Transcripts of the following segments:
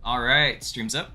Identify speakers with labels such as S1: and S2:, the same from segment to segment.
S1: All right, stream's up.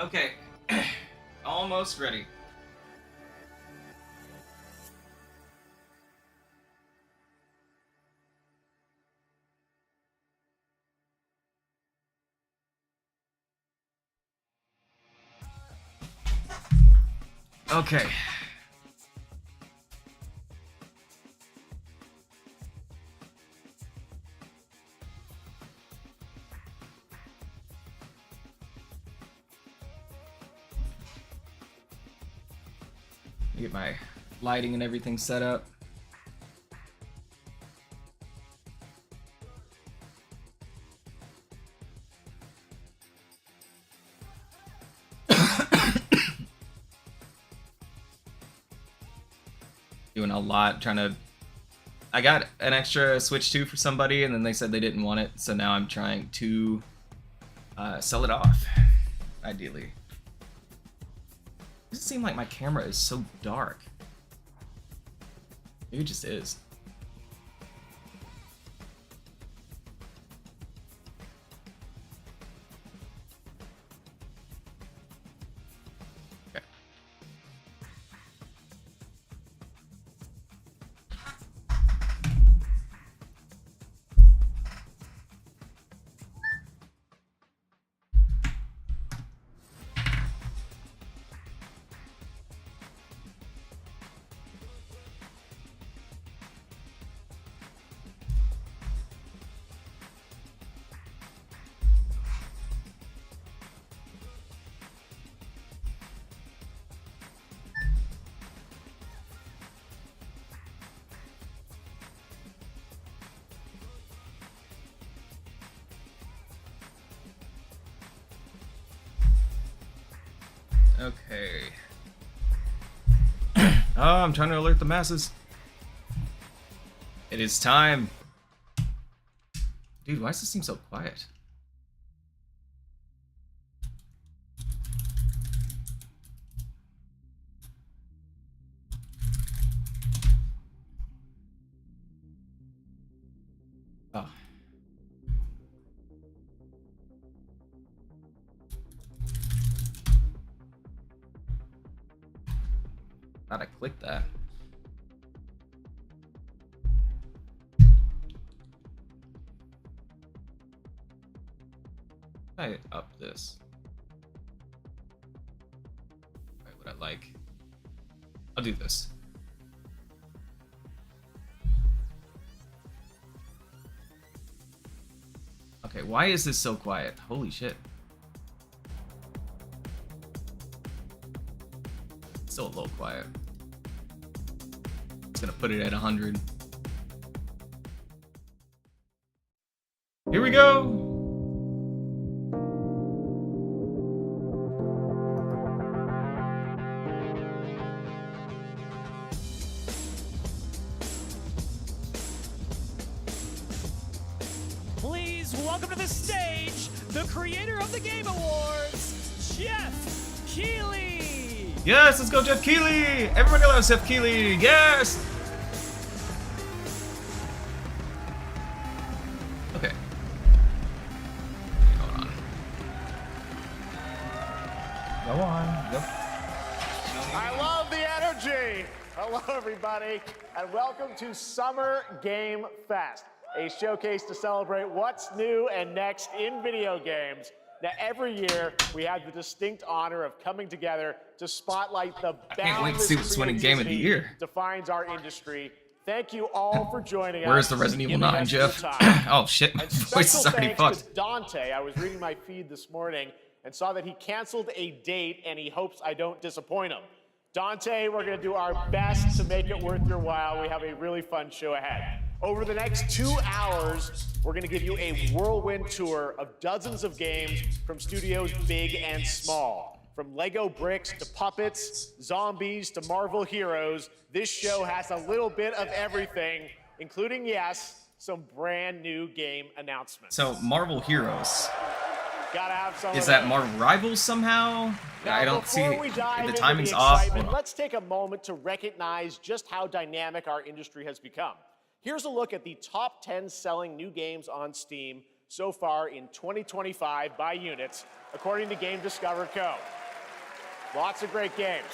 S1: Okay, almost ready. Okay. Get my lighting and everything set up. Doing a lot, trying to... I got an extra Switch 2 for somebody, and then they said they didn't want it, so now I'm trying to sell it off, ideally. It doesn't seem like my camera is so dark. Maybe it just is. Okay. Okay. Oh, I'm trying to alert the masses. It is time. Dude, why does this seem so quiet? Oh. Thought I clicked that. I up this. Alright, what I like. I'll do this. Okay, why is this so quiet? Holy shit. Still a little quiet. It's gonna put it at 100. Here we go!
S2: Please welcome to the stage the creator of the Game Awards, Jeff Keighley!
S1: Yes, let's go Jeff Keighley! Everybody loves Jeff Keighley! Yes! Okay. Hold on. Go on. Yep.
S3: I love the energy! Hello, everybody, and welcome to Summer Game Fest, a showcase to celebrate what's new and next in video games. Now, every year, we have the distinct honor of coming together to spotlight the
S1: can't wait to see what's winning game of the year.
S3: Defines our industry. Thank you all for joining us.
S1: Where's the Resident Evil 9, Jeff? Oh shit, my voice is already fucked.
S3: To Dante, I was reading my feed this morning and saw that he canceled a date and he hopes I don't disappoint him. Dante, we're gonna do our best to make it worth your while. We have a really fun show ahead. Over the next 2 hours, we're gonna give you a whirlwind tour of dozens of games from studios big and small. From Lego bricks to puppets, zombies to Marvel heroes, this show has a little bit of everything, including, yes, some brand new game announcements.
S1: So, Marvel Heroes.
S3: Gotta have some.
S1: Is that Marvel Rivals somehow?
S3: Now,
S1: I don't see
S3: before we dive
S1: the
S3: into
S1: timing's
S3: the
S1: off.
S3: excitement, let's take a moment to recognize just how dynamic our industry has become. Here's a look at the top 10 selling new games on Steam so far in 2025 by units, according to Game Discover Co. Lots of great games.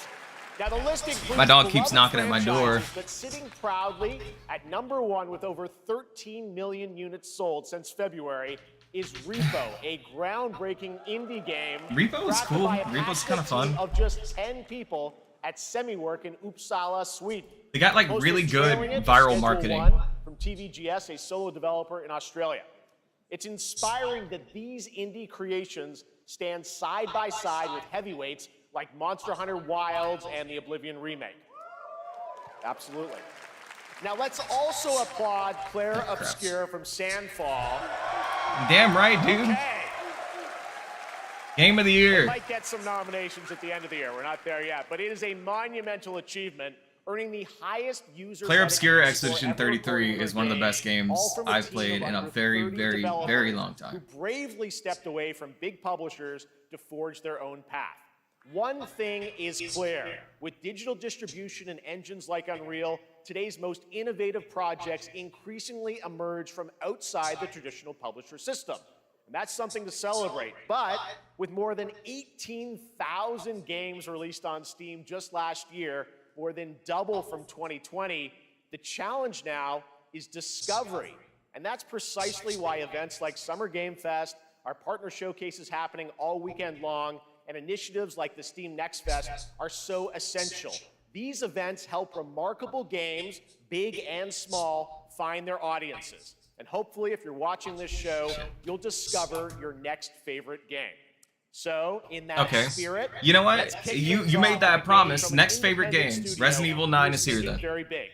S3: Now the list includes
S1: My dog keeps knocking at my door.
S3: But sitting proudly at #1 with over 13 million units sold since February is Repo, a groundbreaking indie game.
S1: Repo is
S3: crafted
S1: cool.
S3: by a
S1: Repo's kind of
S3: passionate team
S1: fun.
S3: of just 10 people at Semiwork in Uppsala, Sweden.
S1: They got like
S3: Most
S1: really
S3: of
S1: good
S3: scaling it to
S1: viral
S3: Schedule
S1: marketing.
S3: 1 from TVGS, a solo developer in Australia. It's inspiring that these indie creations stand side by side with heavyweights like Monster Hunter Wilds and the Oblivion remake. Absolutely. Now let's also applaud Claire Obscure from Sandfall.
S1: Damn right, dude.
S3: Okay.
S1: Game of the year.
S3: Might get some nominations at the end of the year. We're not there yet, but it is a monumental achievement, earning the highest user.
S1: Claire Obscure
S3: Metacritic
S1: Expedition
S3: score ever
S1: 33
S3: recorded
S1: is
S3: for
S1: one of the
S3: game,
S1: best games
S3: all from a
S1: I've
S3: team
S1: played
S3: of
S1: in a
S3: under
S1: very,
S3: 30
S1: very,
S3: developers
S1: very long time.
S3: Who bravely stepped away from big publishers to forge their own path. One thing is clear. With digital distribution and engines like Unreal, today's most innovative projects increasingly emerge from outside the traditional publisher system. And that's something to celebrate. But with more than 18,000 games released on Steam just last year, more than double from 2020, the challenge now is discovery. And that's precisely why events like Summer Game Fest, our partner showcases happening all weekend long, and initiatives like the Steam Next Fest are so essential. These events help remarkable games, big and small, find their audiences. And hopefully, if you're watching this show, you'll discover your next favorite game. So, in that spirit,
S1: you know what?
S3: let's kick
S1: You
S3: things
S1: made
S3: off
S1: that
S3: with a
S1: promise.
S3: game from
S1: Next
S3: an
S1: favorite
S3: independent
S1: game.
S3: studio
S1: Resident Evil 9 is here
S3: who's
S1: then.
S3: very big.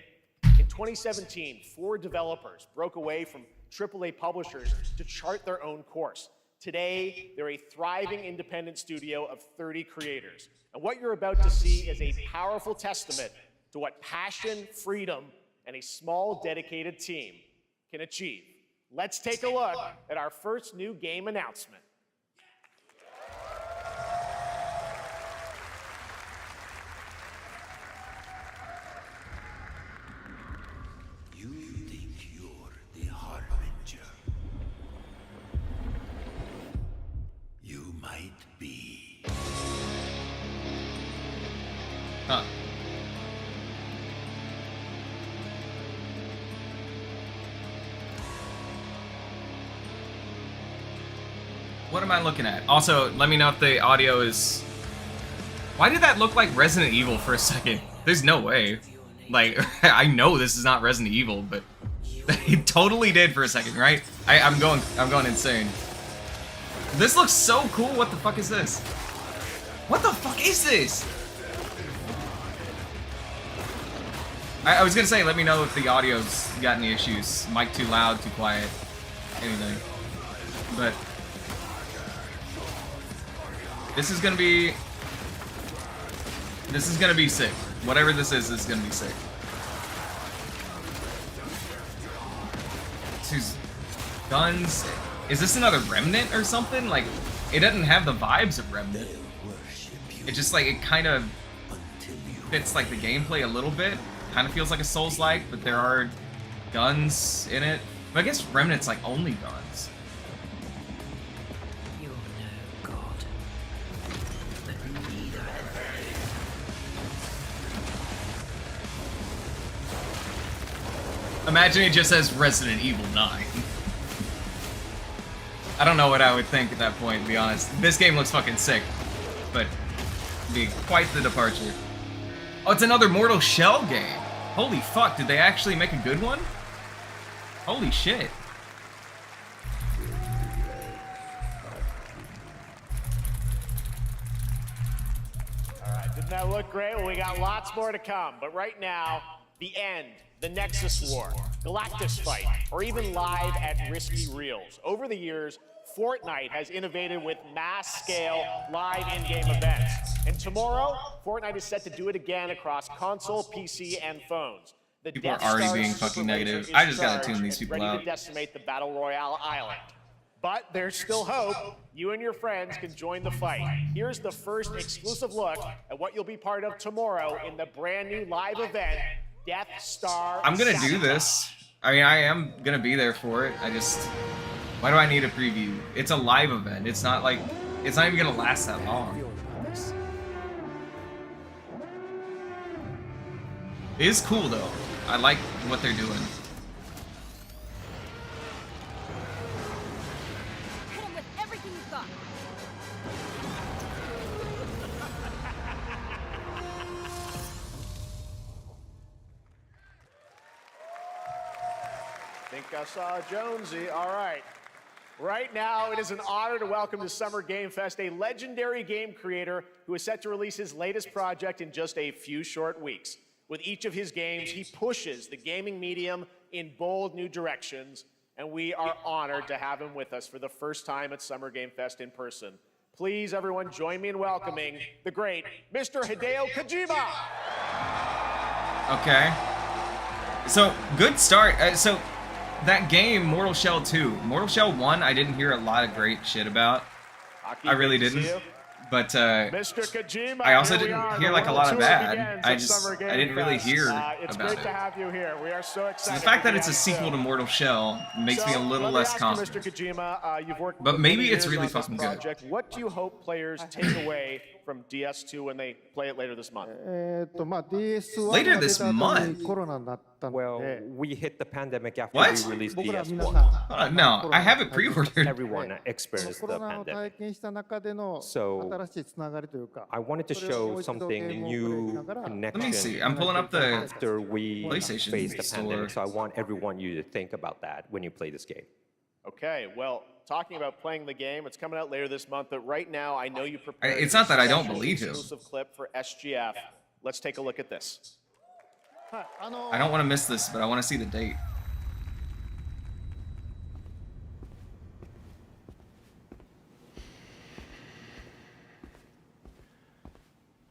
S3: In 2017, 4 developers broke away from AAA publishers to chart their own course. Today, they're a thriving independent studio of 30 creators. And what you're about to see is a powerful testament to what passion, freedom, and a small, dedicated team can achieve. Let's take a look at our first new game announcement.
S4: You think you're the Harbinger? You might be.
S1: Huh. What am I looking at? Also, let me know if the audio is... Why did that look like Resident Evil for a second? There's no way. Like, I know this is not Resident Evil, but it totally did for a second, right? I'm going insane. This looks so cool. What the fuck is this? What the fuck is this? I was gonna say, let me know if the audio's got any issues. Mic too loud, too quiet, anything. But this is gonna be sick. Whatever this is gonna be sick. These guns. Is this another Remnant or something? Like, it doesn't have the vibes of Remnant. It just like, it kind of fits like the gameplay a little bit. Kind of feels like a Souls-like, but there are guns in it. But I guess Remnant's like only guns.
S5: You're no god, but neither am
S1: Imagine it just says Resident Evil 9. I don't know what I would think at that point, to be honest. This game looks fucking sick, but it'd be quite the departure. Oh, it's another Mortal Shell game. Holy fuck, did they actually make a good one? Holy shit.
S3: All right, didn't that look great? Well, we got lots more to come, but right now, the end, the Nexus War, Galactus Fight, or even live at Risky Reels. Over the years, Fortnite has innovated with mass-scale live in-game events. And tomorrow, Fortnite is set to do it again across console, PC, and phones. The
S1: People are
S3: Death
S1: already
S3: Star
S1: being
S3: Super
S1: fucking
S3: Laser
S1: negative.
S3: is
S1: I just gotta
S3: charged
S1: tune these
S3: and
S1: people
S3: ready
S1: out.
S3: to decimate the Battle Royale Island. But there's still hope. You and your friends can join the fight. Here's the first exclusive look at what you'll be part of tomorrow in the brand new live event, Death Star.
S1: I'm gonna do
S3: Sabotage.
S1: this. I mean, I am gonna be there for it. I just... Why do I need a preview? It's a live event. It's not like... It's not even gonna last that long. It is cool, though. I like what they're doing.
S6: Hit him with everything you've got.
S3: Think I saw Jonesy. All right. Right now, it is an honor to welcome to Summer Game Fest a legendary game creator who is set to release his latest project in just a few short weeks. With each of his games, he pushes the gaming medium in bold new directions, and we are honored to have him with us for the first time at Summer Game Fest in person. Please, everyone, join me in welcoming the great Mr. Hideo Kojima.
S1: Okay. So, good start. So, that game, Mortal Shell 2. Mortal Shell 1, I didn't hear a lot of great shit about.
S3: Aki,
S1: I really
S3: good to see
S1: didn't.
S3: you.
S1: But,
S3: Mr. Kojima,
S1: I also
S3: here we
S1: didn't
S3: are.
S1: hear,
S3: The
S1: like, a
S3: world
S1: lot of
S3: tour
S1: bad.
S3: begins
S1: I
S3: at
S1: just-
S3: Summer
S1: I
S3: Game
S1: didn't really
S3: Fest.
S1: hear
S3: It's
S1: about
S3: great
S1: it.
S3: to have you here. We are so excited.
S1: So the fact that
S3: to
S1: it's a
S3: have
S1: sequel
S3: you.
S1: to Mortal Shell makes me a little
S3: let
S1: less
S3: me ask
S1: confident.
S3: you, Mr. Kojima, you've worked
S1: But
S3: for
S1: maybe
S3: many
S1: it's
S3: years
S1: really
S3: on this
S1: fucking good.
S3: project. What do you hope players take away from DS2 when they play it later this month?
S1: Later this month?
S7: Well, we hit the pandemic after
S1: What?
S7: we released DS1.
S1: No, I have it pre-ordered.
S7: Everyone experienced the pandemic. So I wanted to show something new, connection.
S1: Let me see. I'm pulling up the...
S7: After we
S1: PlayStation
S7: faced the
S1: Store.
S7: pandemic, so I want everyone you to think about that when you play this game.
S3: Okay, well, talking about playing the game, it's coming out later this month, but right now I know you prepared
S1: It's not that I don't
S3: a
S1: believe you.
S3: exclusive clip for SGF. Let's take a look at this.
S1: I don't want to miss this, but I want to see the date.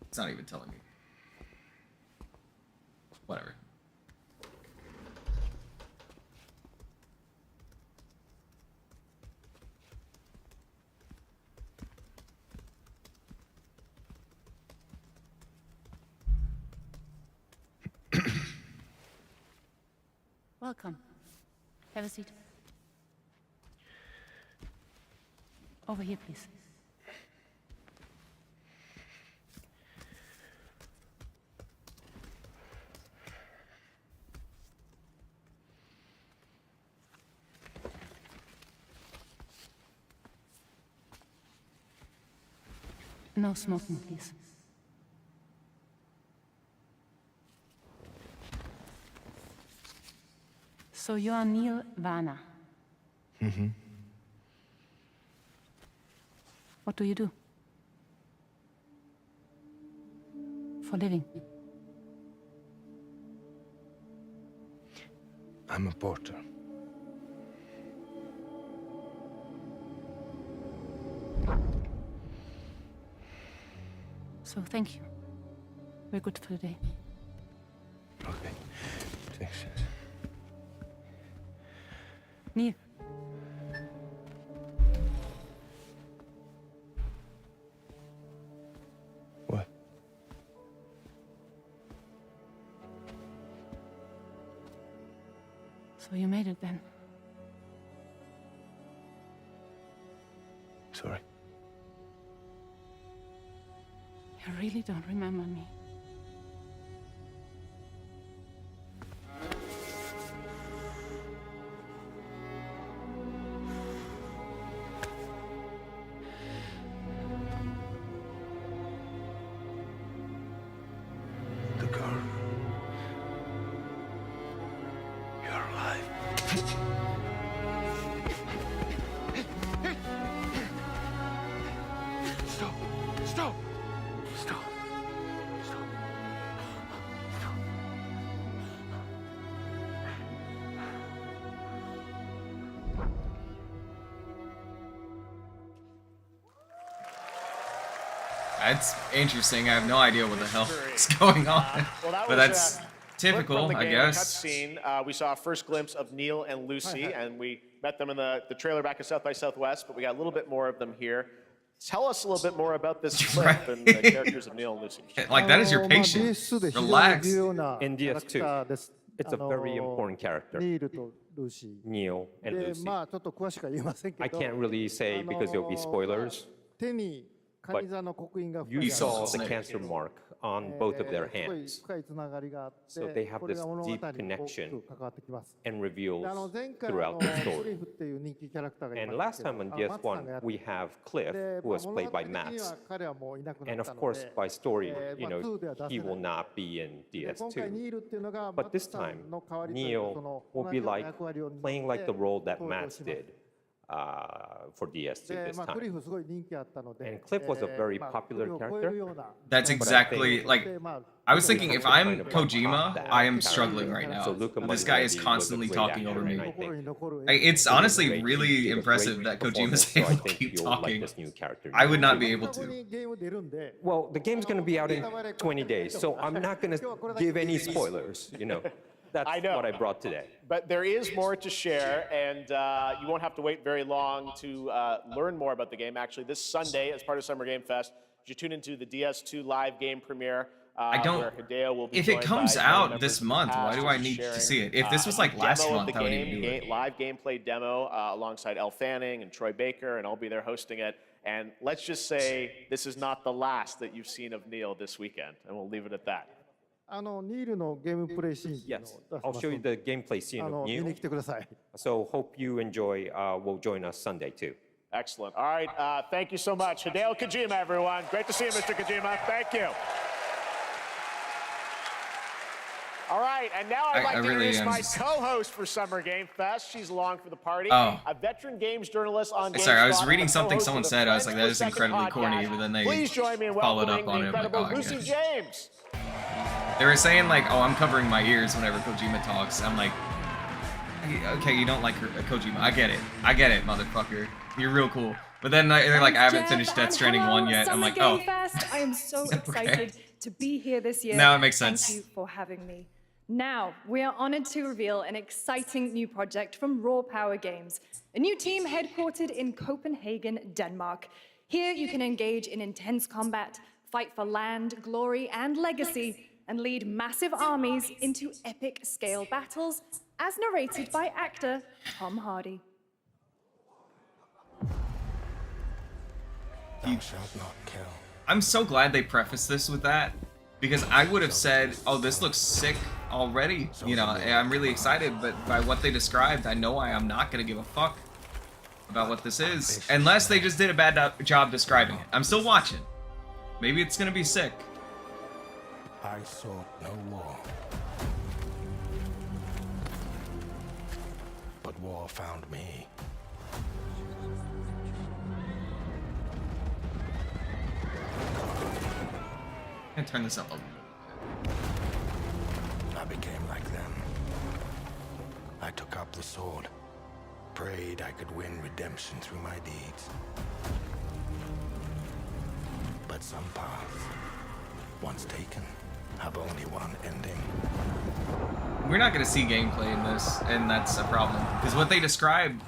S1: It's not even telling me. Whatever.
S8: Welcome. Have a seat. Over here, please. No smoking, please. So you are Neil Varner.
S9: Mm-hmm.
S8: What do you do? For a living?
S9: I'm a porter.
S8: So thank you. We're good for the day.
S9: Okay. Thanks.
S8: Neil.
S9: What?
S8: So you made it then?
S9: Sorry.
S8: You really don't remember me.
S9: The girl. You're alive. Stop! Stop! Stop! Stop! Stop!
S1: That's interesting. I have no idea what the hell is going on. But that's typical, I guess.
S3: Cutscene. We saw a first glimpse of Neil and Lucy, and we met them in the trailer back at South by Southwest, but we got a little bit more of them here. Tell us a little bit more about this clip and the characters of Neil and Lucy.
S1: Like, that is your patience. Relax.
S7: In DS2, it's a very important character. Neil and Lucy. I can't really say because there'll be spoilers, but you saw the cancer mark on both of their hands. So they have this deep connection and reveals throughout the story. And last time on DS1, we have Cliff, who was played by Max. And of course, by story, he will not be in DS2. But this time, Neil will be playing like the role that Max did. For DS2 this time. And Cliff was a very popular character.
S1: That's exactly, like, I was thinking if I'm Kojima, I am struggling right now. This guy is constantly talking over me. It's honestly really impressive that Kojima's able to keep talking. I would not be able to.
S7: Well, the game's going to be out in 20 days, so I'm not going to give any spoilers, That's what I brought today.
S3: But there is more to share, and you won't have to wait very long to learn more about the game. Actually, this Sunday, as part of Summer Game Fest, you tune into the DS2 live game premiere.
S1: I don't.
S3: Where Hideo will be
S1: if it comes
S3: by
S1: out this month, why do I need to see it? If this was like last month, I would even do it.
S3: Live gameplay demo alongside Elle Fanning and Troy Baker, and I'll be there hosting it. And let's just say this is not the last that you've seen of Neil this weekend, and we'll leave it at that.
S7: Yes, I'll show you the gameplay scene of Neil. So hope you enjoy. Will join us Sunday too.
S3: Excellent. All right. Thank you so much. Hideo Kojima, everyone. Great to see you, Mr. Kojima. Thank you. All right, and now I'd like to introduce my co-host for Summer Game Fest. She's along for the party.
S1: Oh.
S3: A veteran games journalist on GameSpot.
S1: Sorry, I was reading something someone said. I was like, that is incredibly corny, but then they followed up on it. I'm like, oh,
S3: Lucy James.
S1: They were saying like, oh, I'm covering my ears whenever Kojima talks. I'm like, okay, you don't like Kojima. I get it, motherfucker. You're real cool. But then they're like, I haven't
S10: Jeff,
S1: finished Death
S10: and
S1: Stranding
S10: hello,
S1: 1 yet. I'm
S10: Summer
S1: like,
S10: Game
S1: oh.
S10: Fest. I am so excited to be here this year.
S1: Now it makes sense.
S10: Thank you for having me. Now, we are honored to reveal an exciting new project from Raw Power Games, a new team headquartered in Copenhagen, Denmark. Here you can engage in intense combat, fight for land, glory, and legacy, and lead massive armies into epic scale battles, as narrated by actor Tom Hardy.
S9: Thou shalt not kill.
S1: I'm so glad they prefaced this with that, because I would have said, oh, this looks sick already. You know, I'm really excited, but by what they described, I know I am not going to give a fuck about what this is, unless they just did a bad job describing it. I'm still watching. Maybe it's going to be sick.
S9: I sought no war, but war found me.
S1: And turn this up a little bit.
S9: I became like them. I took up the sword, prayed I could win redemption through my deeds. But some paths, once taken, have only one ending.
S1: We're not going to see gameplay in this, and that's a problem. Because what they described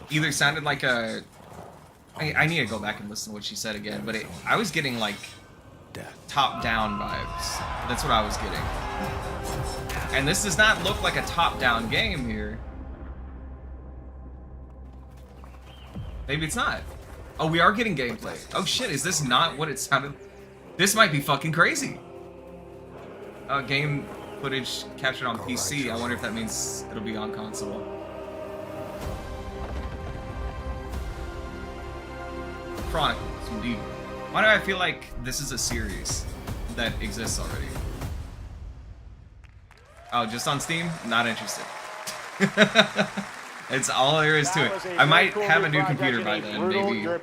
S1: either sounded like a... I need to go back and listen to what she said again, but I was getting like top-down vibes. That's what I was getting. And this does not look like a top-down game here. Maybe it's not. Oh, we are getting gameplay. Oh shit, is this not what it sounded? This might be fucking crazy. Game footage captured on PC. I wonder if that means it'll be on console. Chronicles, indeed. Why do I feel like this is a series that exists already? Oh, just on Steam? Not interested. It's all there is to it. I might have a new computer by then.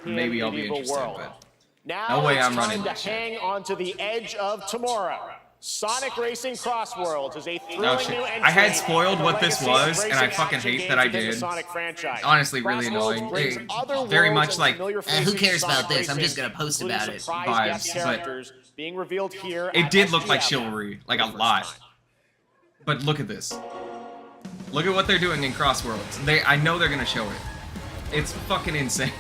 S1: Maybe I'll be interested, but no way I'm running
S3: that shit. Hang on to the edge of tomorrow. Sonic Racing Crossworlds is a thrilling new entry.
S1: I had spoiled what this was, and I fucking hate that I did. Honestly, really annoying. Very much like,
S5: who cares about this? I'm just gonna post about it.
S1: Vibes, but
S3: being revealed here.
S1: It did look like chivalry, like a lot. But look at this. Look at what they're doing in Crossworlds. I know they're gonna show it. It's fucking insane.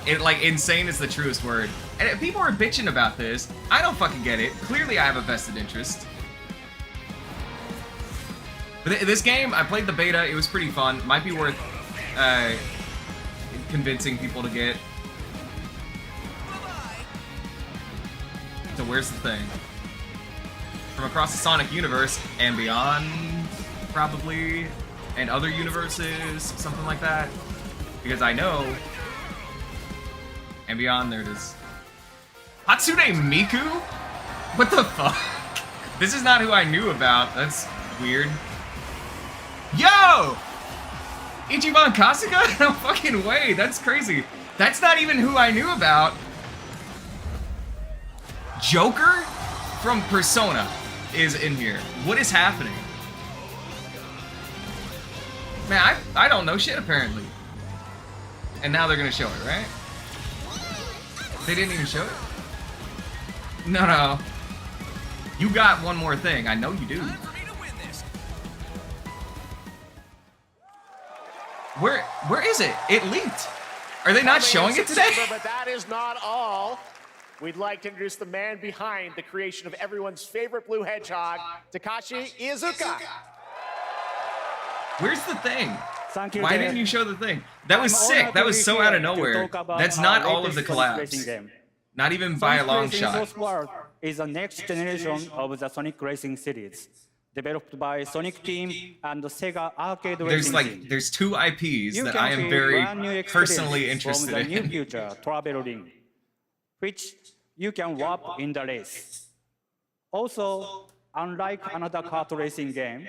S1: Insane is the truest word. And if people are bitching about this, I don't fucking get it. Clearly I have a vested interest. But this game, I played the beta, it was pretty fun. Might be worth convincing people to get. So where's the thing? From across the Sonic universe and beyond, probably, and other universes, something like that. Because I know, and beyond, there it is. Hatsune Miku? What the fuck? This is not who I knew about. That's weird. Yo! Ichiban Kasuga? No fucking way. That's crazy. That's not even who I knew about. Joker from Persona is in here. What is happening? Man, I don't know shit apparently. And now they're gonna show it, right? They didn't even show it? No. You got one more thing. I know you do. Where is it? It leaked. Are they not showing it today?
S3: But that is not all. We'd like to introduce the man behind the creation of everyone's favorite blue hedgehog, Takashi Iizuka.
S1: Where's the thing? Why didn't you show the thing? That was sick. That was so out of nowhere. That's not all of the collabs. Not even by a long shot.
S11: World is the next generation of the Sonic Racing series, developed by Sonic Team and the Sega Arcade Racing Team.
S1: There's two IPs that I am very personally interested in.
S11: From the new future Travel Ring, which you can warp in the race. Also, unlike another kart racing game,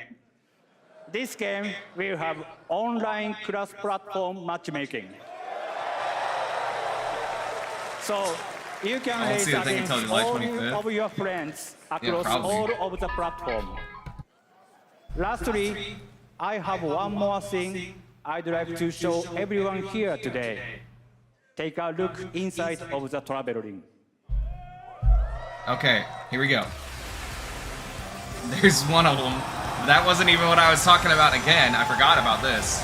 S11: this game will have online cross-platform matchmaking. So you can race against all of your friends across all of the platforms. Lastly, I have one more thing I'd like to show everyone here today. take a look inside of the travel ring.
S1: Okay, here we go. There's one of them. That wasn't even what I was talking about again. I forgot about this.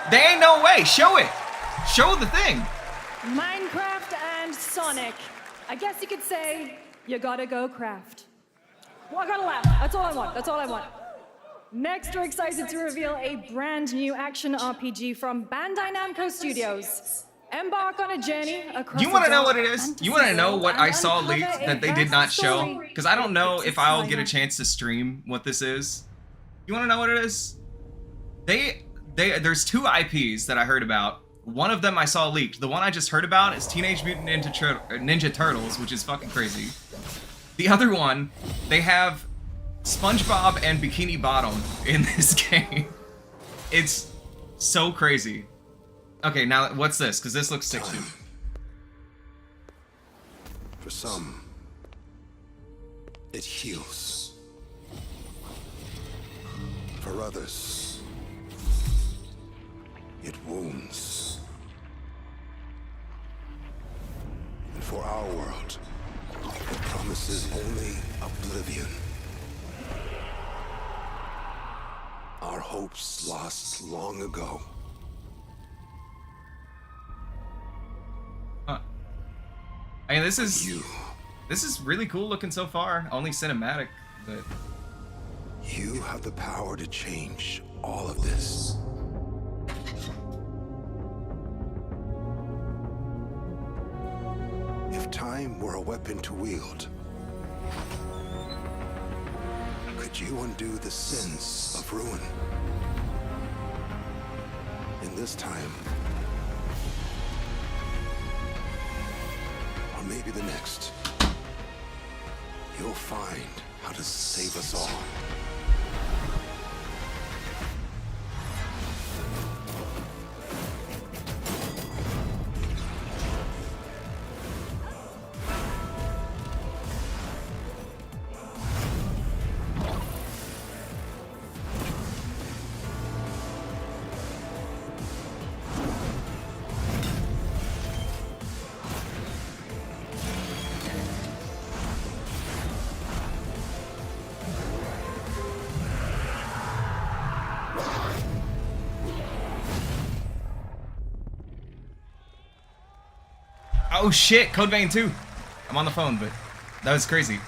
S1: There ain't no way. Show it. Show the thing.
S10: Minecraft and Sonic. I guess you could say, you gotta go craft. Well, I gotta laugh. That's all I want. That's all I want. Next, we're excited to reveal a brand new action RPG from Bandai Namco Studios. Embark on a journey across.
S1: You want to know what it is? You want to know what I saw leaked that they did not show? Because I don't know if I'll get a chance to stream what this is. You want to know what it is? There's two IPs that I heard about. One of them I saw leaked. The one I just heard about is Teenage Mutant Ninja Turtles, which is fucking crazy. The other one, they have SpongeBob and Bikini Bottom in this game. It's so crazy. Okay, now what's this? Because this looks sick too.
S4: For some, it heals. For others, it wounds. And for our world, it promises only oblivion. Our hopes lost long ago.
S1: I mean, this is really cool looking so far. Only cinematic, but
S4: you have the power to change all of this. If time were a weapon to wield, could you undo the sins of ruin? In this time, or maybe the next, you'll find how to save us all.
S1: oh shit, Code Vein 2. I'm on the phone, but that was crazy.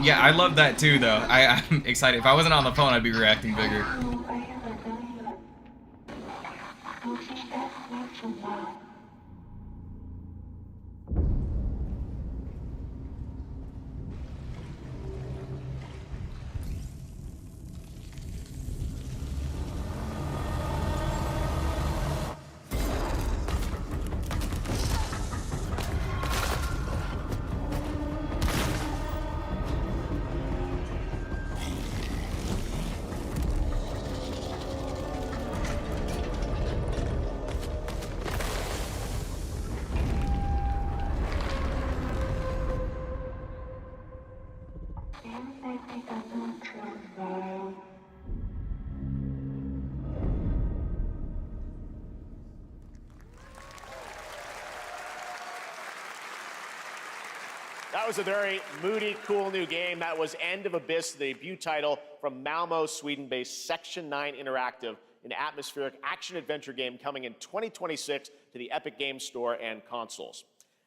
S1: Yeah, I love that too, though. I'm excited. If I wasn't on the phone, I'd be reacting bigger.
S3: That was a very moody, cool new game. That was End of Abyss, the debut title from Malmo, Sweden-based Section 9 Interactive, an atmospheric action-adventure game coming in 2026 to the Epic Games Store and consoles.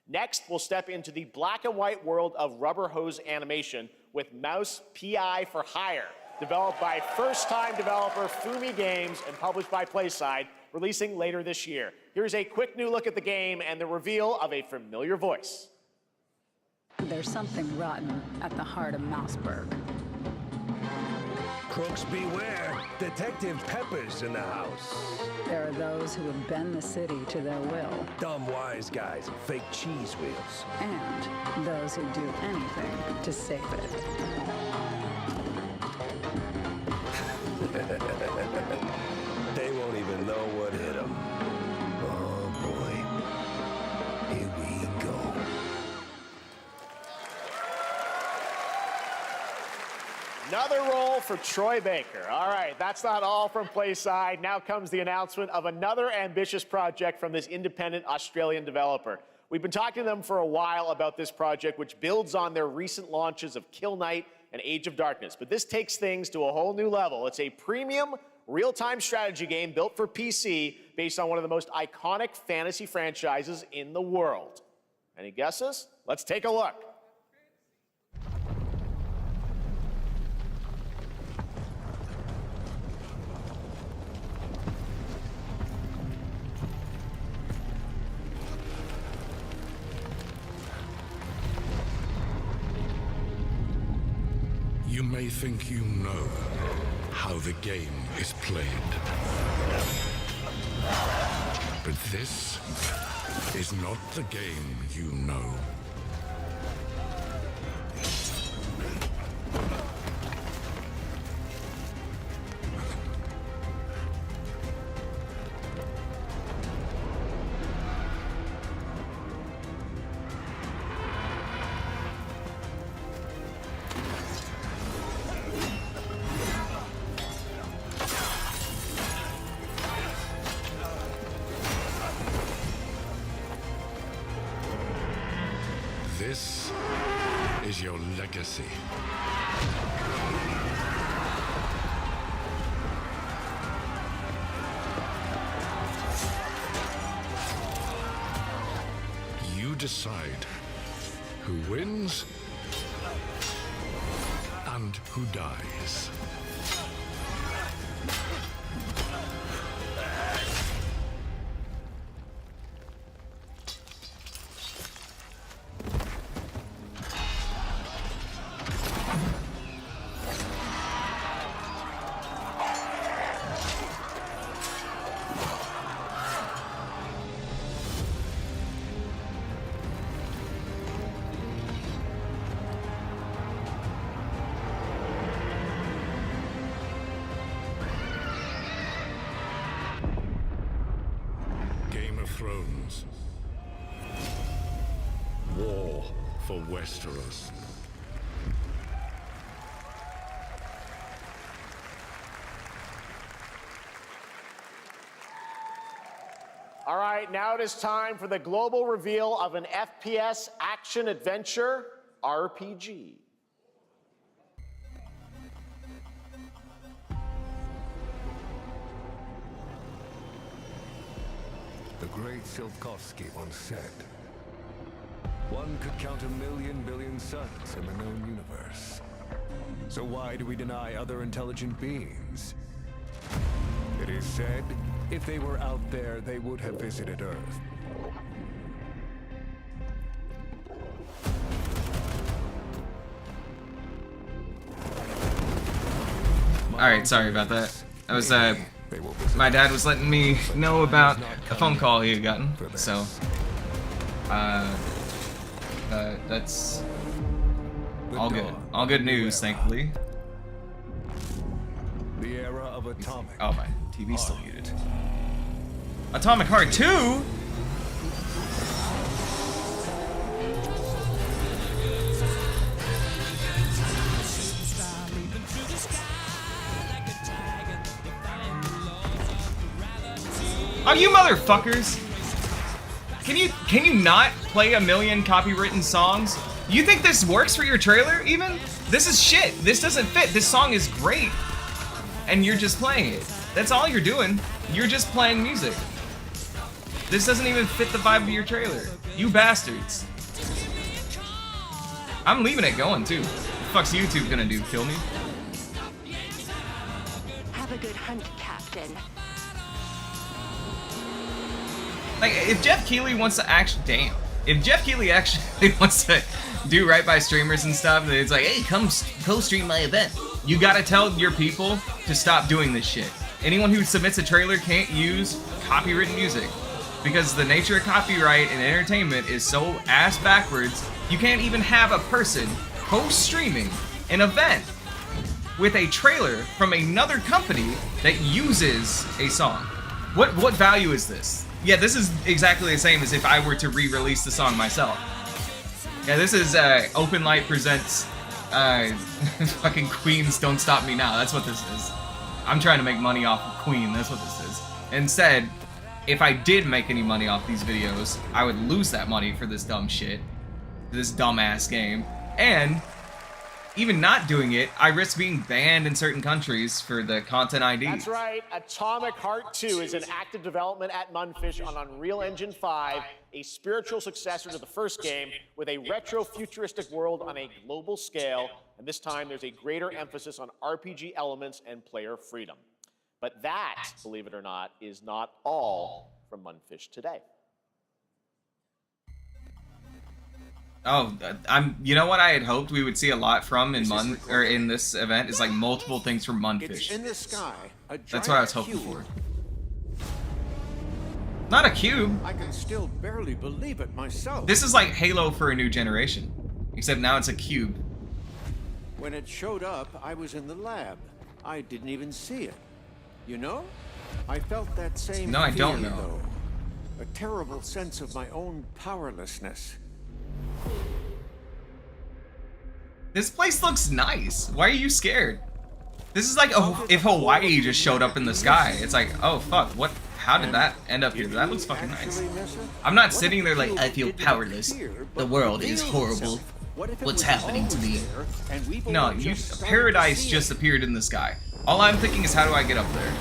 S3: Next, we'll step into the black and white world of rubber hose animation with Mouse PI for Hire, developed by first-time developer Fumi Games and published by PlaySide, releasing later this year. Here's a quick new look at the game and the reveal of a familiar voice.
S12: There's something rotten at the heart of Mouseburg. Crooks beware. Detective Pepper's in the house.
S13: There are those who would bend the city to their will.
S12: Dumb wise guys and fake cheese wheels.
S13: And those who do anything to save it.
S12: They won't even know what hit them. Oh boy. Here we go.
S3: Another role for Troy Baker. All right, that's not all from Playside. Now comes the announcement of another ambitious project from this independent Australian developer. We've been talking to them for a while about this project, which builds on their recent launches of Kill Knight and Age of Darkness. But this takes things to a whole new level. It's a premium, real-time strategy game built for PC based on one of the most iconic fantasy franchises in the world. Any guesses? Let's take a look.
S14: You may think you know how the game is played. But this is not the game you know. This is your legacy. You decide who wins and who dies. Game of Thrones. War for Westeros.
S3: All right, now it is time for the global reveal of an FPS action-adventure RPG.
S4: The great Silkovsky once said, one could count 1,000,000 billion suns in the known universe. So why do we deny other intelligent beings? It is said, if they were out there, they would have visited Earth.
S1: Alright, sorry about that. I was, my dad was letting me know about a phone call he had gotten, so, that's all good. All good news, thankfully.
S4: The era of atomic.
S1: Oh, my TV's still muted. Atomic Heart 2? Oh, you motherfuckers! Can you not play 1,000,000 copywritten songs? You think this works for your trailer, even? This is shit. This doesn't fit. This song is great. And you're just playing it. That's all you're doing. You're just playing music. This doesn't even fit the vibe of your trailer. You bastards. I'm leaving it going, too. What the fuck's YouTube gonna do? Kill me?
S15: Have a good hunt, Captain.
S1: Like, if Jeff Keighley wants to actually, if Jeff Keighley actually wants to do right by streamers and stuff, it's like, hey, come co-stream my event. You gotta tell your people to stop doing this shit. Anyone who submits a trailer can't use copywritten music. Because the nature of copyright and entertainment is so ass backwards, you can't even have a person post-streaming an event with a trailer from another company that uses a song. What value is this? Yeah, this is exactly the same as if I were to re-release the song myself. Yeah, this is Open Light presents fucking Queen's Don't Stop Me Now. That's what this is. I'm trying to make money off of Queen. That's what this is. Instead, if I did make any money off these videos, I would lose that money for this dumb shit. This dumbass game. And even not doing it, I risk being banned in certain countries for the content ID.
S3: That's right. Atomic Heart 2 is in active development at Munfish on Unreal Engine 5, a spiritual successor to the first game with a retro-futuristic world on a global scale, and this time there's a greater emphasis on RPG elements and player freedom. But that, believe it or not, is not all from Munfish today.
S1: Oh, you know what I had hoped we would see a lot from in this event is like multiple things from Munfish.
S9: It's in the sky.
S1: That's what I was hoping for. Not a cube.
S9: I can still barely believe it myself.
S1: This is like Halo for a new generation, except now it's a cube.
S9: When it showed up, I was in the lab. I didn't even see it. You know? I felt that same
S1: No, I don't
S9: fear,
S1: know.
S9: though. A terrible sense of my own powerlessness.
S1: This place looks nice. Why are you scared? This is like if Hawaii just showed up in the sky. It's like, oh fuck, what? How did that end up here? That looks fucking nice. I'm not sitting there like, I feel powerless. The world is horrible. What's happening to me? No, paradise just appeared in the sky. All I'm thinking is, how do I get up there?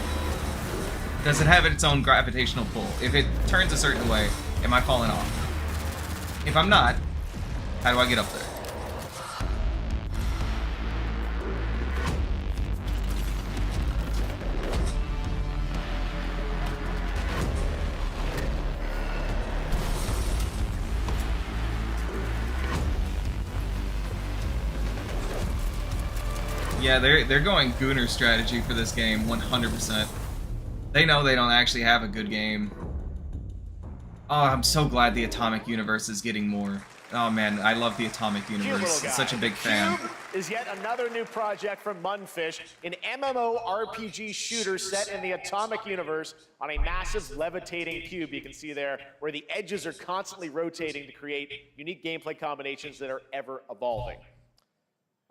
S1: Does it have its own gravitational pull? If it turns a certain way, am I falling off? If I'm not, how do I get up there? Yeah, they're going Gooner strategy for this game, 100%. They know they don't actually have a good game. Oh, I'm so glad the Atomic Universe is getting more. Oh man, I love the Atomic Universe. I'm such a big fan.
S3: Cube is yet another new project from Munfish, an MMORPG shooter set in the Atomic Universe on a massive levitating cube you can see there, where the edges are constantly rotating to create unique gameplay combinations that are ever evolving.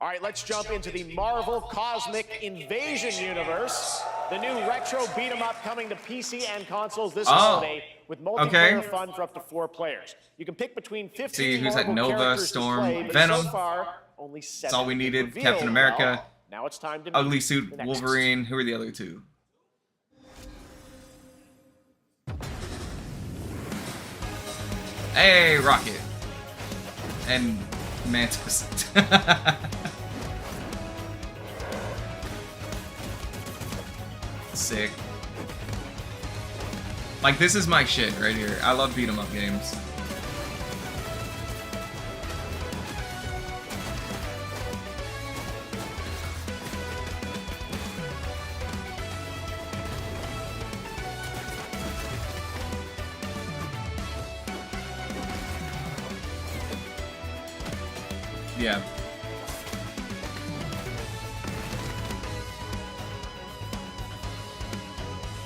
S3: All right, let's jump into the Marvel Cosmic Invasion universe. The new retro beat-em-up coming to PC and consoles this holiday with multiplayer fun for up to 4 players. You can pick between 15
S1: who's at
S3: Marvel
S1: Nova,
S3: characters
S1: Storm,
S3: to play, but
S1: Venom.
S3: so far, only 7
S1: That's all we needed.
S3: revealed.
S1: Captain America.
S3: Well, now it's time to
S1: Ugly
S3: meet
S1: Suit
S3: the next
S1: Wolverine. Who are the other two? Hey, Rocket. And Mantis. Sick. Like, this is my shit right here. I love beat 'em up games. Yeah.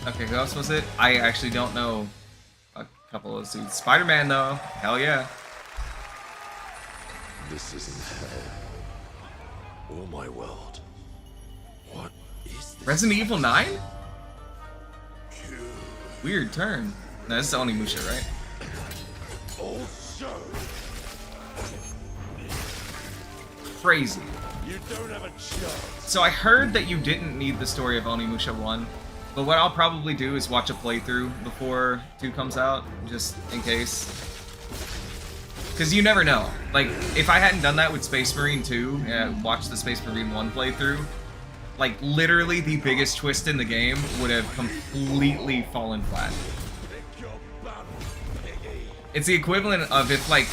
S1: Okay, who else was it? I actually don't know a couple of suits. Spider-Man, though. Hell yeah.
S12: This isn't hell or my world. What is this?
S1: Resident Evil 9? Weird turn. No, this is Onimusha, right?
S12: Also,
S1: Crazy.
S12: you don't have a chance.
S1: So I heard that you didn't need the story of Onimusha 1, but what I'll probably do is watch a playthrough before 2 comes out, just in case. Because you never know. Like, if I hadn't done that with Space Marine 2, and watched the Space Marine 1 playthrough, like, literally the biggest twist in the game would have completely fallen flat. It's the equivalent of if, like,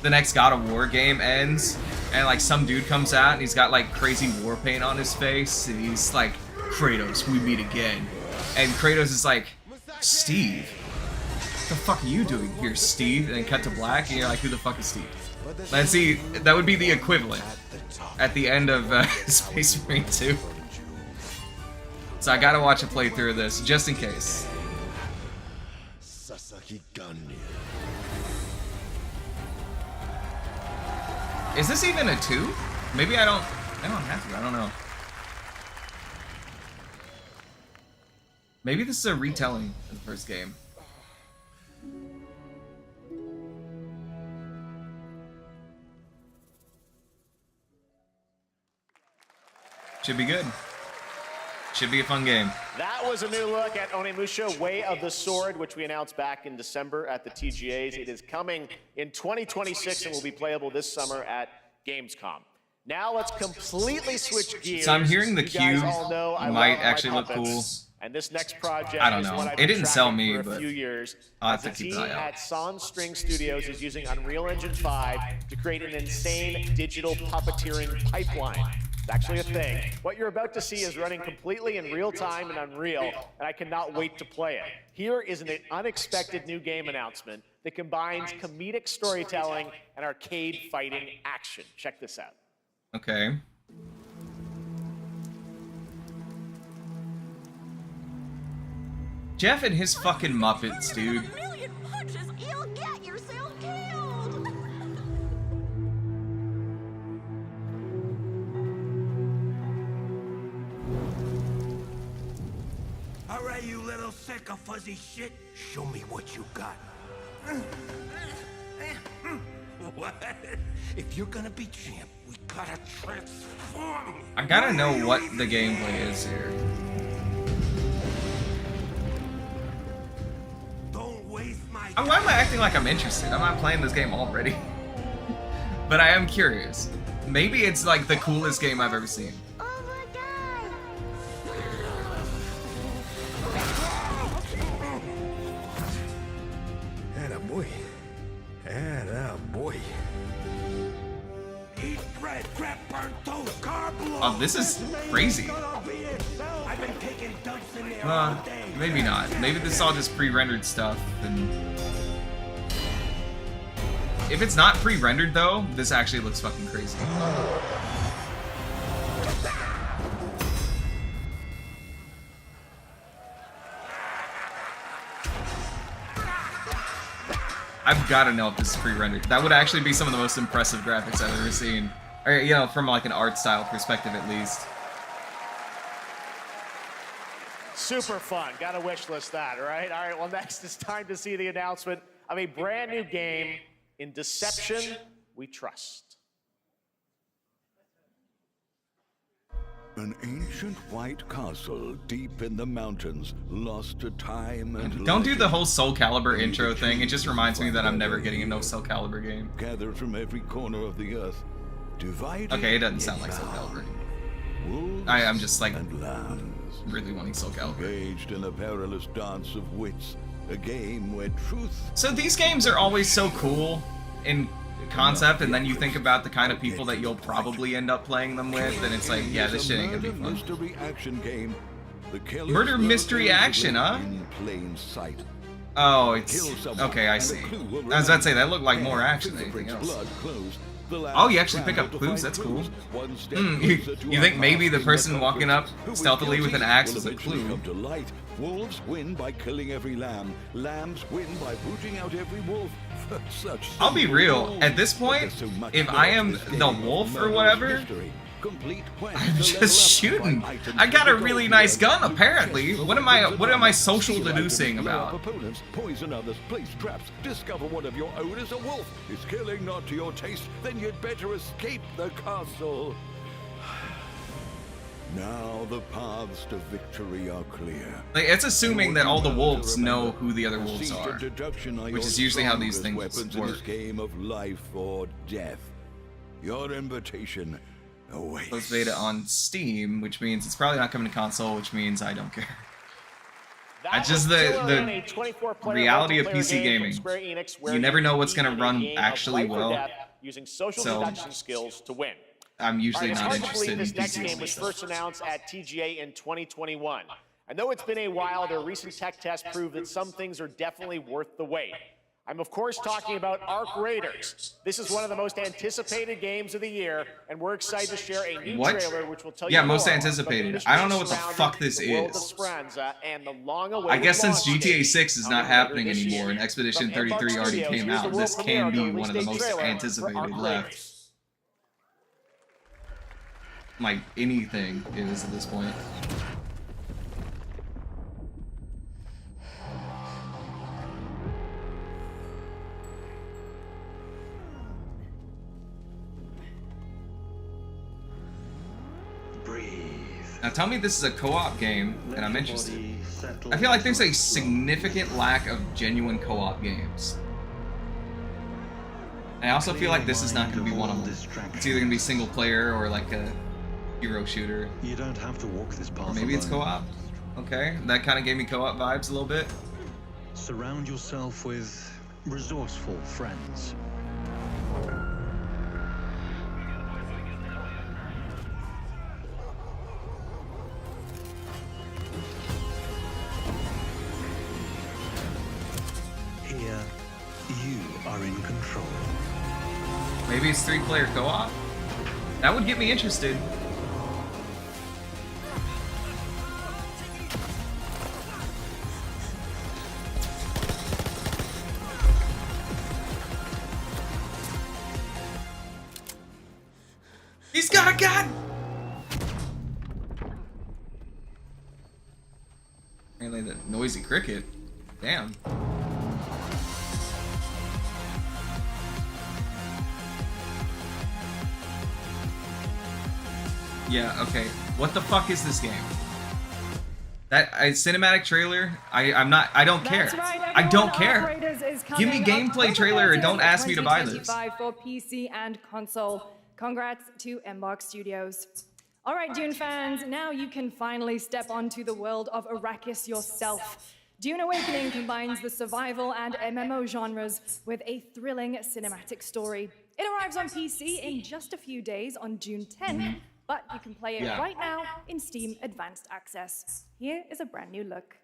S1: the next God of War game ends, and like some dude comes out and he's got like crazy war paint on his face, and he's like, Kratos, we meet again. And Kratos is like, Steve? What the fuck are you doing here, Steve? And then cut to black, and you're like, who the fuck is Steve? And see, that would be the equivalent at the end of Space Marine 2. So I gotta watch a playthrough of this, just in case. Is this even a 2? Maybe I don't have to, I don't know. Maybe this is a retelling of the first game. Should be good. Should be a fun game.
S3: That was a new look at Onimusha Way of the Sword, which we announced back in December at the TGAs. It is coming in 2026 and will be playable this summer at Gamescom. Now let's completely switch gears.
S1: So I'm hearing the
S3: You guys
S1: cube
S3: all know I
S1: might
S3: love my
S1: actually look
S3: puppets.
S1: cool.
S3: And this next project
S1: I don't
S3: is
S1: know.
S3: one I've
S1: It
S3: been
S1: didn't sell
S3: tracking
S1: me,
S3: for a
S1: but
S3: few years.
S1: I'll have
S3: As
S1: to
S3: the
S1: keep
S3: team
S1: an eye out.
S3: at Son String Studios is using Unreal Engine 5 to create an insane digital puppeteering pipeline. It's actually a thing. What you're about to see is running completely in real time in Unreal, and I cannot wait to play it. Here is an unexpected new game announcement that combines comedic storytelling and arcade fighting action. Check this out.
S1: Okay. Jeff and his fucking Muppets, dude.
S15: You'll get yourself killed.
S9: All right, you little sick of fuzzy shit. Show me what you got. What? If you're gonna be champ, we gotta transform.
S1: I gotta know what the gameplay is here. Why am I acting like I'm interested? I'm not playing this game already. But I am curious. Maybe it's like the coolest game I've ever seen.
S9: Attaboy. Attaboy. Eat bread, grab burnt toast, carb load.
S1: Oh, this is crazy.
S9: I've been taking dumps in there all day.
S1: Maybe not. Maybe this is all just pre-rendered stuff. And if it's not pre-rendered though, this actually looks fucking crazy. I've got to know if this is pre-rendered. That would actually be some of the most impressive graphics I've ever seen. Or, you know, from like an art style perspective at least.
S3: Super fun. Gotta wish list that, right? All right, well, next it's time to see the announcement of a brand new game. In deception, we trust.
S16: An ancient white castle deep in the mountains, lost to time and
S1: Don't do the whole Soul Calibur intro thing. It just reminds me that I'm never getting a no Soul Calibur game.
S16: Gathered from every corner of the earth, divided.
S1: Okay, it doesn't sound like Soul Calibur. I'm just like really wanting Soul Calibur.
S16: Engaged in a perilous dance of wits, a game where truth.
S1: So these games are always so cool in concept, and then you think about the kind of people that you'll probably end up playing them with, and it's like, yeah, this shit ain't gonna be fun.
S16: Mystery action game.
S1: Murder mystery action, huh?
S16: In plain sight.
S1: Oh, it's okay. I see. I was about to say that looked like more action than anything else. Oh, you actually pick up clues? That's cool. You think maybe the person walking up stealthily with an axe was a clue?
S16: Wolves win by killing every lamb. Lambs win by booting out every wolf.
S1: I'll be real. At this point, if I am the wolf or whatever, I'm just shooting. I got a really nice gun, apparently. What am I social deducing about?
S16: Opponents, poison others, place traps, discover one of your own is a wolf. Is killing not to your taste? Then you'd better escape the castle. Now the paths to victory are clear.
S1: Like, it's assuming that all the wolves know who the other wolves are, which is usually how these things work.
S16: In this game of life or death. Your invitation awaits.
S1: Closed beta on Steam, which means it's probably not coming to console, which means I don't care. I just the reality of PC gaming. You never know what's gonna run actually well.
S3: using social
S1: So-
S3: deduction skills to win.
S1: I'm usually
S3: All right,
S1: not
S3: it's hard to
S1: interested
S3: believe
S1: in
S3: this next
S1: PC
S3: game was
S1: stuff.
S3: first announced at TGA in 2021. And though it's been a while, their recent tech tests prove that some things are definitely worth the wait. I'm of course talking about Arc Raiders. This is one of the most anticipated games of the year, and we're excited to share a new
S1: What?
S3: trailer which will tell
S1: Yeah,
S3: you
S1: most
S3: more
S1: anticipated.
S3: about
S1: I don't know what the
S3: mysteries
S1: fuck this
S3: surrounding the world of
S1: is.
S3: Speranza and the long-awaited
S1: I guess since
S3: launch
S1: GTA
S3: date
S1: 6 is not
S3: coming later
S1: happening
S3: this
S1: anymore
S3: year.
S1: and Expedition
S3: From Embark
S1: 33 already
S3: Studios,
S1: came
S3: here's the
S1: out,
S3: world
S1: this
S3: premiere
S1: can
S3: of
S1: be
S3: release
S1: one of the
S3: date
S1: most
S3: trailer for
S1: anticipated
S3: Arc
S1: left.
S3: Raiders.
S1: Like anything is at this point. Now tell me this is a co-op game, and I'm interested. I feel like there's a significant lack of genuine co-op games. I also feel like this is not going to be one of them. It's either going to be single player or like a hero shooter.
S17: You don't have to walk this path
S1: Or maybe it's
S17: alone.
S1: co-op. Okay, that kind of gave me co-op vibes a little bit.
S17: Surround yourself with resourceful friends. Here, you are in control.
S1: Maybe it's 3-player co-op? That would get me interested. He's got a gun! Apparently the noisy cricket. Damn. Yeah, okay. What the fuck is this game? That cinematic trailer? I don't care.
S10: That's right,
S1: I don't
S10: everyone,
S1: care.
S10: Arc Raiders is
S1: Give me
S10: coming
S1: gameplay
S10: October
S1: trailer and
S10: 30th,
S1: don't ask me to buy this.
S10: 2025 for PC and console. Congrats to Embark Studios. All right, Dune fans, now you can finally step onto the world of Arrakis yourself. Dune Awakening combines the survival and MMO genres with a thrilling cinematic story. It arrives on PC in just a few days on June 10th, but you can play it
S1: Yeah.
S10: right now in Steam Advanced Access. Here is a brand new look.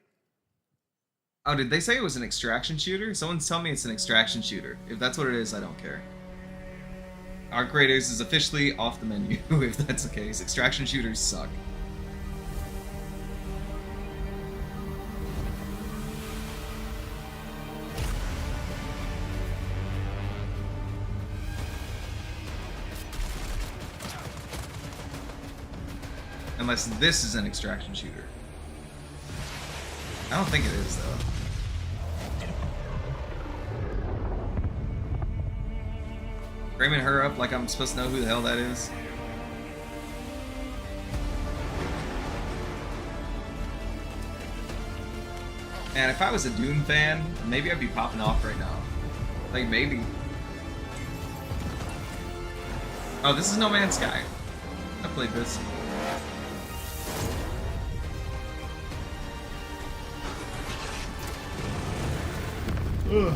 S1: Oh, did they say it was an extraction shooter? Someone's telling me it's an extraction shooter. If that's what it is, I don't care. Arc Raiders is officially off the menu, if that's the case. Extraction shooters suck. Unless this is an extraction shooter. I don't think it is, though. Framing her up like I'm supposed to know who the hell that is. Man, if I was a Dune fan, maybe I'd be popping off right now. Like, maybe. Oh, this is No Man's Sky. I played this. Ugh.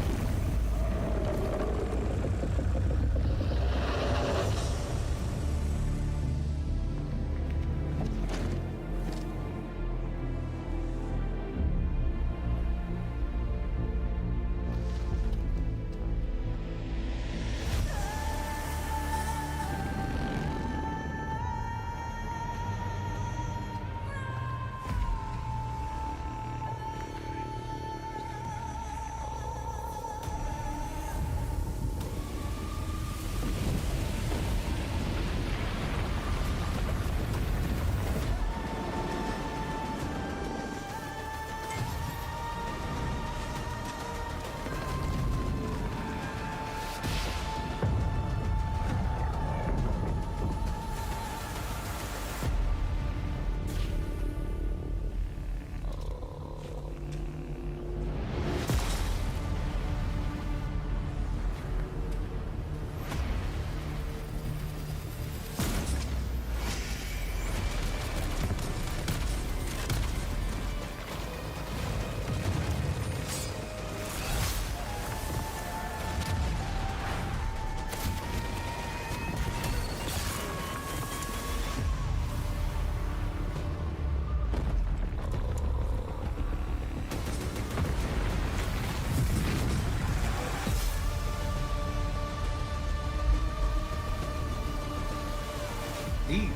S1: Neat.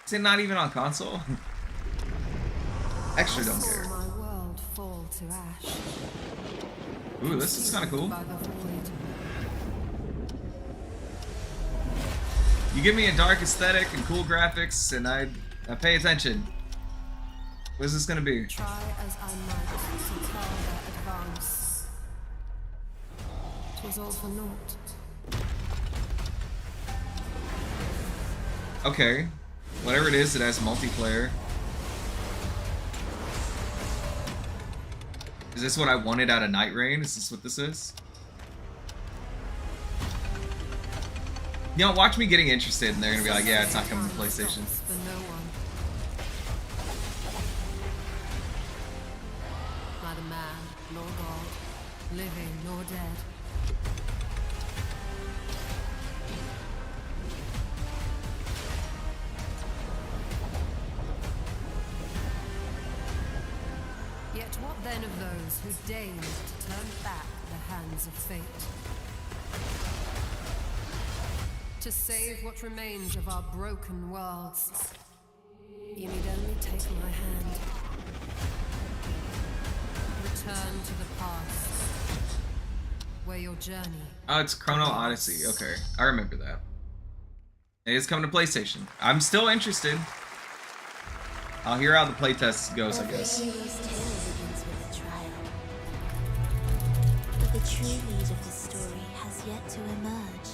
S1: Is it not even on console? Extra don't care. Ooh, this is kind of cool. You give me a dark aesthetic and cool graphics, and I pay attention. What is this gonna be?
S18: Try as I might to tell their advance. 'Twas all for naught.
S1: Okay. Whatever it is, it has multiplayer. Is this what I wanted out of Night Rain? Is this what this is? You know, watch me getting interested and they're gonna be like, yeah, it's not coming to PlayStation.
S18: Neither man nor God, living nor dead. Yet what then of those who deigned to turn back the hands of fate? To save what remains of our broken worlds, you need only take my hand. Return to the past, where your journey...
S1: Oh, it's Chrono Odyssey. Okay, I remember that. It is coming to PlayStation. I'm still interested. I'll hear how the playtest goes, I guess.
S19: Every hero's tale begins with a trial. But the true lead of the story has yet to emerge.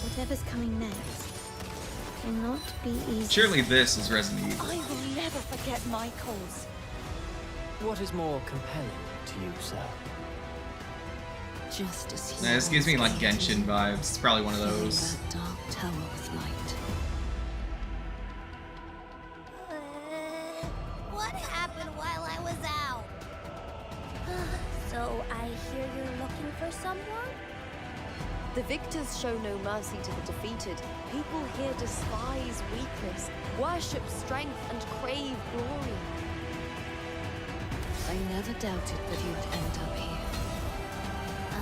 S19: Whatever's coming next cannot be easy.
S1: Surely this is Resident Evil.
S6: I will never forget my cause.
S20: What is more compelling to you, sir?
S19: Justice.
S1: Nah, this gives me like Genshin vibes. It's probably one of those.
S19: That dark tower with light.
S15: What happened while I was out? So I hear you're looking for someone?
S21: The victors show no mercy to the defeated. People here despise weakness, worship strength, and crave glory.
S19: I never doubted that you'd end up here.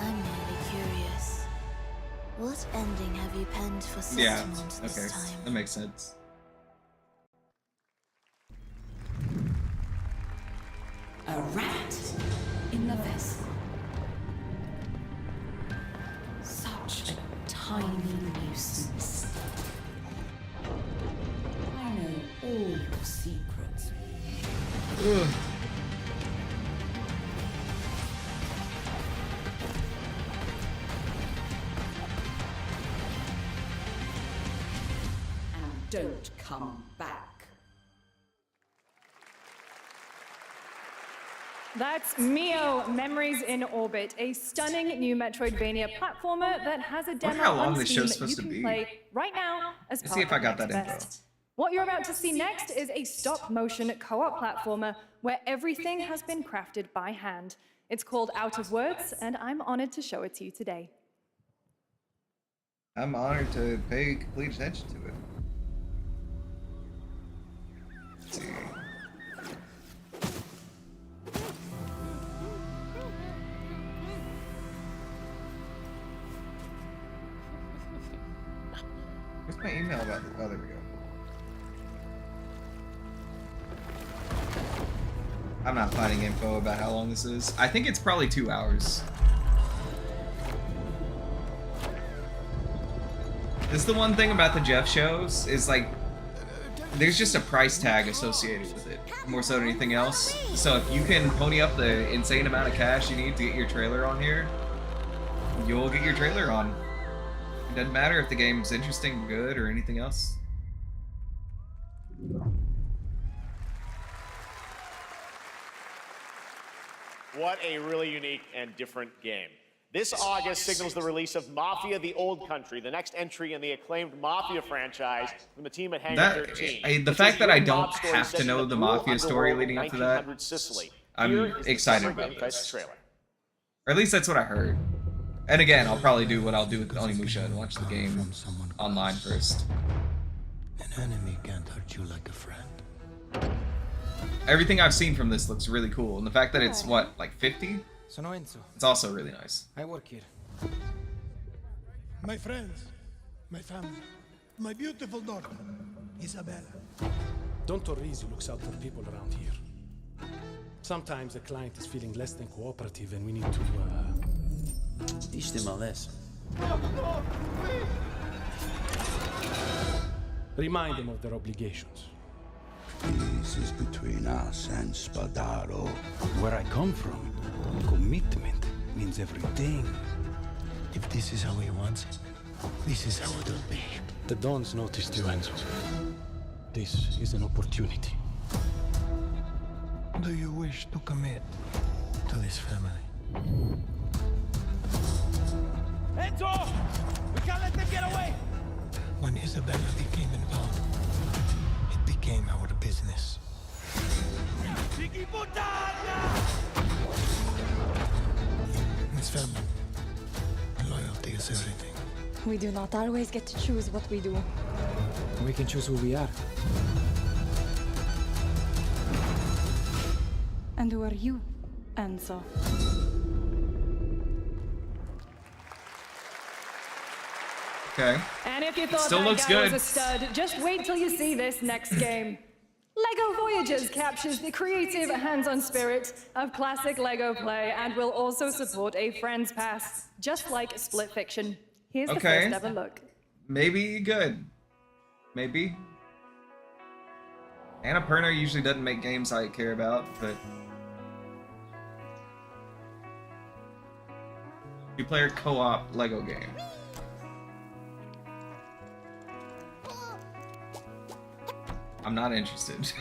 S19: I'm merely curious. What ending have you penned for
S1: Yeah,
S19: Sustenance
S1: okay,
S19: this time?
S1: that makes sense.
S22: A rat in the vessel. Such a tiny nuisance. I know all your secrets.
S1: Ugh.
S22: And don't come back.
S10: That's Mio Memories in Orbit, a stunning new Metroidvania platformer that has a demo
S1: how long
S10: on
S1: this
S10: Steam
S1: show's
S10: that you
S1: supposed to
S10: can
S1: be.
S10: play right now as
S1: Let's
S10: part
S1: see if I
S10: of
S1: got that
S10: Next
S1: info.
S10: Best. What you're about to see next is a stop-motion co-op platformer where everything has been crafted by hand. It's called Out of Words, and I'm honored to show it to you today.
S1: I'm honored to pay complete attention to it. Let's see. Where's my email about this? Oh, there we go. I'm not finding info about how long this is. I think it's probably 2 hours. This is the one thing about the Jeff shows, is like, there's just a price tag associated with it, more so than anything else. So if you can pony up the insane amount of cash you need to get your trailer on here, you'll get your trailer on. It doesn't matter if the game's interesting, good, or anything else.
S3: What a really unique and different game. This August signals the release of Mafia: The Old Country, the next entry in the acclaimed Mafia franchise from the team at Hangar 13.
S1: The fact that I don't have to know the Mafia story leading up to that, I'm excited about this. Or at least that's what I heard. And again, I'll probably do what I'll do with Onimusha and watch the game online first.
S9: An enemy can't hurt you like a friend.
S1: Everything I've seen from this looks really cool, and the fact that it's what, like 50?
S2: Sono Enzo.
S1: It's also really nice.
S2: I work here.
S8: My friends, my family, my beautiful daughter, Isabella.
S2: Don Torrisi looks out for people around here. Sometimes a client is feeling less than cooperative and we need to,
S20: teach them a lesson.
S2: Remind them of their obligations.
S23: This is between us and Spadaro.
S17: Where I come from, commitment means everything.
S8: If this is how he wants it, this is how it'll be.
S2: The Dons noticed you, Enzo. This is an opportunity.
S8: Do you wish to commit to this family?
S24: Enzo! We can't let them get away!
S8: When Isabella became involved, it became our business. This family, loyalty is everything.
S10: We do not always get to choose what we do.
S2: We can choose who we are.
S10: And who are you, Enzo?
S1: Okay.
S10: And if you thought
S1: Still
S10: that
S1: looks
S10: guy
S1: good.
S10: was a stud, just wait till you see this next game. LEGO Voyages captures the creative hands-on spirit of classic LEGO play and will also support a Friends Pass, just like Split Fiction. Here's the first ever look.
S1: Maybe good. Maybe. Annapurna usually doesn't make games I care about, but... Two-player co-op LEGO game. I'm not interested.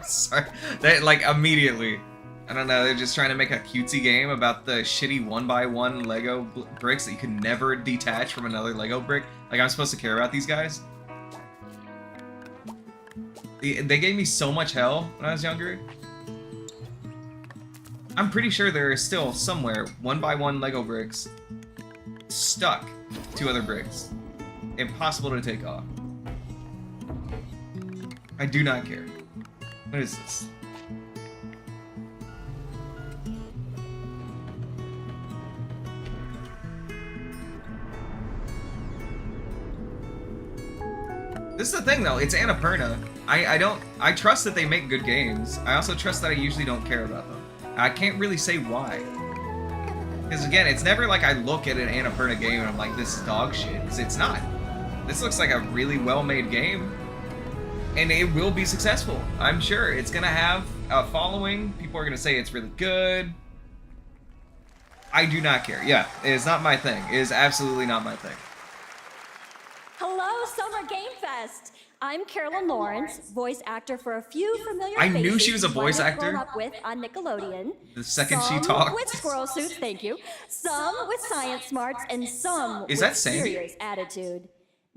S1: Sorry. They, like, immediately. I don't know, they're just trying to make a cutesy game about the shitty 1x1 Lego bricks that you can never detach from another Lego brick. Like, I'm supposed to care about these guys? They gave me so much hell when I was younger. I'm pretty sure there is still somewhere 1x1 Lego bricks stuck to other bricks. Impossible to take off. I do not care. What is this? This is the thing though, it's Annapurna. I trust that they make good games. I also trust that I usually don't care about them. I can't really say why. Because again, it's never like I look at an Annapurna game and I'm like, this is dog shit. Because it's not. This looks like a really well-made game. And it will be successful. I'm sure. It's gonna have a following. People are gonna say it's really good. I do not care. Yeah, it is not my thing. It is absolutely not my thing.
S25: Hello, Summer Game Fest. I'm Carolyn Lawrence, voice actor for a few familiar
S1: I
S25: faces
S1: knew she was a
S25: you
S1: voice
S25: might have
S1: actor.
S25: grown up with on Nickelodeon.
S1: The second she
S25: Some
S1: talked.
S25: with squirrel suits, thank you. Some with science smarts, and some
S1: Is
S25: with
S1: that Sandy?
S25: serious attitude.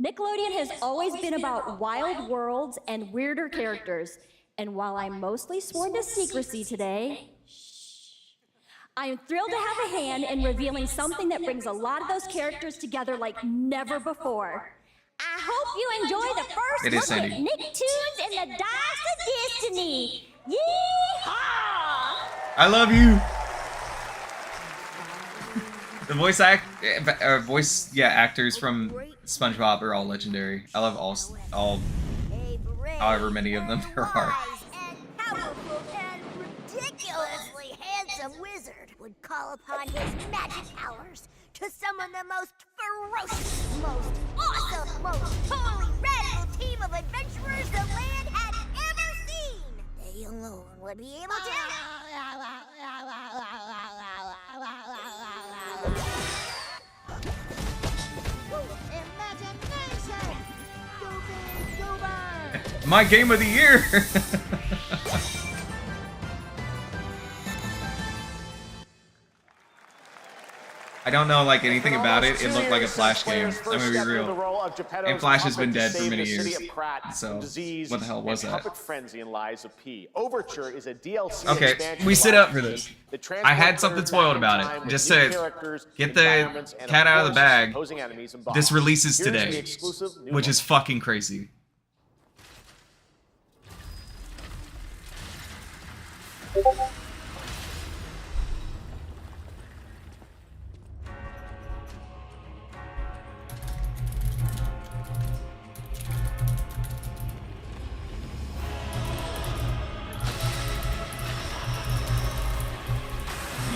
S25: Nickelodeon has always been about wild worlds and weirder characters. And while I'm mostly sworn to secrecy today, I am thrilled to have a hand in revealing something that brings a lot of those characters together like never before. I hope you enjoy the first
S1: It is
S25: look
S1: Sandy.
S25: at Nicktoons and the Dice of Destiny. Yeehaw!
S1: I love you. The actors from SpongeBob are all legendary. I love all however many of them there are.
S15: Powerful and ridiculously handsome wizard would call upon his magic powers to summon the most ferocious, most awesome, most totally radical team of adventurers the land had ever seen. They alone would be able to... Imagination! Go big, go bird!
S1: My game of the year. I don't know like anything about it. It looked like a Flash game. I'm gonna be real. And Flash has been dead for many years. So what the hell was that?
S3: Puppet Frenzy and Lies of P. Overture is a DLC
S1: Okay,
S3: expansion
S1: we
S3: of
S1: sit
S3: Lies
S1: up for
S3: of P
S1: this.
S3: that
S1: I had
S3: transports
S1: something
S3: players
S1: spoiled
S3: back in
S1: about
S3: time
S1: it.
S3: with
S1: Just
S3: new
S1: to
S3: characters,
S1: get the
S3: environments, and,
S1: cat
S3: of
S1: out of the
S3: course,
S1: bag.
S3: opposing enemies and
S1: This
S3: bosses.
S1: releases
S3: Here's the
S1: today,
S3: exclusive new
S1: which
S3: one.
S1: is fucking crazy.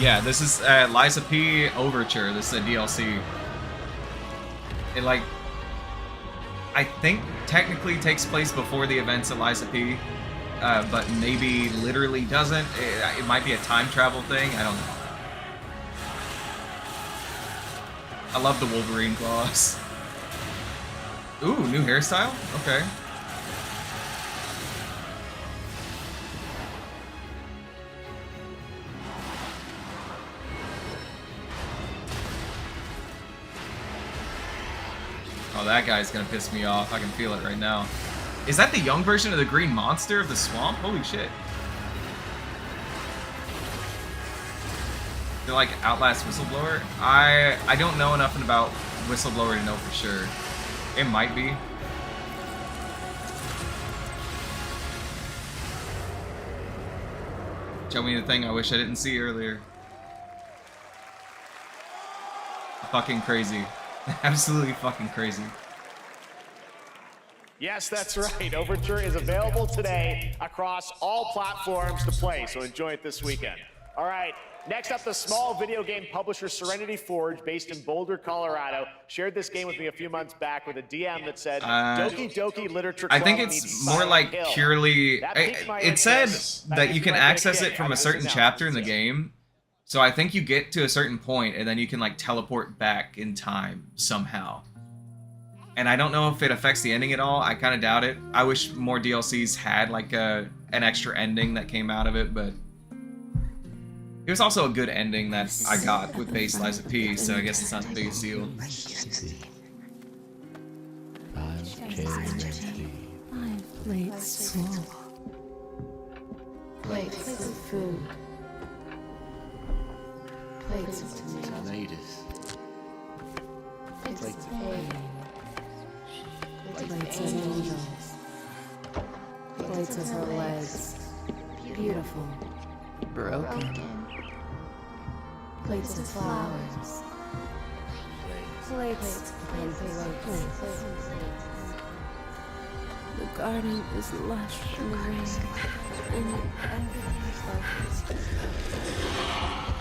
S1: Yeah, this is Liza P. Overture. This is a DLC. It, like, I think technically takes place before the events of Liza P. But maybe literally doesn't. It might be a time travel thing. I don't know. I love the Wolverine claws. Ooh, new hairstyle? Okay. Oh, that guy's gonna piss me off. I can feel it right now. Is that the young version of the green monster of the swamp? Holy shit. They're like Outlast Whistleblower? I don't know enough about Whistleblower to know for sure. It might be. Show me the thing I wish I didn't see earlier. Fucking crazy. Absolutely fucking crazy.
S3: Yes, that's right. Overture is available today across all platforms to play, so enjoy it this weekend. All right, next up, the small video game publisher Serenity Forge, based in Boulder, Colorado, shared this game with me a few months back with a DM that said, Doki Doki Literature Club
S1: I think
S3: needs
S1: it's more
S3: Silent
S1: like
S3: Hill.
S1: purely...
S3: That piqued my
S1: It said
S3: interest.
S1: that you can
S3: might
S1: access
S3: pick
S1: it from
S3: out
S1: a
S3: of
S1: certain
S3: this
S1: chapter in the
S3: analysis.
S1: game. So I think you get to a certain point and then you can like teleport back in time somehow. And I don't know if it affects the ending at all. I kind of doubt it. I wish more DLCs had like an extra ending that came out of it, but it was also a good ending that I got with base Liza P, so I guess it's not the biggest deal.
S18: Plates full. Plates of food. Plates of tomatoes. Plates of hay. Plates of angels. Plates of her legs. Beautiful. Broken. Plates of flowers. Plates. Plates. The garden is lush and green.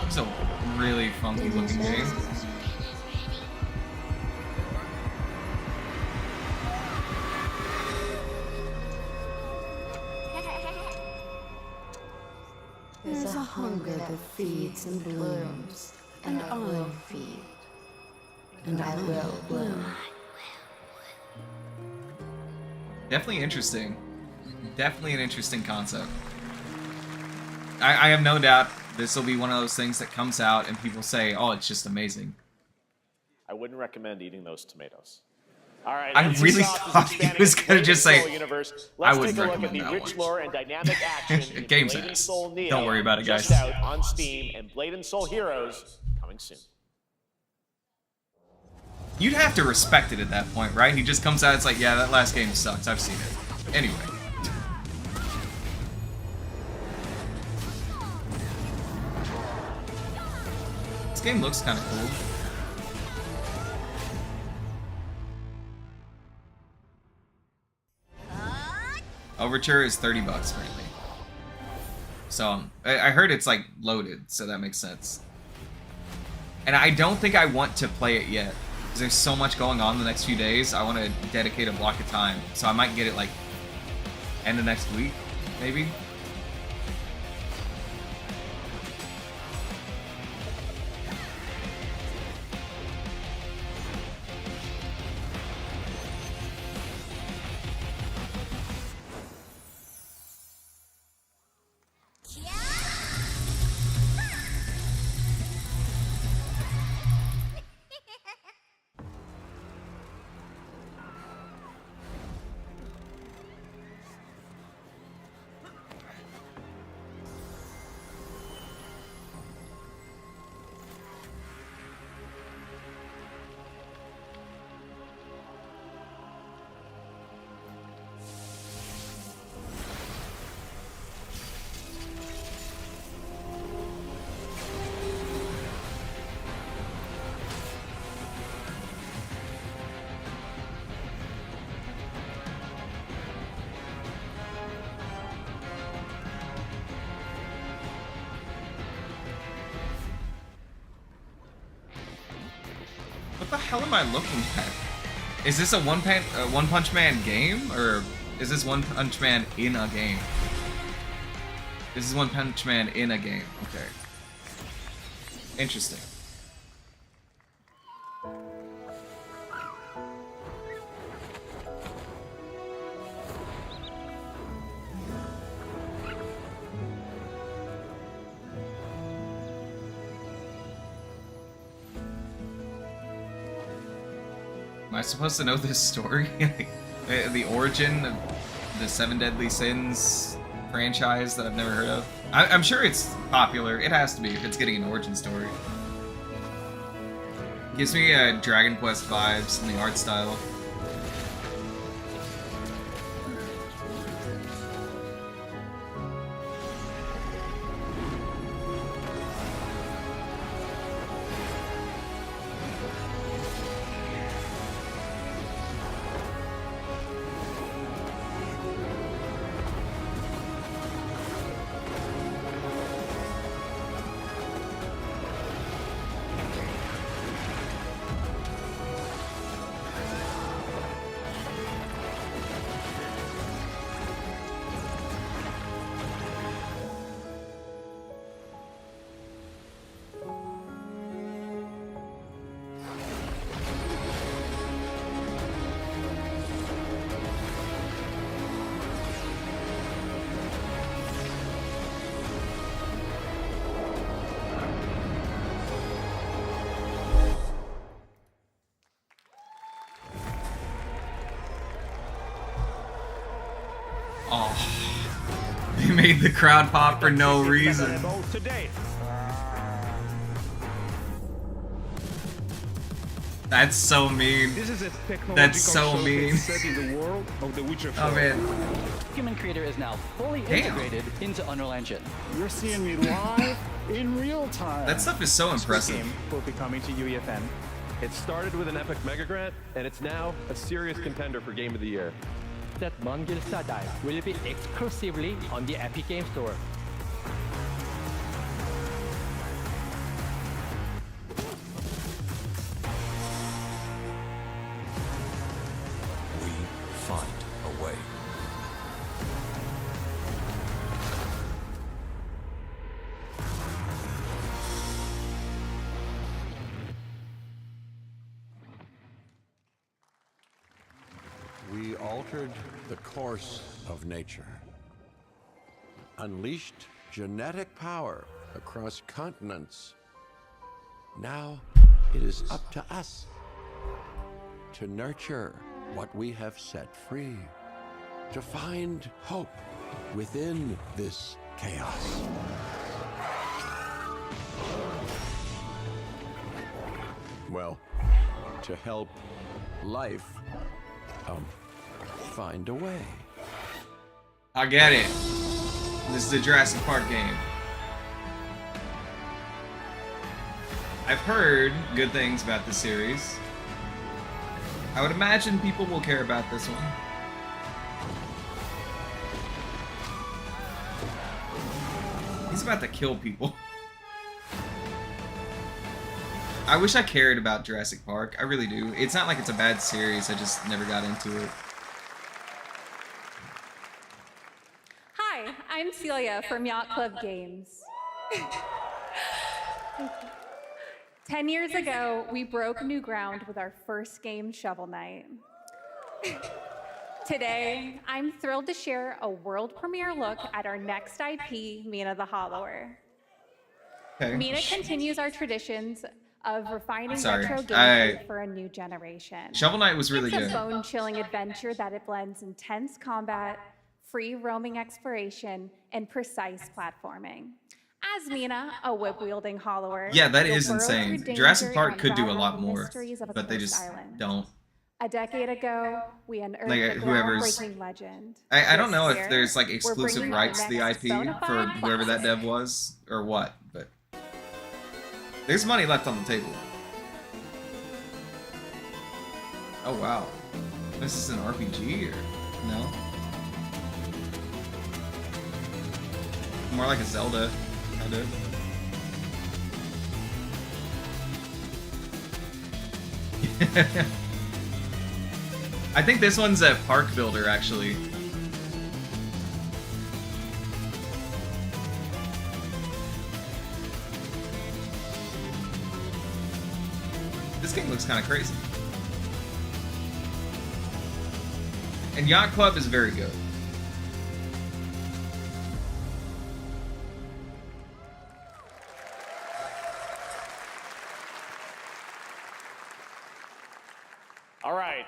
S1: It's a really funky looking game.
S18: There's a hunger that feeds and blooms, and I will feed, and I will bloom.
S1: Definitely interesting. Definitely an interesting concept. I have no doubt this will be one of those things that comes out and people say, oh, it's just amazing.
S3: I wouldn't recommend eating those tomatoes. All right,
S1: I
S3: NC
S1: really
S3: Soft is
S1: thought he
S3: expanding
S1: was
S3: its
S1: gonna
S3: Blade
S1: just
S3: and
S1: say,
S3: Soul universe.
S1: I
S3: Let's
S1: wouldn't
S3: take a look at
S1: recommend
S3: the
S1: that
S3: rich
S1: one.
S3: lore and dynamic action in
S1: Game's
S3: Blade and
S1: ass.
S3: Soul Neo.
S1: Don't worry about it, guys.
S3: Just out on Steam, and Blade and Soul Heroes coming soon.
S1: You'd have to respect it at that point, right? He just comes out, it's like, yeah, that last game sucks. I've seen it. Anyway. This game looks kind of cool. Overture is $30 apparently. So, I heard it's like loaded, so that makes sense. And I don't think I want to play it yet. Because there's so much going on the next few days, I want to dedicate a block of time. So I might get it like end of next week, maybe? What the hell am I looking at? Is this a One Punch Man game, or is this One Punch Man in a game? This is One Punch Man in a game. Okay. Interesting. Am I supposed to know this story? The origin of the Seven Deadly Sins franchise that I've never heard of? I'm sure it's popular. It has to be if it's getting an origin story. Gives me Dragon Quest vibes in the art style. Oh, they made the crowd pop for no reason. That's so mean. That's so mean. Oh man.
S5: Human Creator is now fully integrated into Unreal Engine.
S7: You're seeing me live in real time.
S1: That stuff is so impressive.
S7: This game will be coming to UEFN.
S11: It started with an epic mega grant, and it's now a serious contender for Game of the Year.
S13: That Mongil Sadai will be exclusively on the Epic Game Store.
S4: We find a way.
S14: We altered the course of nature, unleashed genetic power across continents. Now it is up to us to nurture what we have set free, to find hope within this chaos. Well, to help life find a way.
S1: I get it. This is a Jurassic Park game. I've heard good things about the series. I would imagine people will care about this one. He's about to kill people. I wish I cared about Jurassic Park. I really do. It's not like it's a bad series. I just never got into it.
S10: Hi, I'm Celia from Yacht Club Games. 10 years ago, we broke new ground with our first game, Shovel Knight. Today, I'm thrilled to share a world premiere look at our next IP, Mina the Hollower.
S1: Okay.
S10: Mina continues our traditions of refining
S1: Sorry,
S10: retro gameplay for a new generation.
S1: Shovel Knight was really
S10: It's
S1: good.
S10: a bone-chilling adventure that it blends intense combat, free roaming exploration, and precise platforming. As Mina, a whip-wielding hollower,
S1: Yeah, that
S10: you'll
S1: is
S10: burrow
S1: insane.
S10: through
S1: Jurassic
S10: danger
S1: Park
S10: and
S1: could do a
S10: unravel
S1: lot
S10: the
S1: more,
S10: mysteries of a
S1: but they
S10: cursed
S1: just
S10: island.
S1: don't.
S10: A decade ago, we unearthed
S1: Like,
S10: a
S1: whoever's-
S10: groundbreaking legend.
S1: I don't know
S10: This
S1: if
S10: year,
S1: there's like
S10: we're
S1: exclusive
S10: bringing
S1: rights
S10: our
S1: to the
S10: next
S1: IP
S10: bona
S1: for
S10: fide
S1: whoever that
S10: classic.
S1: dev was or what, but there's money left on the table. Oh wow, this is an RPG or no? More like a Zelda, kind of. I think this one's a park builder, actually. This game looks kind of crazy. And Yacht Club is very good.
S3: All right.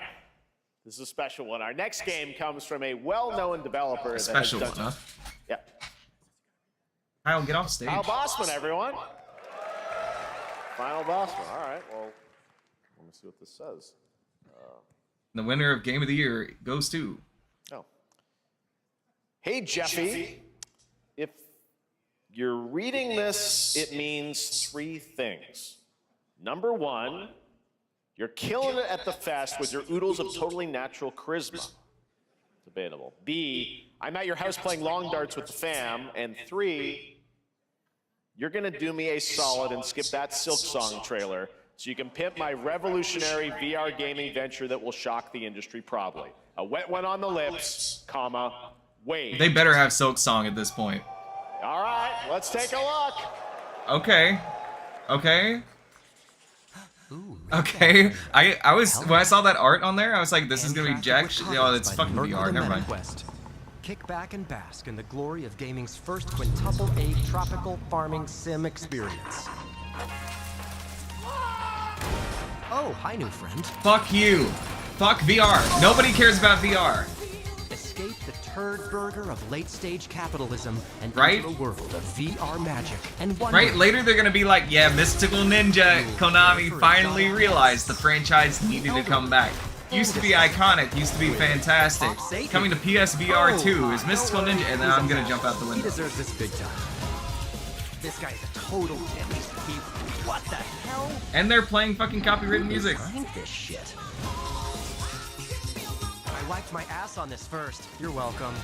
S3: This is a special one. Our next game comes from a well-known developer.
S1: A special
S3: that has
S1: one,
S3: done...
S1: huh?
S3: Yeah.
S1: Kyle, get off stage.
S3: Kyle Bossman, everyone. Final Bossman. All right. Well, let me see what this says.
S1: The winner of Game of the Year goes to...
S3: Oh. Hey, Jeffy. If you're reading this, it means 3 things. Number 1, you're killing it at the fest with your oodles of totally natural charisma. Debatable. B, I'm at your house playing long darts with the fam. And 3, you're gonna do me a solid and skip that Silk Song trailer so you can pimp my revolutionary VR gaming venture that will shock the industry probably. A wet one on the lips, comma, wait.
S1: They better have Silk Song at this point.
S3: All right, let's take a look.
S1: Okay. Okay. Okay. I was when I saw that art on there, I was like, this is gonna be jack shit. Oh, it's fucking VR. Never mind.
S6: Kick back and bask in the glory of gaming's first quintuple A tropical farming sim experience. Oh, hi, new friend.
S1: Fuck you. Fuck VR. Nobody cares about VR.
S6: Escape the turd burger of late-stage capitalism and
S1: right?
S6: enter the world of VR magic and wonder.
S1: Right? Later they're gonna be like, yeah, Mystical Ninja Konami finally realized the franchise needed to come back. Used to be iconic, used to be fantastic. Coming to PSVR 2 is Mystical Ninja, and then I'm gonna jump out the window.
S6: He deserves this big time. This guy is a total dick. What the hell?
S1: And they're playing fucking copywritten music.
S6: Behind this shit. I wiped my ass on this first. You're welcome.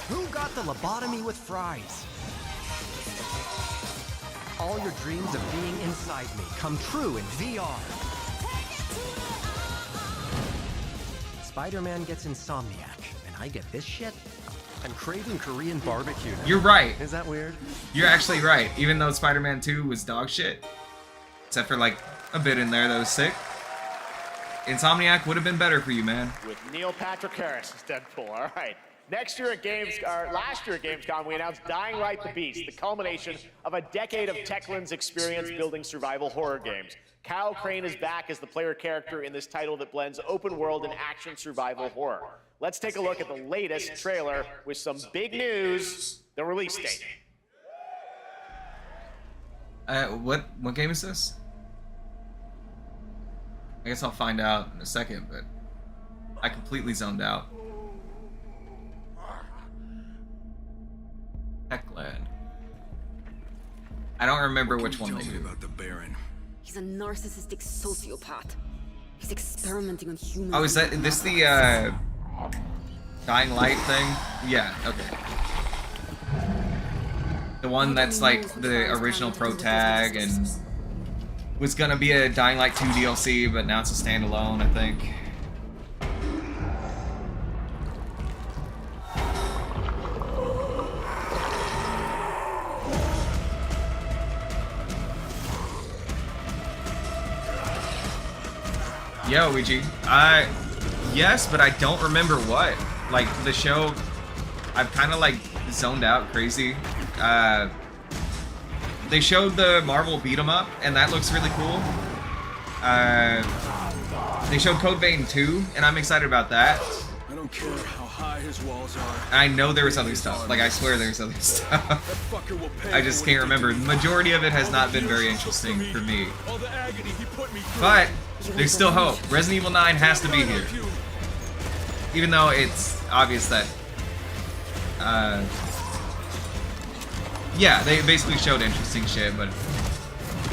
S6: Who got the lobotomy with fries? All your dreams of being inside me come true in VR. Spider-Man gets Insomniac, and I get this shit? I'm craving Korean barbecue now.
S1: You're right.
S6: Is that weird?
S1: You're actually right. Even though Spider-Man 2 was dog shit, except for like a bit in there that was sick, Insomniac would have been better for you, man.
S3: With Neil Patrick Harris as Deadpool. All right. Last year at Gamescom, we announced Dying Light the Beast, the culmination of a decade of Techland's experience building survival horror games. Kyle Crane is back as the player character in this title that blends open world and action survival horror. Let's take a look at the latest trailer with some big news, the release date.
S1: What game is this? I guess I'll find out in a second, but I completely zoned out. Techland. I don't remember which one they do.
S12: About the Baron. He's a narcissistic sociopath. He's experimenting on humans.
S1: Oh, is this the Dying Light thing? Yeah, okay. The one that's like the original pro tag and was gonna be a Dying Light 2 DLC, but now it's a standalone, I think. Yeah, Ouija. Yes, but I don't remember what. Like, the show, I've kind of, like, zoned out crazy. They showed the Marvel beat 'em up, and that looks really cool. They showed Code Vein 2, and I'm excited about that.
S12: I don't care how high his walls are.
S1: I know there was other stuff. Like, I swear there's other stuff. I just can't remember. The majority of it has not been very interesting for me. But there's still hope. Resident Evil 9 has to be here. Even though it's obvious that... yeah, they basically showed interesting shit, but...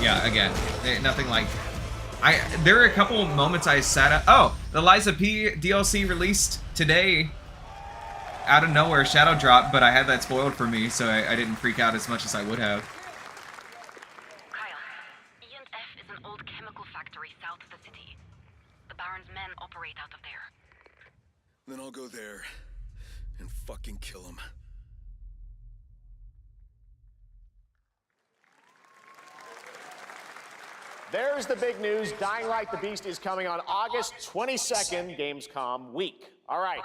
S1: Yeah, again, nothing like... There were a couple moments I sat at... Oh! The Liza P DLC released today. Out of nowhere, Shadow Drop, but I had that spoiled for me, so I didn't freak out as much as I would have.
S12: Kyle, E&F is an old chemical
S4: Then I'll go there and fucking kill him.
S3: There's the big news. Dying Light the Beast is coming on August 22nd, Gamescom week. All right.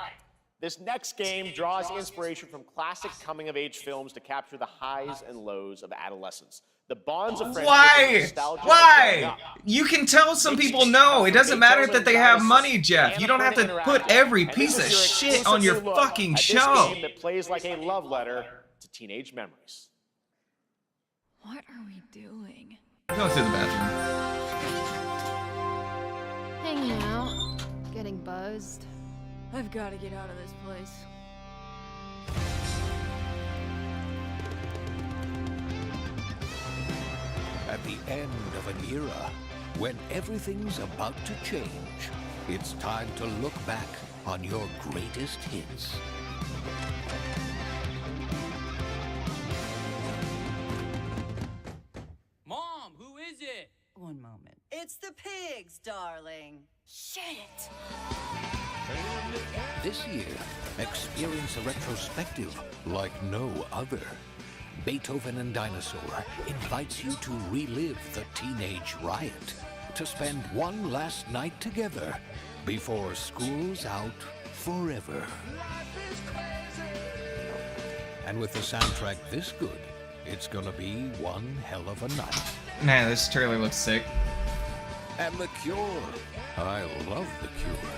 S3: This next game draws inspiration from classic coming-of-age films to capture the highs and lows of adolescence. The bonds of friendship and nostalgia of growing up.
S1: You can tell some people no. It doesn't matter that they have money, Jeff. You don't have to put every piece of shit on your fucking show.
S3: This game that plays like a love letter to teenage memories.
S9: What are we doing?
S1: Go to the bathroom.
S9: Hanging out, getting buzzed. I've got to get out of this place.
S16: At the end of an era, when everything's about to change, it's time to look back on your greatest hits.
S19: Mom, who is it?
S21: One moment. It's the pigs, darling.
S9: Shit!
S16: This year, experience a retrospective like no other. Beethoven and Dinosaur invites you to relive the teenage riot, to spend one last night together before school's out forever. And with the soundtrack this good, it's gonna be one hell of a night.
S1: Man, this trailer looks sick.
S16: And The Cure. I love The Cure.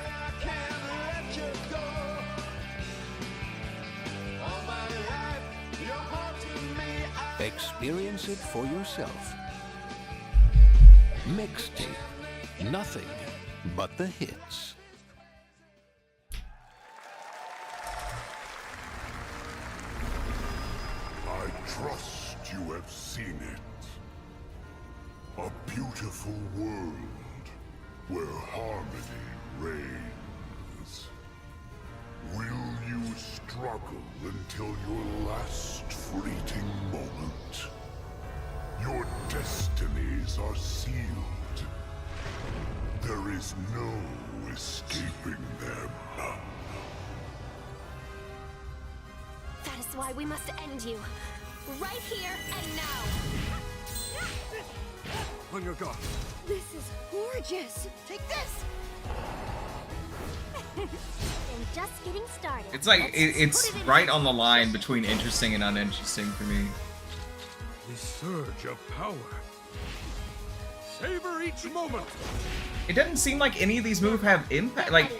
S16: Experience it for yourself. Mixtape. Nothing but the hits.
S22: I trust you have seen it. A beautiful world where harmony reigns. Will you struggle until your last fleeting moment? Your destinies are sealed. There is no escaping them.
S15: That is why we must end you. Right here and now.
S4: On your guard.
S15: This is gorgeous. Take this. And just getting started.
S1: It's like it's right on the line between interesting and uninteresting for me.
S22: The surge of power. Savor each moment.
S1: It doesn't seem like any of these moves have impact. Like,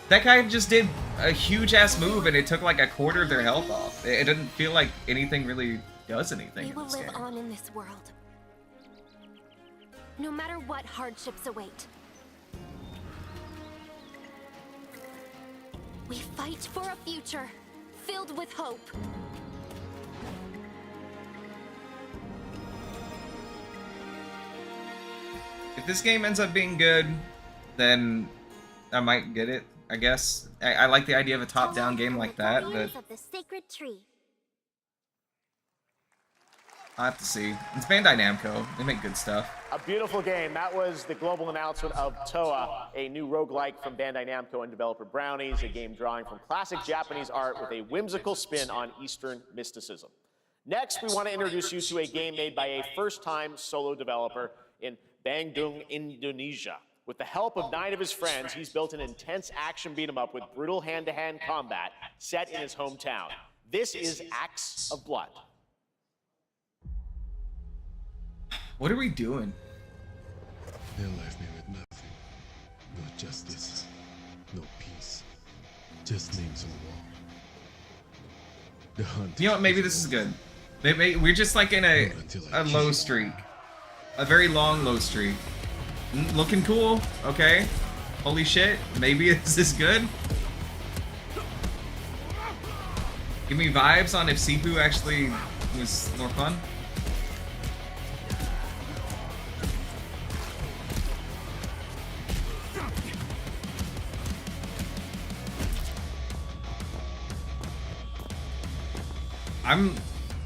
S1: that guy just did a huge ass move and it took like a quarter of their health off. It doesn't feel like anything really does anything.
S15: We will live on in this world, no matter what hardships await. We fight for a future filled with hope.
S1: If this game ends up being good, then I might get it, I guess. I like the idea of a top-down game like that, but
S15: Of the sacred tree.
S1: I'll have to see. It's Bandai Namco. They make good stuff.
S3: A beautiful game. That was the global announcement of Toa, a new roguelike from Bandai Namco and developer Brownies, a game drawing from classic Japanese art with a whimsical spin on Eastern mysticism. Next, we want to introduce you to a game made by a first-time solo developer in Bandung, Indonesia. With the help of 9 of his friends, he's built an intense action beat-em-up with brutal hand-to-hand combat set in his hometown. This is Acts of Blood.
S1: What are we doing?
S26: They left me with nothing. No justice. No peace. Just names on the wall. The hunt.
S1: You know what? Maybe this is good. Maybe we're just like in a low streak. A very long low streak. Looking cool. Okay. Holy shit. Maybe this is good. Give me vibes on if Sifu actually was more fun.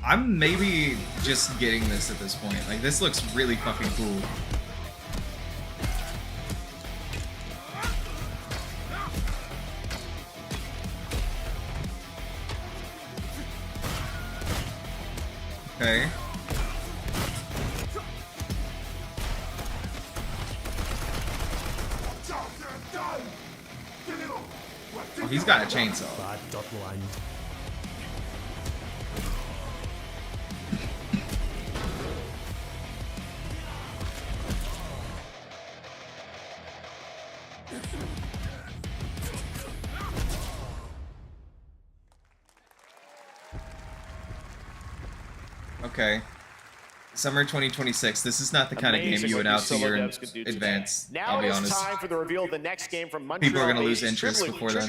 S1: I'm maybe just getting this at this point. Like, this looks really fucking cool. Okay. Oh, he's got a chainsaw. Okay. Summer 2026. This is not the kind of game you would out to your advance.
S3: Now
S1: I'll be
S3: it is
S1: honest.
S3: time for the reveal of the next game from Montreal.
S1: People are gonna lose interest before then.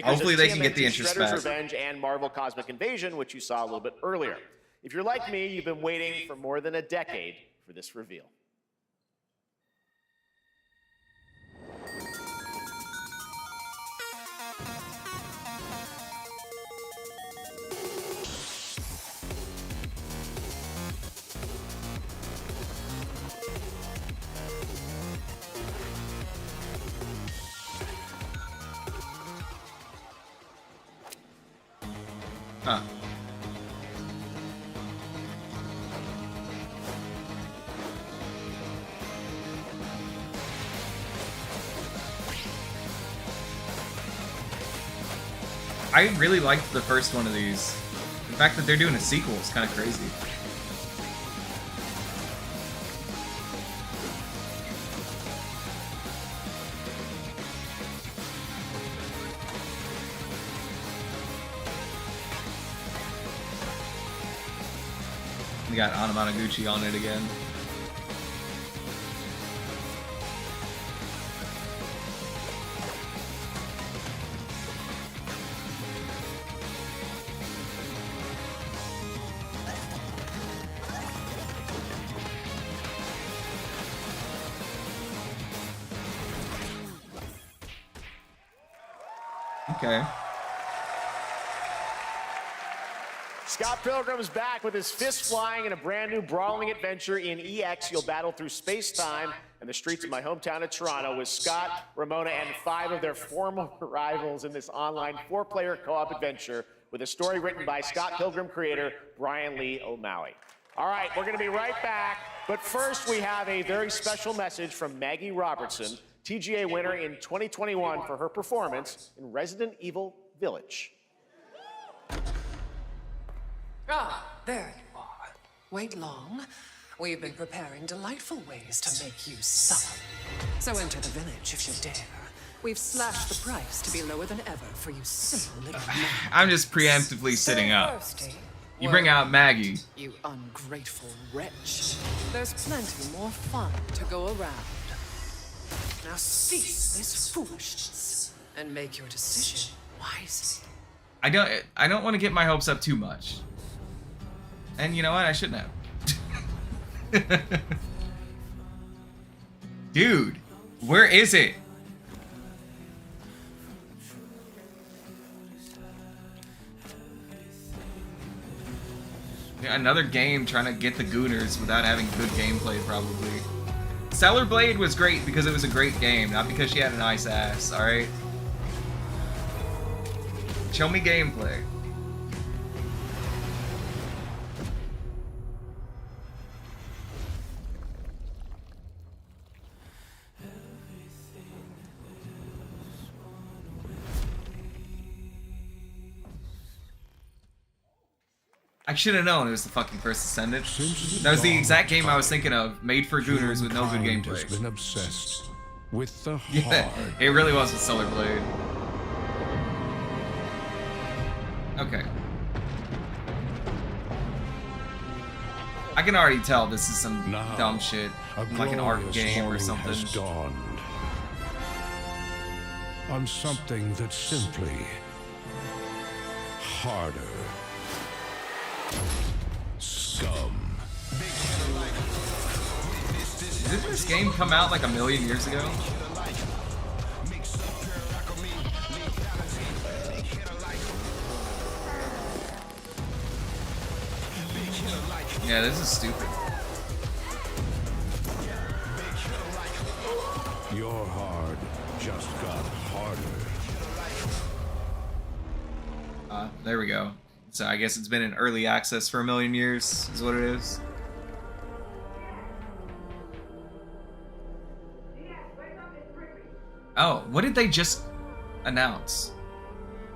S1: Hopefully they can get the interest back.
S3: Revenge and Marvel Cosmic Invasion, which you saw a little bit earlier. If you're like me, you've been waiting for more than a decade for this reveal.
S1: Huh. I really liked the first one of these. The fact that they're doing a sequel is kind of crazy. We got Anamanaguchi on it again. Okay.
S3: Scott Pilgrim is back with his fists flying in a brand new brawling adventure in EX. You'll battle through space-time and the streets of my hometown of Toronto with Scott, Ramona, and 5 of their former rivals in this online 4-player co-op adventure with a story written by Scott Pilgrim creator Brian Lee O'Malley. All right, we're going to be right back, but first we have a very special message from Maggie Robertson, TGA winner in 2021 for her performance in Resident Evil Village.
S2: Ah, there you are. Wait long. We've been preparing delightful ways to make you suffer. So enter the village if you dare. We've slashed the price to be lower than ever for you simple little men.
S1: I'm just preemptively sitting up. You bring out Maggie.
S2: You ungrateful wretch. There's plenty more fun to go around. Now cease this foolishness and make your decision wisely.
S1: I don't want to get my hopes up too much. And you know what? I shouldn't have. Dude, where is it? Yeah, another game trying to get the Gooners without having good gameplay, probably. Stellar Blade was great because it was a great game, not because she had a nice ass, alright? Show me gameplay. I should have known it was the fucking First Ascendant. That was the exact game I was thinking of, made for Gooners with no good gameplay.
S4: Has been obsessed with the hard.
S1: Yeah, it really was with Stellar Blade. Okay. I can already tell this is some dumb shit, like an art game or something.
S4: Has dawned on something that's simply harder. Scum.
S1: Didn't this game come out like a million years ago? Yeah, this is stupid.
S4: Your hard just got harder.
S1: There we go. So I guess it's been in early access for a million years, is what it is. Oh, what did they just announce?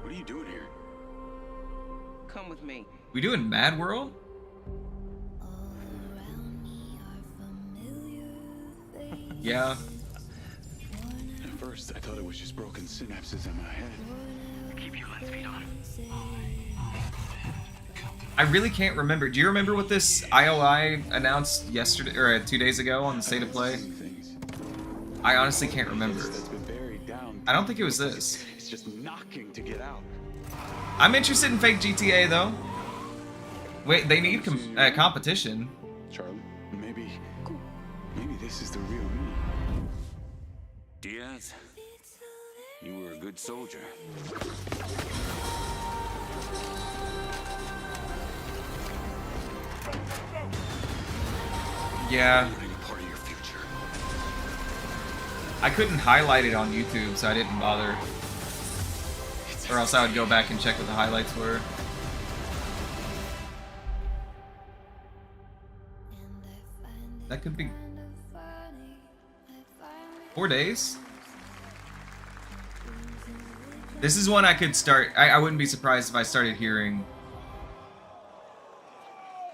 S8: What are you doing here?
S17: Come with me.
S1: We doing Mad World? Yeah.
S8: At first, I thought it was just broken synapses in my head.
S17: Keep your lens feed on.
S1: I really can't remember. Do you remember what this IOI announced yesterday or 2 days ago on the State of Play? I honestly can't remember. I don't think it was this.
S8: It's just knocking to get out.
S1: I'm interested in fake GTA though. Wait, they need competition.
S8: Charlie, maybe this is the real me. Diaz, you were a good soldier.
S1: Yeah. I couldn't highlight it on YouTube, so I didn't bother. Or else I would go back and check what the highlights were. That could be 4 days? This is one I could start. I wouldn't be surprised if I started hearing.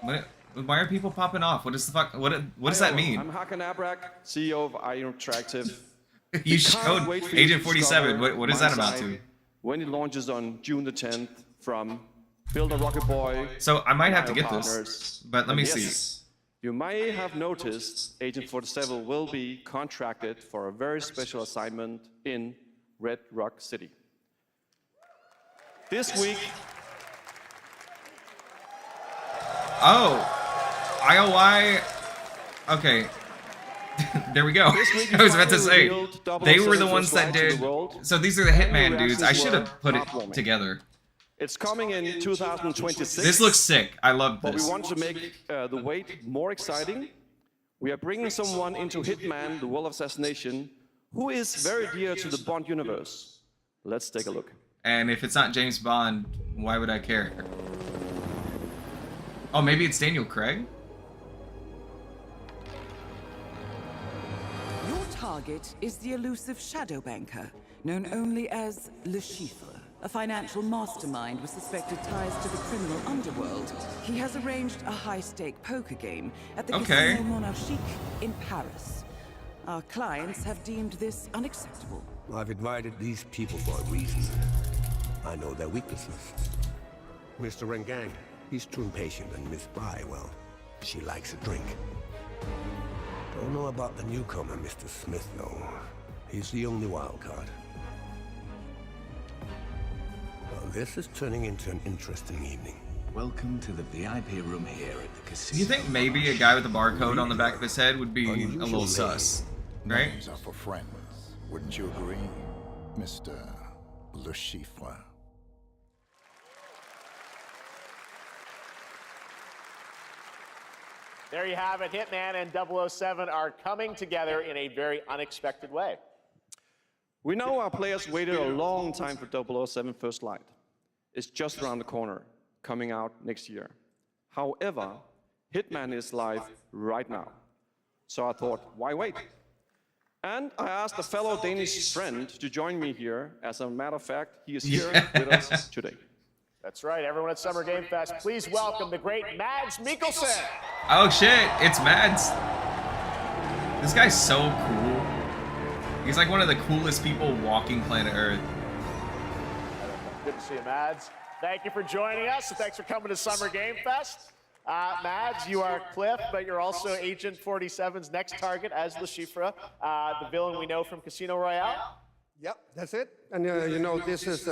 S1: Why are people popping off? What is the fuck? What does that mean?
S20: I'm Hakan Abrak, CEO of Interactive.
S1: You showed Agent 47. What does that amount to?
S20: When it launches on June the 10th from Build a Rocket Boy.
S1: So I might have to get this, but let me see.
S20: You may have noticed Agent 47 will be contracted for a very special assignment in Red Rock City. This week.
S1: Oh, IOI. Okay. There we go. I was about to say, they were the ones that did. So these are the Hitman dudes. I should have put it together.
S20: It's coming in 2026.
S1: This looks sick. I love this.
S20: But we want to make the wait more exciting. We are bringing someone into Hitman, the World of Assassination, who is very dear to the Bond universe. Let's take a look.
S1: And if it's not James Bond, why would I care? Oh, maybe it's Daniel Craig?
S23: Your target is the elusive shadow banker, known only as Le Chiffre, a financial mastermind with suspected ties to the criminal underworld. He has arranged a high-stake poker game at the Casino Monarchique in Paris. Our clients have deemed this unacceptable.
S14: I've invited these people for a reason. I know their weaknesses. Mr. Rengang, he's too impatient, and Miss Bai, well, she likes a drink. Don't know about the newcomer, Mr. Smith, though. He's the only wild card. Well, this is turning into an interesting evening.
S24: Welcome to the VIP room here at the casino.
S1: You think maybe a guy with a barcode on the back of his head would be a little sus, right?
S22: Names are for friends. Wouldn't you agree, Mr. Le Chiffre?
S3: There you have it. Hitman and 007 are coming together in a very unexpected way.
S20: We know our players waited a long time for 007 First Light. It's just around the corner, coming out next year. However, Hitman is live right now. So I thought, why wait? And I asked a fellow Danish friend to join me here. As a matter of fact, he is here with us today.
S3: That's right, everyone at Summer Game Fest, please welcome the great Mads Mikkelsen.
S1: Oh shit, it's Mads. This guy's so cool. He's like one of the coolest people walking planet Earth.
S3: Good to see you, Mads. Thank you for joining us, and thanks for coming to Summer Game Fest. Mads, you are Cliff, but you're also Agent 47's next target as Le Chiffre, the villain we know from Casino Royale.
S25: Yep, that's it. And you know, this is,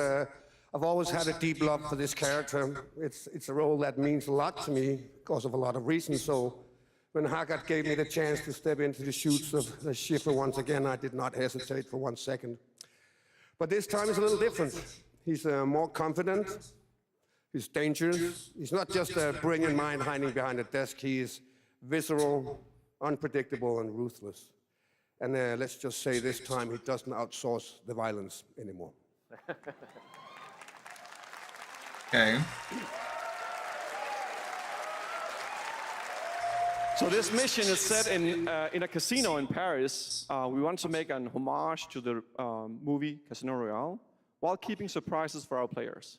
S25: I've always had a deep love for this character. It's a role that means a lot to me because of a lot of reasons. So when Haggard gave me the chance to step into the shoes of Le Chiffre once again, I did not hesitate for 1 second. But this time is a little different. He's more confident. He's dangerous. He's not just a brilliant mind hiding behind a desk. He is visceral, unpredictable, and ruthless. And let's just say this time he doesn't outsource the violence anymore.
S1: Okay.
S20: So this mission is set in a casino in Paris. We want to make an homage to the movie Casino Royale while keeping surprises for our players.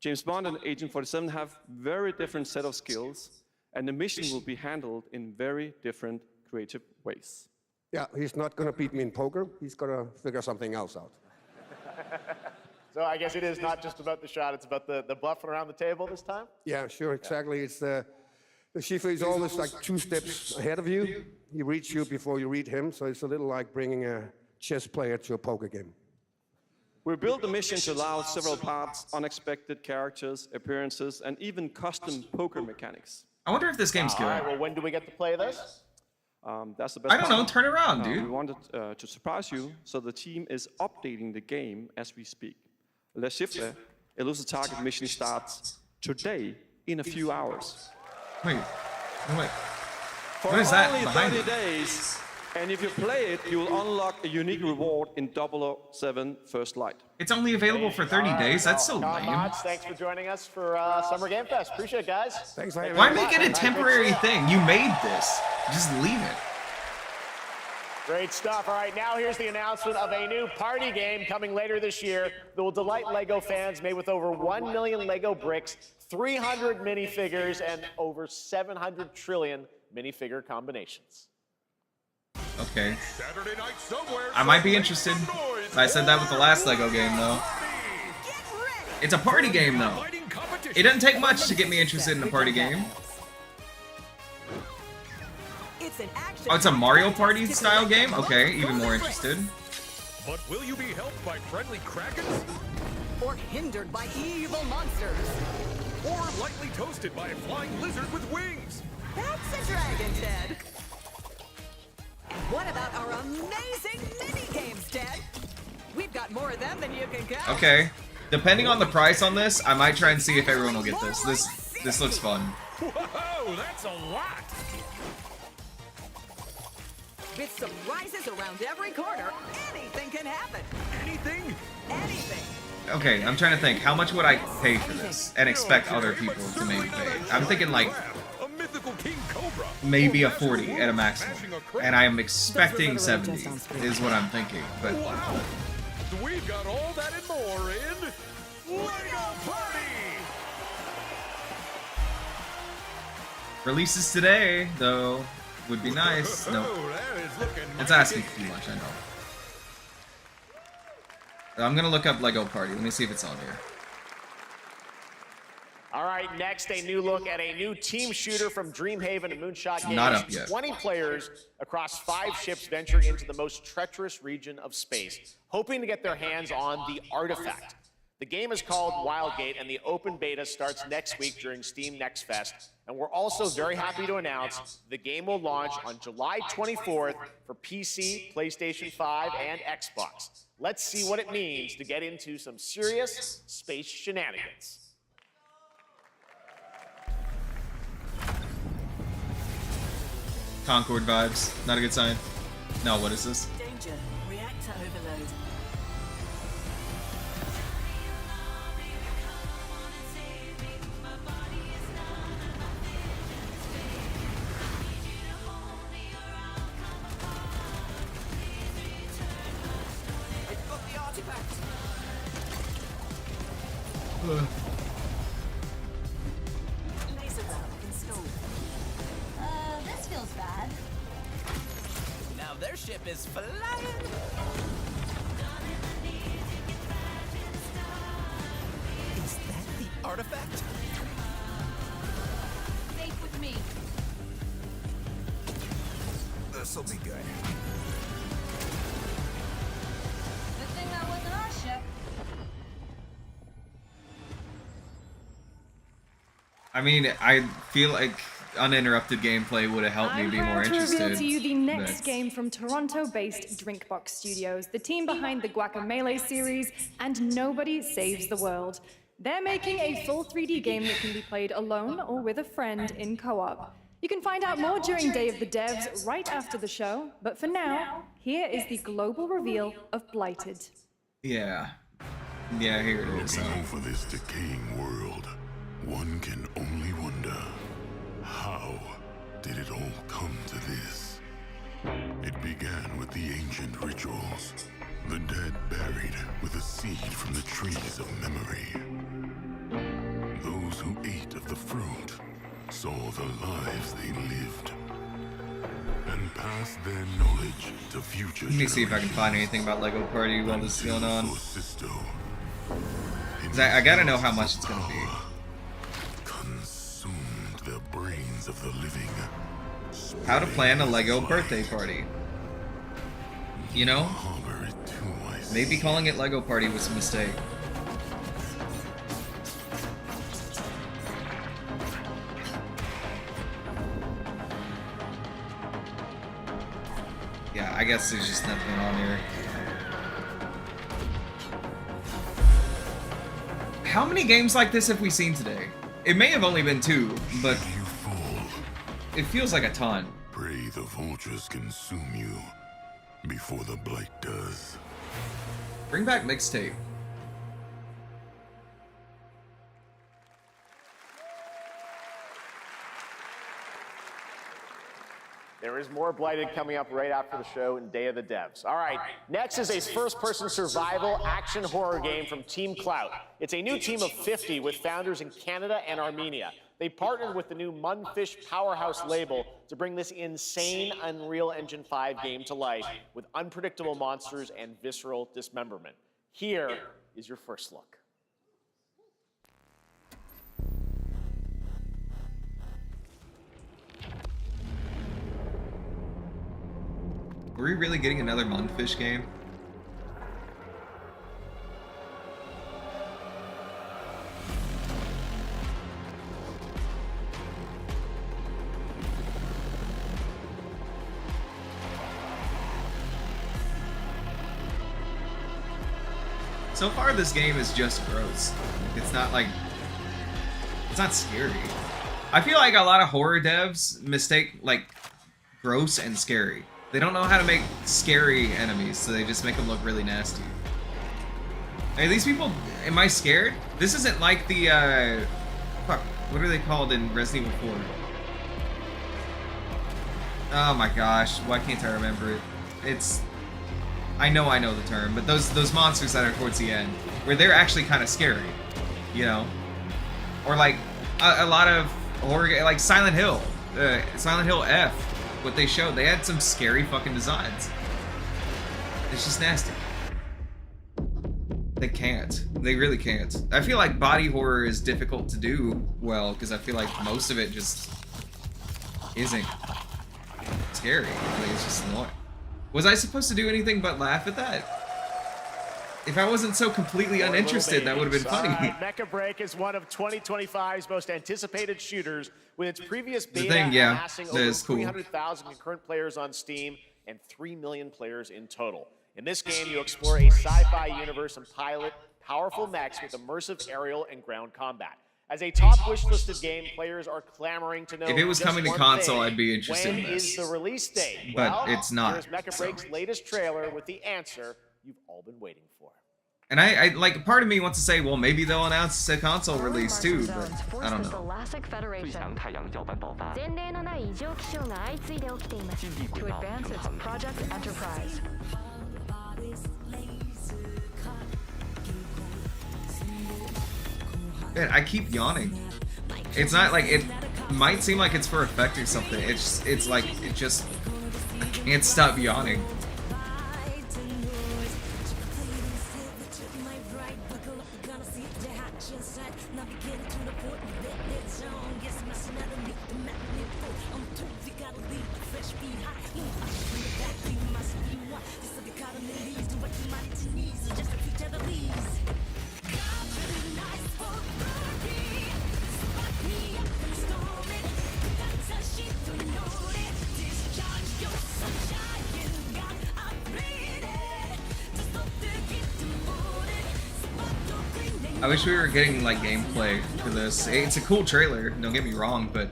S20: James Bond and Agent 47 have very different set of skills, and the mission will be handled in very different creative ways.
S25: Yeah, he's not going to beat me in poker. He's going to figure something else out.
S3: So I guess it is not just about the shot, it's about the bluffing around the table this time?
S25: Yeah, sure, exactly. It's the Schiffer is always like 2 steps ahead of you. He reads you before you read him, so it's a little like bringing a chess player to a poker game.
S20: We built the mission to allow several paths, unexpected characters, appearances, and even custom poker mechanics.
S1: I wonder if this game's good.
S3: All right, well, when do we get to play this?
S20: That's the best
S1: I don't know,
S20: part.
S1: turn around, dude.
S20: We wanted to surprise you, so the team is updating the game as we speak. Le Chiffre, Elusive Target mission starts today in a few hours.
S1: Wait.
S20: For
S1: What is that
S20: only
S1: behind
S20: 30
S1: it?
S20: days, and if you play it, you will unlock a unique reward in 007 First Light.
S1: It's only available for 30 days. That's so
S3: Tom
S1: lame.
S3: Potts, thanks for joining us for Summer Game Fest. Appreciate it, guys.
S25: Thanks for having
S1: Why
S25: me.
S1: make it a temporary thing? You made this. Just leave it.
S3: Great stuff. All right, now here's the announcement of a new party game coming later this year that will delight LEGO fans, made with over 1 million LEGO bricks, 300 minifigures, and over 700 trillion minifigure combinations.
S1: Okay.
S4: Saturday night somewhere.
S1: I might be interested. I said that with the last LEGO game, though. It's a party game, though. It doesn't take much to get me interested in a party game. Oh, it's a Mario Party style game? Okay, even more interested.
S4: But will you be helped by friendly krakens?
S21: Or hindered by evil monsters?
S4: Or lightly toasted by a flying lizard with wings?
S21: That's a dragon, Ted. And what about our amazing mini-games, Ted? We've got more of them than you can count.
S1: Okay. Depending on the price on this, I might try and see if everyone will get this. This looks fun.
S4: Whoa, that's a lot!
S21: With surprises around every corner, anything can happen.
S4: Anything?
S21: Anything.
S1: Okay, I'm trying to think. How much would I pay for this? And expect other people to maybe pay? I'm thinking like
S4: A mythical king cobra.
S1: maybe a 40 at a maximum. And I am expecting 70 is what I'm thinking. But
S4: Wow! We've got all that and more in LEGO Party!
S1: releases today, though, would be nice. No,
S4: that is looking
S1: it's asking for too much, I know. I'm gonna look up LEGO Party. Let me see if it's on here.
S3: All right, next, a new look at a new team shooter from Dreamhaven and Moonshot Games.
S1: Not up yet.
S3: 20 players across 5 ships venture into the most treacherous region of space, hoping to get their hands on the artifact. The game is called Wildgate, and the open beta starts next week during Steam Next Fest. And we're also very happy to announce the game will launch on July 24th for PC, PlayStation 5, and Xbox. Let's see what it means to get into some serious space shenanigans.
S1: Concord vibes. Not a good sign. No, what is this?
S21: Danger. Reactor overload. Laser round installed.
S15: This feels bad.
S19: Now their ship is flying. Is that the artifact?
S15: Safe with me.
S4: This'll be good.
S15: Good thing that wasn't our ship.
S1: I mean, I feel like uninterrupted gameplay would have helped me
S5: I'm
S1: be more
S5: proud to
S1: interested.
S5: reveal to you the next
S1: but-
S5: game from Toronto-based Drinkbox Studios, the team behind the Guacamelee series and Nobody Saves the World. They're making a full 3D game that can be played alone or with a friend in co-op. You can find out more during Day of the Devs right after the show, but for now, here is the global reveal of Blighted.
S1: Yeah. Yeah, here it is.
S22: Looking over this decaying world, one can only wonder how did it all come to this? It began with the ancient rituals. The dead buried with a seed from the trees of memory. Those who ate of the fruit saw the lives they lived and passed their knowledge to future
S1: Let me see if I can find anything about Lego Party while this is going on. 'Cause I gotta know how much it's gonna be.
S22: Consumed the brains of the living.
S1: How to plan a Lego birthday party. You know? Maybe calling it Lego Party was a mistake. Yeah, I guess there's just nothing on here. How many games like this have we seen today? It may have only been 2, but it feels like a ton.
S22: Pray the vultures consume you before the blight does.
S1: Bring back mixtape.
S3: There is more Blighted coming up right after the show in Day of the Devs. All right, next is a first-person survival action horror game from Team Clout. It's a new team of 50 with founders in Canada and Armenia. They partnered with the new Munfish Powerhouse label to bring this insane Unreal Engine 5 game to life with unpredictable monsters and visceral dismemberment. Here is your first look.
S1: Are we really getting another Munfish game? So far, this game is just gross. It's not like... It's not scary. I feel like a lot of horror devs mistake, like, gross and scary. They don't know how to make scary enemies, so they just make them look really nasty. Hey, these people... Am I scared? This isn't like the, fuck, what are they called in Resident Evil 4? Oh my gosh, why can't I remember it? It's... I know the term, but those monsters that are towards the end, where they're actually kind of scary, you know? Or like, a lot of horror, like Silent Hill F, what they showed, they had some scary fucking designs. It's just nasty. They can't. They really can't. I feel like body horror is difficult to do well, because I feel like most of it just isn't scary. Like, it's just annoying. Was I supposed to do anything but laugh at that? If I wasn't so completely uninterested, that would have been funny.
S3: Mecha Break is one of 2025's most anticipated shooters, with its previous beta amassing over 300,000 concurrent players on Steam and 3 million players in total. In this game, you explore a sci-fi universe and pilot powerful mechs with immersive aerial and ground combat. As a top wish-listed game, players are clamoring to know
S1: if it was coming to console, I'd be interested
S3: in
S1: this.
S3: When is the release date?
S1: But
S3: well,
S1: it's not.
S3: Here's Mecha Break's latest trailer with the answer you've all been waiting for.
S1: And I like, part of me wants to say, well, maybe they'll announce a console release too, but I don't know.
S5: To advance its Project Enterprise.
S1: Man, I keep yawning. It's not like, it might seem like it's for effect or something. It's like, I can't stop yawning. I wish we were getting like gameplay for this. It's a cool trailer, don't get me wrong, but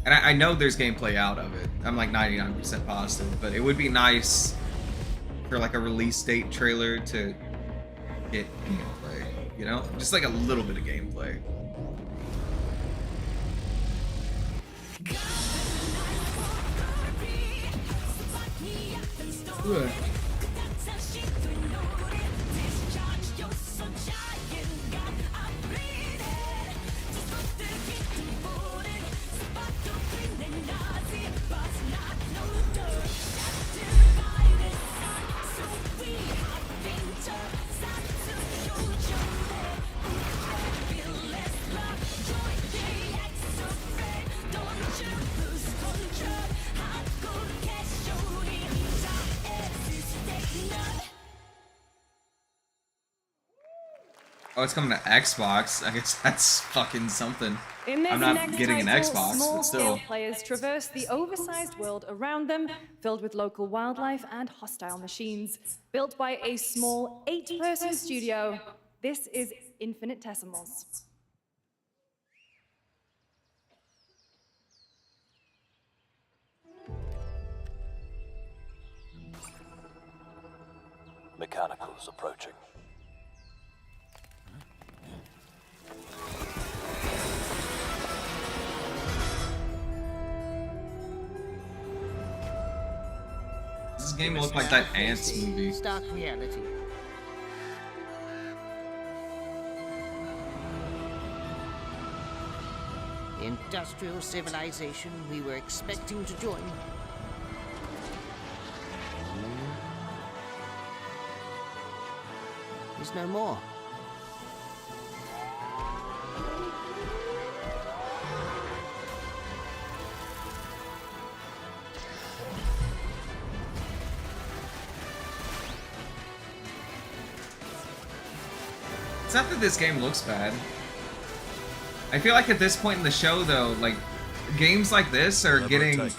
S1: and I know there's gameplay out of it. I'm like 99% positive, but it would be nice for like a release date trailer to get gameplay, you know? Just like a little bit of gameplay. Ugh. Oh, it's coming to Xbox. I guess that's fucking something.
S5: In this
S1: I'm not
S5: next
S1: getting an
S5: title,
S1: Xbox, but
S5: small-scale
S1: still.
S5: players traverse the oversized world around them, filled with local wildlife and hostile machines. Built by a small 8-person studio, this is Infinitesimals.
S6: Mechanicals approaching.
S1: This game looked like that Ants movie.
S7: Stark reality. The industrial civilization we were expecting to join is no more.
S1: It's not that this game looks bad. I feel like at this point in the show, though, like, games like this are getting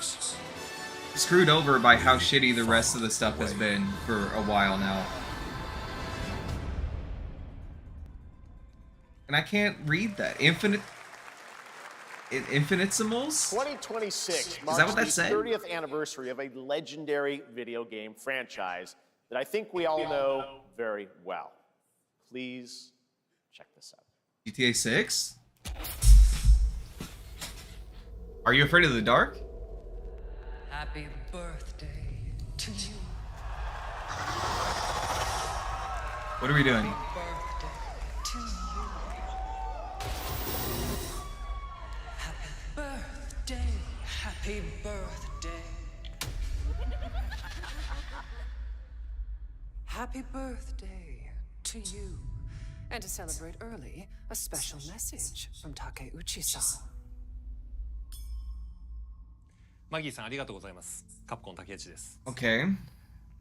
S1: screwed over by how shitty the rest of the stuff has been for a while now. And I can't read that. Infinitesimals?
S3: 2026
S1: Is
S3: marks
S1: that what that
S3: the
S1: said?
S3: 30th anniversary of a legendary video game franchise that I think we all know very well. Please check this out.
S1: GTA 6? Are you afraid of the dark?
S2: Happy birthday to you.
S1: What are we doing?
S2: To you. Happy birthday. Happy birthday. Happy birthday to you. And to celebrate early, a special message from Takeuchi-san.
S10: マギーさんありがとうございます。カプコン竹内です。
S1: Okay.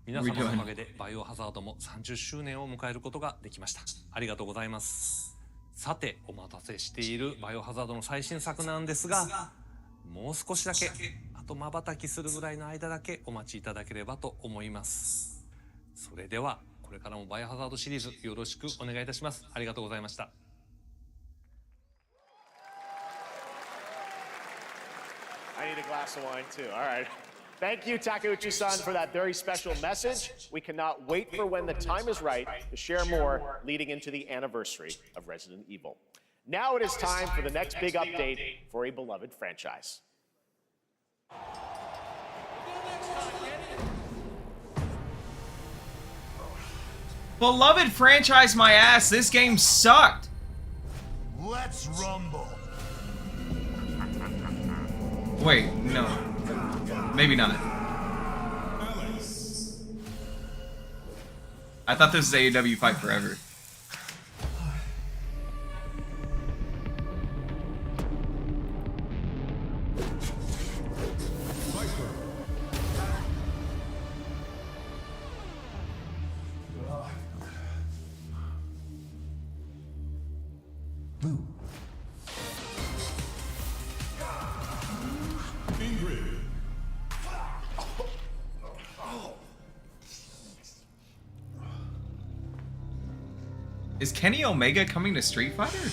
S10: 皆様のおかげでバイオハザードも30周年を迎えることができました。ありがとうございます。さて、お待たせしているバイオハザードの最新作なんですが、もう少しだけ、あと瞬きするぐらいの間だけお待ちいただければと思います。それでは、これからもバイオハザードシリーズよろしくお願いいたします。ありがとうございました。
S3: I need a glass of wine too. All right. Thank you, Takeuchi-san, for that very special message. We cannot wait for when the time is right to share more leading into the anniversary of Resident Evil. Now it is time for the next big update for a beloved franchise.
S1: Beloved franchise, my ass. This game sucked.
S11: Let's rumble.
S1: Wait, no. Maybe not. I thought this was AEW Fight Forever. Is Kenny Omega coming to Street Fighter?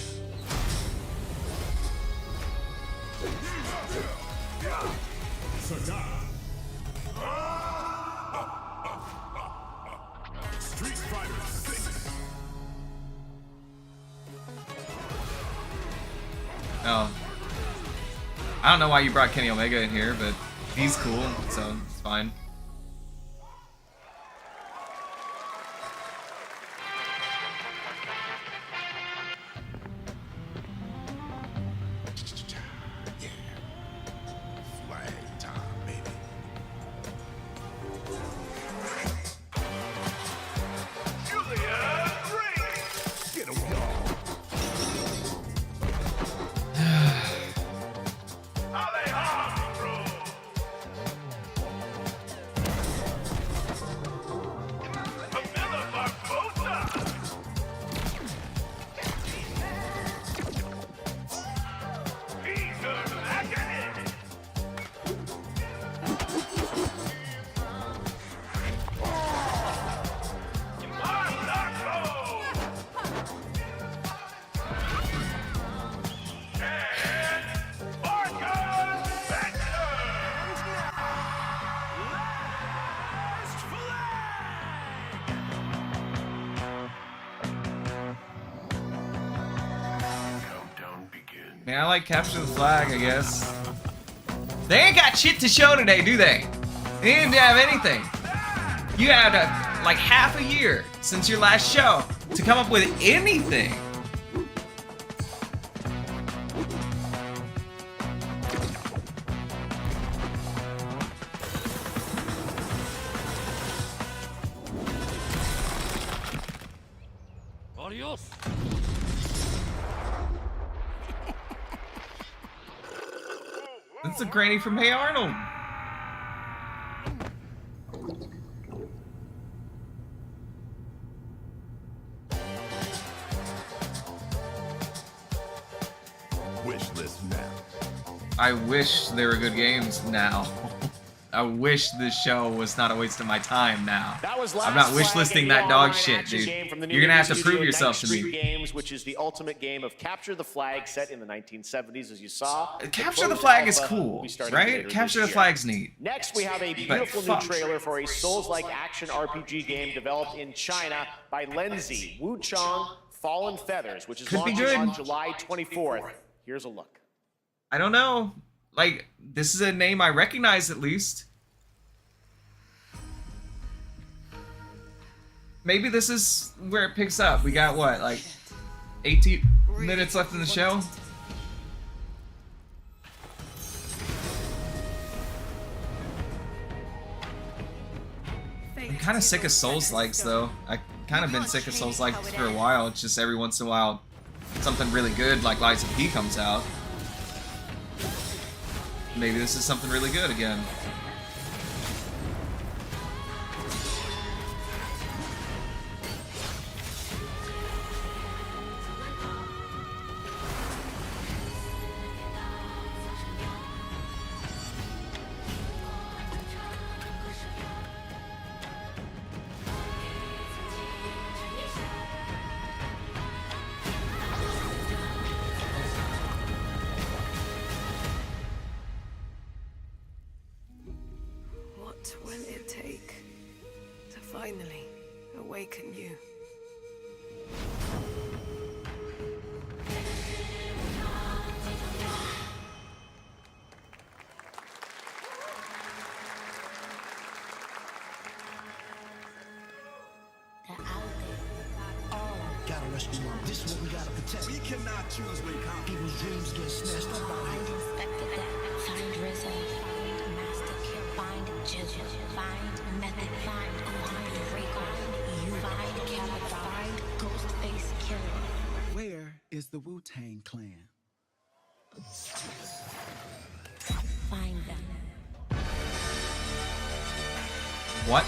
S11: Street Fighter 6.
S1: Oh. I don't know why you brought Kenny Omega in here, but he's cool, so it's fine. Man, I like capture the flag, I guess. They ain't got shit to show today, do they? They didn't have anything. You had like half a year since your last show to come up with anything.
S10: Adios.
S1: That's a granny from Hey Arnold.
S11: Wish list now.
S1: I wish there were good games now. I wish this show was not a waste of my time now.
S3: That was
S1: I'm not wish listing that dog shit, dude. You're gonna have to prove yourself to me.
S3: Games, which is the ultimate game of capture the flag set in the 1970s, as you saw.
S1: Capture the flag is cool, right? Capture the flag's neat.
S3: Next, we have a beautiful new trailer for a Souls-like action RPG game developed in China by Lenzi, Wuchang Fallen Feathers, which is launching on July 24th. Here's a look.
S1: I don't know. Like, this is a name I recognize at least. Maybe this is where it picks up. We got what, like 18 minutes left in the show? I'm kind of sick of Souls-likes though. I kind of been sick of Souls-likes for a while. It's just every once in a while something really good like Lies of P comes out. Maybe this is something really good again.
S2: What will it take to finally awaken you?
S9: Gotta rescue them. This is what we gotta protect. We cannot choose when people's dreams get snatched up by
S15: Find Inspector Deck, find Rizzo, find Master Kill, find Jizzle, find Method, find Rico, you find Capital, find Ghostface Killer.
S9: Where is the Wu-Tang Clan?
S15: Find them.
S1: What?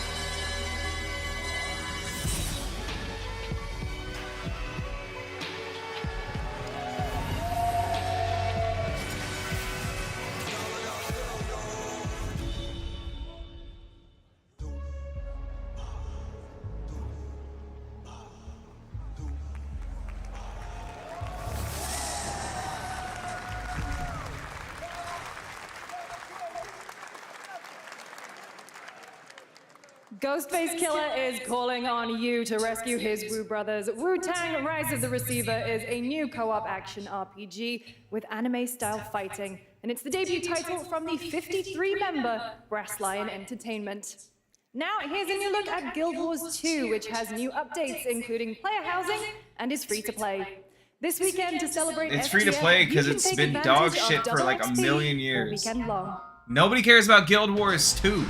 S5: Ghostface Killer is calling on you to rescue his Wu brothers. Wu-Tang Rise of the Receiver is a new co-op action RPG with anime-style fighting, and it's the debut title from the 53-member Brass Lion Entertainment. Now, here's a new look at Guild Wars 2, which has new updates, including player housing, and is free to play. This weekend, to celebrate
S1: It's free to play because it's been dog shit for like a million years.
S5: Weekend long.
S1: Nobody cares about Guild Wars 2.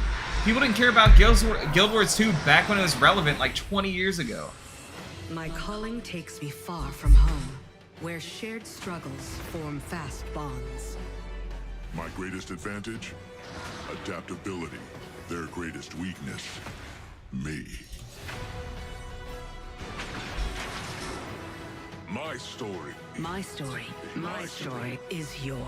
S1: People didn't care about Guild Wars 2 back when it was relevant like 20 years ago.
S12: My calling takes me far from home, where shared struggles form fast bonds.
S22: My greatest advantage? Adaptability. Their greatest weakness? Me. My story.
S12: My story. My story is yours.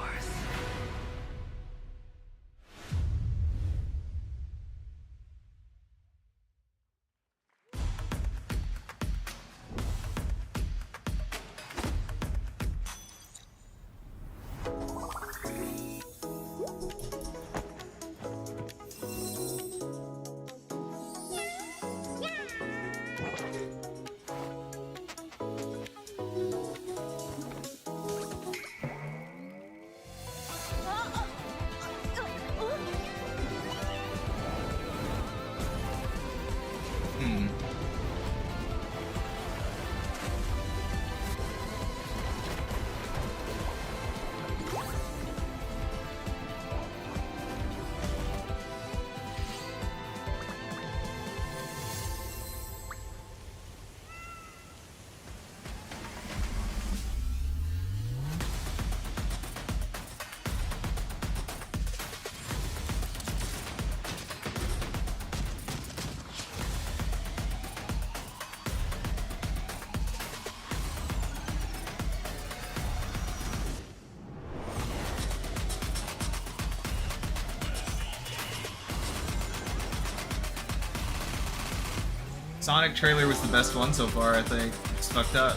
S1: Sonic trailer was the best one so far, I think. It's fucked up.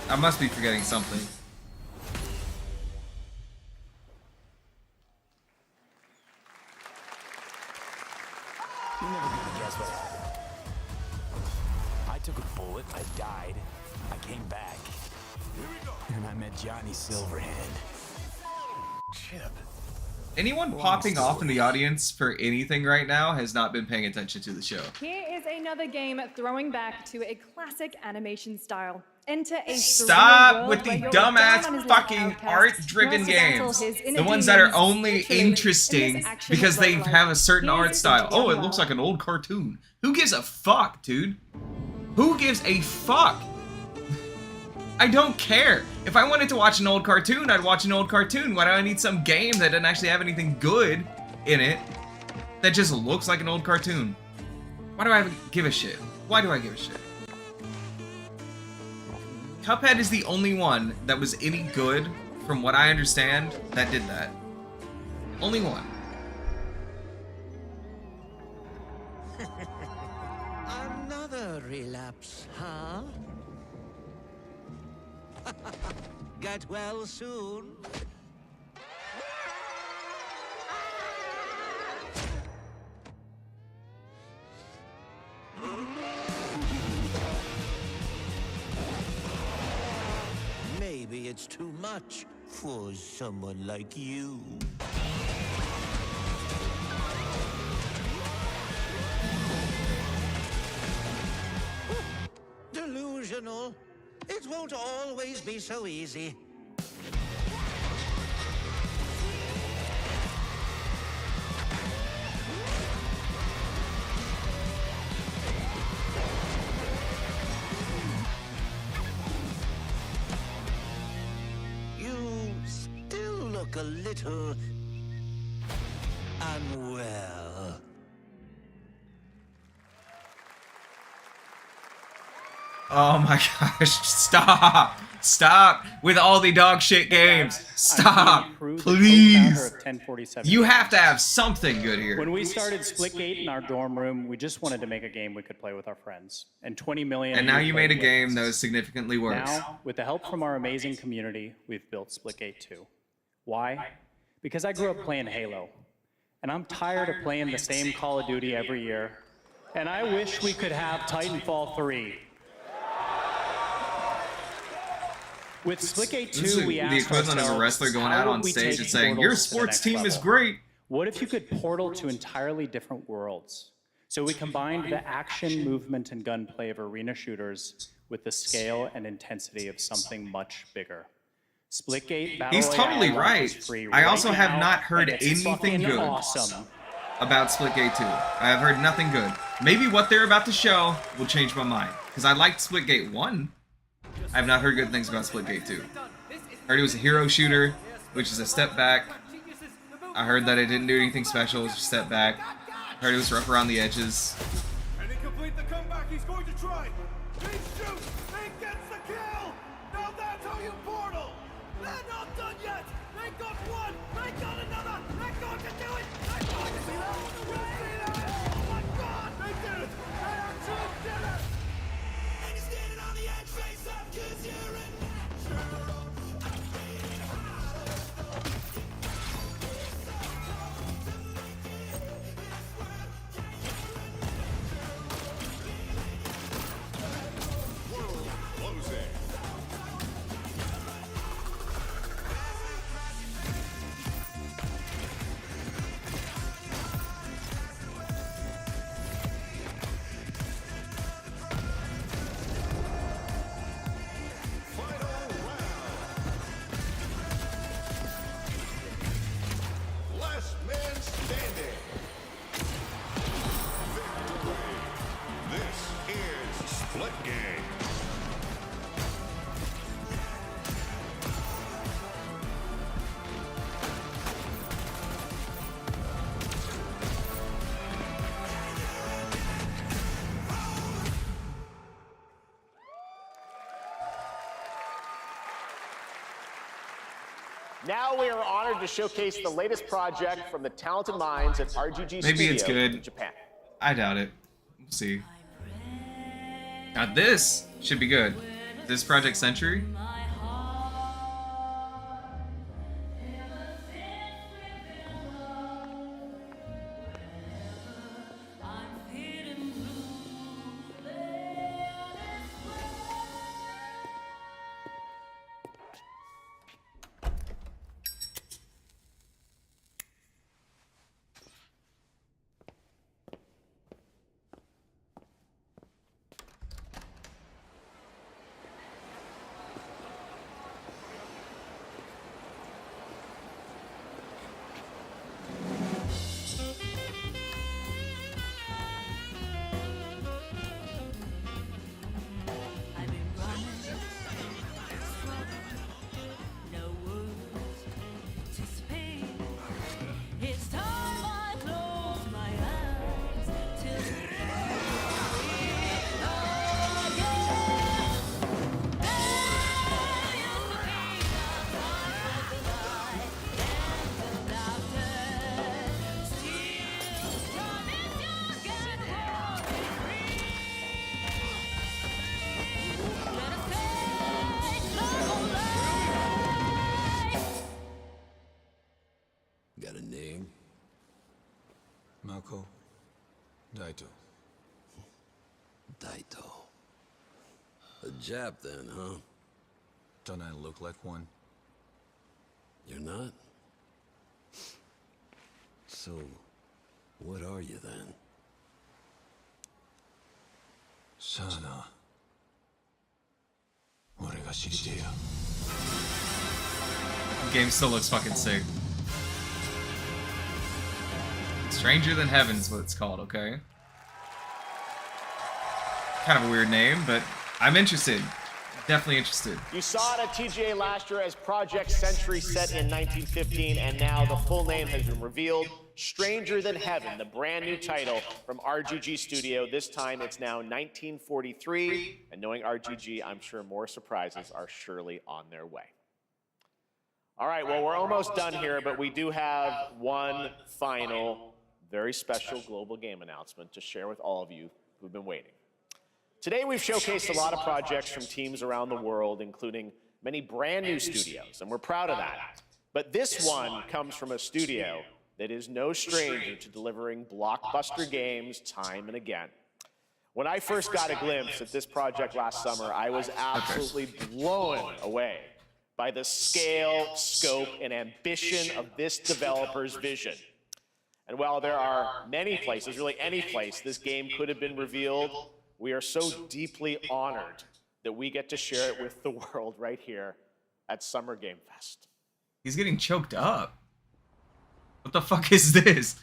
S1: I must be forgetting something.
S6: You're never gonna guess what happened. I took a bullet, I died, I came back. And I met Johnny Silverhand. Chip.
S1: Anyone popping off in the audience for anything right now has not been paying attention to the show.
S5: Here is another game throwing back to a classic animation style. Enter a
S1: Stop with the dumbass fucking art-driven games. The ones that are only interesting because they have a certain art style. Oh, it looks like an old cartoon. Who gives a fuck, dude? Who gives a fuck? I don't care. If I wanted to watch an old cartoon, I'd watch an old cartoon. Why do I need some game that doesn't actually have anything good in it that just looks like an old cartoon? Why do I give a shit? Why do I give a shit? Cuphead is the only one that was any good, from what I understand, that did that. Only one.
S7: Another relapse, huh? Get well soon. Maybe it's too much for someone like you. Delusional. It won't always be so easy. You still look a little unwell.
S1: Oh my gosh, stop! Stop with all the dog shit games. Stop, please. You have to have something good here.
S8: When we started Splitgate in our dorm room, we just wanted to make a game we could play with our friends. And 20 million.
S1: And now you made a game that was significantly worse.
S8: Now, with the help from our amazing community, we've built Splitgate 2. Why? Because I grew up playing Halo. And I'm tired of playing the same Call of Duty every year. And I wish we could have Titanfall 3. With Splitgate 2, we asked
S1: the equivalent of a wrestler going out on stage and saying, "Your sports team is great."
S8: What if you could portal to entirely different worlds? So we combined the action, movement, and gunplay of arena shooters with the scale and intensity of something much bigger. Splitgate Battle
S1: He's totally
S8: Royale
S1: right.
S8: is free
S1: I
S8: right
S1: also have
S8: now,
S1: not heard
S8: and it's
S1: anything
S8: fucking
S1: good
S8: awesome.
S1: about Splitgate 2. I have heard nothing good. Maybe what they're about to show will change my mind. Because I liked Splitgate 1. I have not heard good things about Splitgate 2. I heard it was a hero shooter, which is a step back. I heard that it didn't do anything special, it was just a step back. I heard it was rough around the edges.
S9: And to complete the comeback, he's going to try. He shoots, he gets the kill. Now that's how you portal. They're not done yet. They got one, they got another. They're going to do it. They're going to do it all the way. Oh my God, they did it. They actually did it. And he's standing on the edge, face up, 'cause you're a natural.
S3: Now we are honored to showcase the latest project from the talented minds at RGG
S1: Maybe
S3: Studio
S1: it's good.
S3: in Japan.
S1: I doubt it. We'll see. Now this should be good. This Project Century.
S24: Got a name? Mako Daito. Daito. A Jap then, huh? Don't I look like one? You're not? So, what are you then? Sana.
S1: Game still looks fucking sick. Stranger Than Heaven is what it's called, okay? Kind of a weird name, but I'm interested. Definitely interested.
S3: You saw it at TGA last year as Project Century set in 1915, and now the full name has been revealed. Stranger Than Heaven, the brand new title from RGG Studio. This time it's now 1943, and knowing RGG, I'm sure more surprises are surely on their way. All right, well, we're almost done here, but we do have one final, very special global game announcement to share with all of you who've been waiting. Today, we've showcased a lot of projects from teams around the world, including many brand new studios, and we're proud of that. But this one comes from a studio that is no stranger to delivering blockbuster games time and again. When I first got a glimpse at this project last summer, I was absolutely blown away by the scale, scope, and ambition of this developer's vision. And while there are many places, really any place, this game could have been revealed, we are so deeply honored that we get to share it with the world right here at Summer Game Fest.
S1: He's getting choked up. What the fuck is this?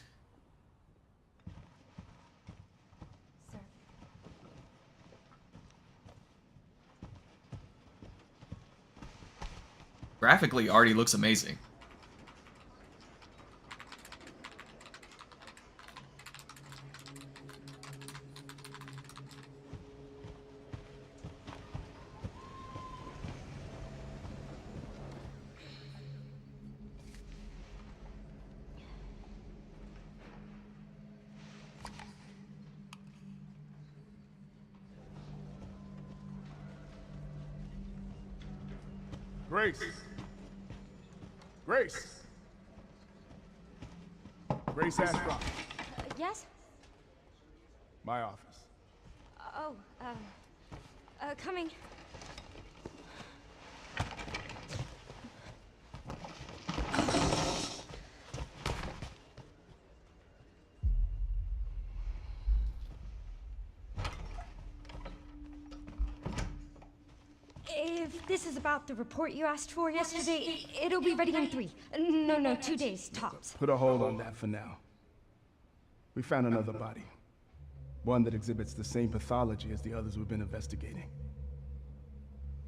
S1: Graphically, already looks amazing.
S9: Grace. Grace. Grace Ashcroft.
S13: Yes?
S9: My office.
S13: Oh, coming. If this is about the report you asked for yesterday, it'll be ready in 3. No, 2 days, tops.
S9: Put a hold on that for now. We found another body. One that exhibits the same pathology as the others we've been investigating.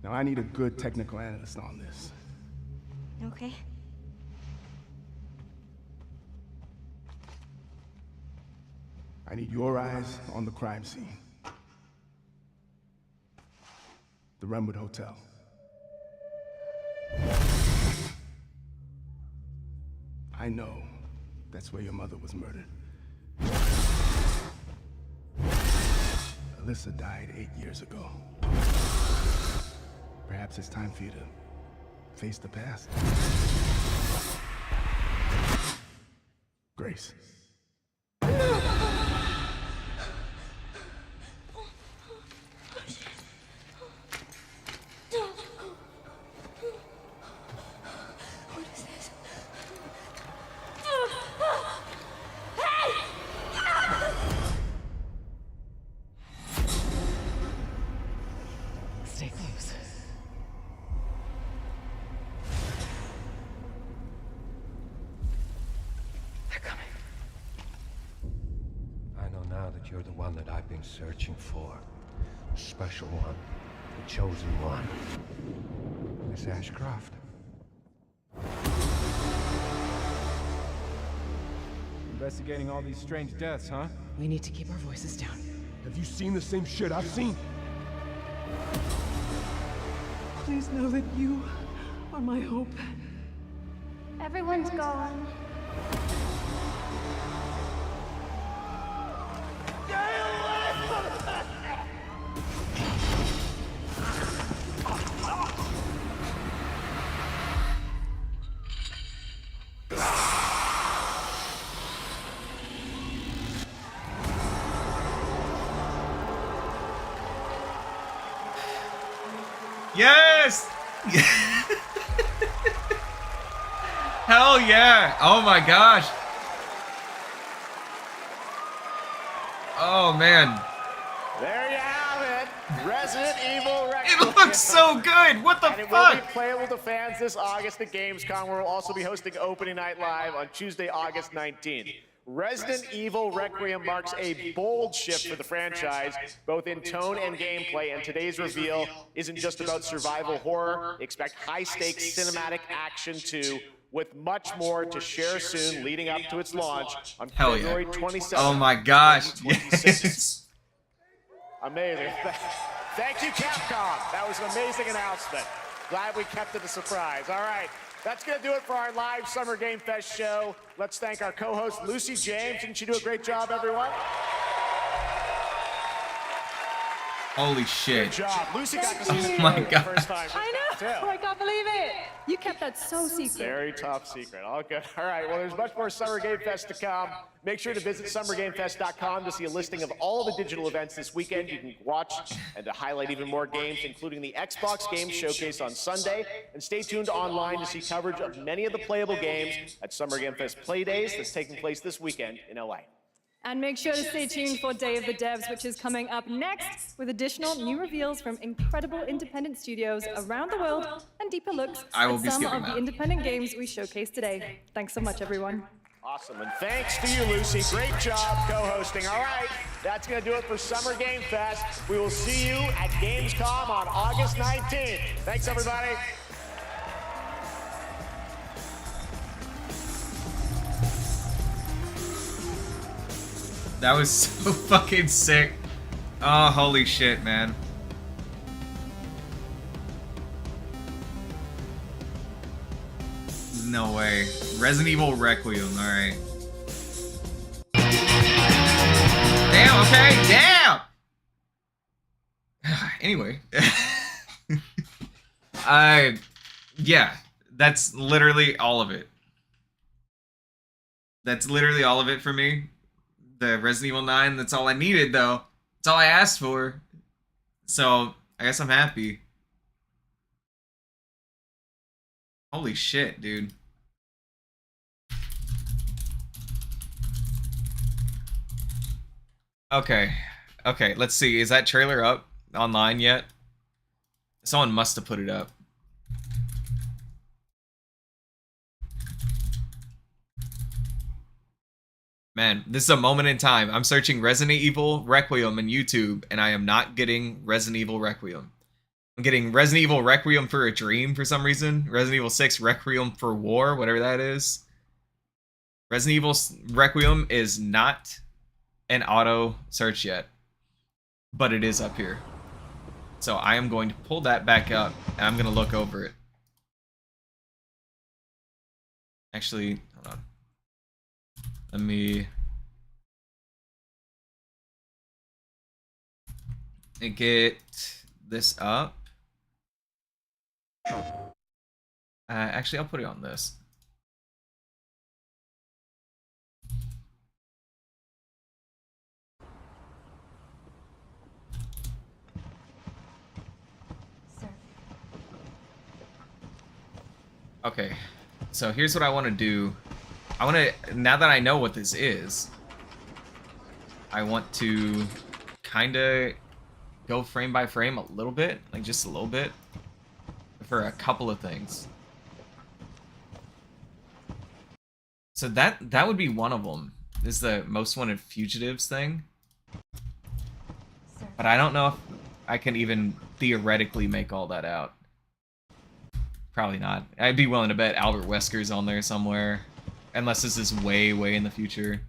S9: Now, I need a good technical analyst on this.
S13: Okay.
S9: I need your eyes on the crime scene. The Runwood Hotel.
S14: I know that's where your mother was murdered. Alyssa died 8 years ago. Perhaps it's time for you to face the past. Grace.
S13: What is this?
S21: Stay close. They're coming.
S16: I know now that you're the one that I've been searching for. The special one. The chosen one. Miss Ashcroft.
S17: Investigating all these strange deaths, huh?
S21: We need to keep our voices down.
S14: Have you seen the same shit I've seen?
S21: Please know that you are my hope.
S13: Everyone's gone.
S1: Yes! Hell yeah! Oh my gosh! Oh man.
S3: There you have it. Resident Evil
S1: It
S3: Requiem.
S1: looks so good! What the
S3: And it will
S1: fuck?
S3: be playable to fans this August at Gamescom, where we'll also be hosting Opening Night Live on Tuesday, August 19th. Resident Evil Requiem marks a bold shift for the franchise, both in tone and gameplay, and today's reveal isn't just about survival horror. Expect high-stakes cinematic action too, with much more to share soon leading up to its launch on
S1: Hell yeah.
S3: February 27th.
S1: Oh my gosh. Yes.
S3: Amazing. Thank you, Capcom. That was an amazing announcement. Glad we kept it a surprise. All right. That's going to do it for our live Summer Game Fest show. Let's thank our co-host, Lucy James. Didn't she do a great job, everyone?
S1: Holy shit.
S3: Good job. Lucy got to see
S1: Oh
S3: the
S1: my
S3: for the
S1: God.
S3: first time.
S5: I know. I can't believe it. You kept that so secret.
S3: Very top secret. All good. All right. Well, there's much more Summer Game Fest to come. Make sure to visit summergamefest.com to see a listing of all the digital events this weekend you can watch and to highlight even more games, including the Xbox Games Showcase on Sunday. And stay tuned online to see coverage of many of the playable games at Summer Game Fest Play Days that's taking place this weekend in LA.
S5: And make sure to stay tuned for Day of the Devs, which is coming up next with additional new reveals from incredible independent studios around the world and deeper looks
S1: I will
S5: at
S1: be
S5: some
S1: skipping
S5: of
S1: that.
S5: the independent games we showcased today. Thanks so much, everyone.
S3: Awesome, and thanks to you, Lucy. Great job co-hosting. All right, that's going to do it for Summer Game Fest. We will see you at Gamescom on August 19th. Thanks, everybody.
S1: That was so fucking sick. Oh, holy shit, man. No way. Resident Evil Requiem, alright. Damn, okay, damn! Anyway. Yeah, that's literally all of it. That's literally all of it for me. The Resident Evil 9, that's all I needed, though. That's all I asked for. So, I guess I'm happy. Holy shit, dude. Okay. Okay, let's see. Is that trailer up online yet? Someone must have put it up. Man, this is a moment in time. I'm searching Resident Evil Requiem in YouTube, and I am not getting Resident Evil Requiem. I'm getting Resident Evil Requiem for a Dream for some reason. Resident Evil 6 Requiem for War, whatever that is. Resident Evil Requiem is not an auto search yet, but it is up here. So I am going to pull that back up, and I'm going to look over it. Actually, hold on. Let me get this up. Actually, I'll put it on this. Okay, so here's what I want to do. I want to, now that I know what this is, I want to kind of go frame by frame a little bit, like just a little bit, for a couple of things. So that would be one of them, is the most wanted fugitives thing. But I don't know if I can even theoretically make all that out. Probably not. I'd be willing to bet Albert Wesker's on there somewhere. Unless this is way, way in the future.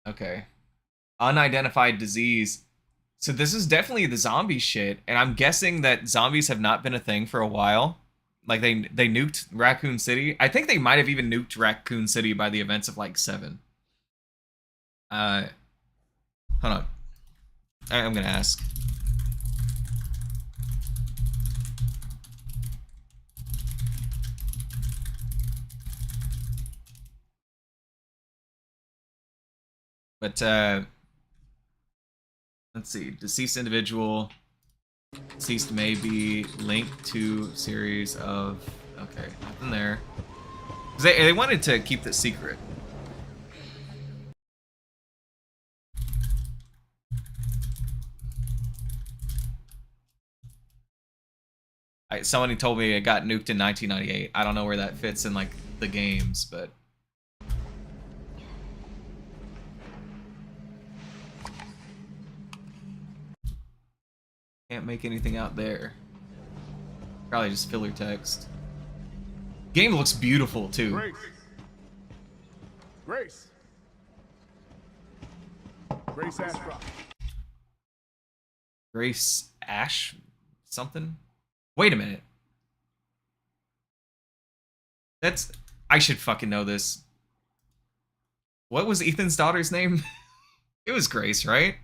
S1: Okay. Unidentified disease. So this is definitely the zombie shit, and I'm guessing that zombies have not been a thing for a while. Like, they nuked Raccoon City. I think they might have even nuked Raccoon City by the events of, like, 7. Hold on. I'm gonna ask. But, let's see. Deceased individual. Deceased may be linked to series of... Okay, nothing there. They wanted to keep this secret. Somebody told me it got nuked in 1998. I don't know where that fits in, like, the games, but... Can't make anything out there. Probably just filler text. Game looks beautiful, too.
S14: Grace. Grace. Grace Ashcroft.
S1: Grace Ash? Something? Wait a minute. That's... I should fucking know this. What was Ethan's daughter's name? It was Grace, right?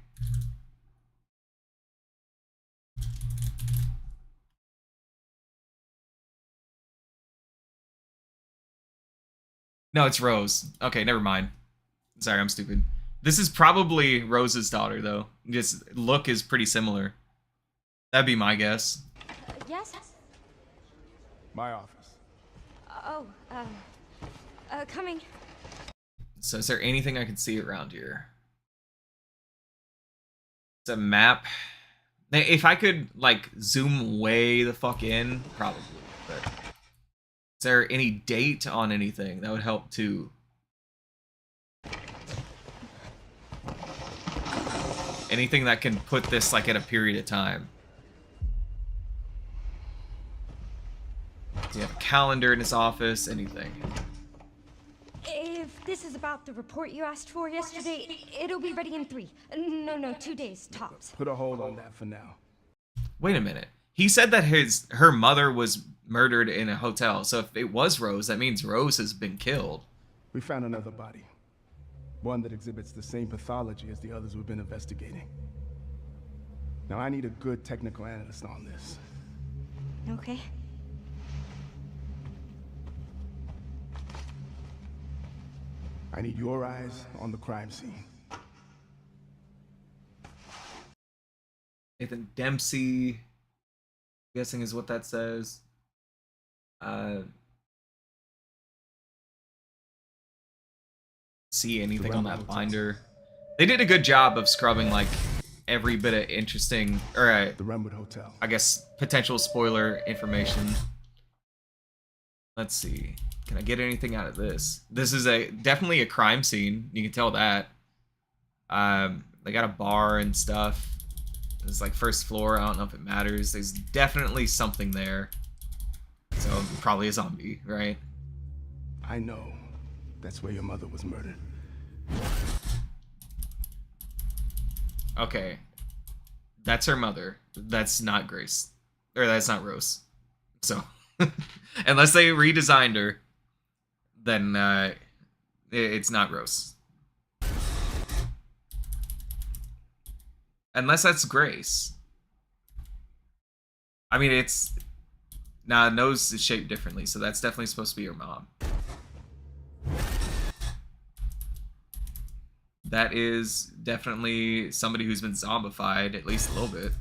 S1: No, it's Rose. Okay, never mind. Sorry, I'm stupid. This is probably Rose's daughter, though. Just look is pretty similar. That'd be my guess.
S13: Yes?
S14: My office.
S13: Oh, coming.
S1: So is there anything I can see around here? It's a map. If I could, like, zoom way the fuck in, probably, but... Is there any date on anything? That would help, too. Anything that can put this, like, at a period of time. Do you have a calendar in his office? Anything?
S13: If this is about the report you asked for yesterday, it'll be ready in 3. No, 2 days, tops.
S14: Put a hold on that for now.
S1: Wait a minute. He said that her mother was murdered in a hotel. So if it was Rose, that means Rose has been killed.
S14: We found another body. One that exhibits the same pathology as the others we've been investigating. Now I need a good technical analyst on this.
S13: Okay.
S14: I need your eyes on the crime scene.
S1: Nathan Dempsey, guessing is what that says. See anything on that binder? They did a good job of scrubbing like every bit of interesting, or
S14: the Renwood Hotel.
S1: I guess potential spoiler information. Let's see. Can I get anything out of this? This is definitely a crime scene. You can tell that. They got a bar and stuff. It's like first floor. I don't know if it matters. There's definitely something there. So probably a zombie, right?
S14: I know. That's where your mother was murdered.
S1: Okay. That's her mother. That's not Grace. Or that's not Rose. So, unless they redesigned her, then it's not gross. Unless that's Grace. I mean, it's... Nah, nose is shaped differently, so that's definitely supposed to be your mom. That is definitely somebody who's been zombified, at least a little bit.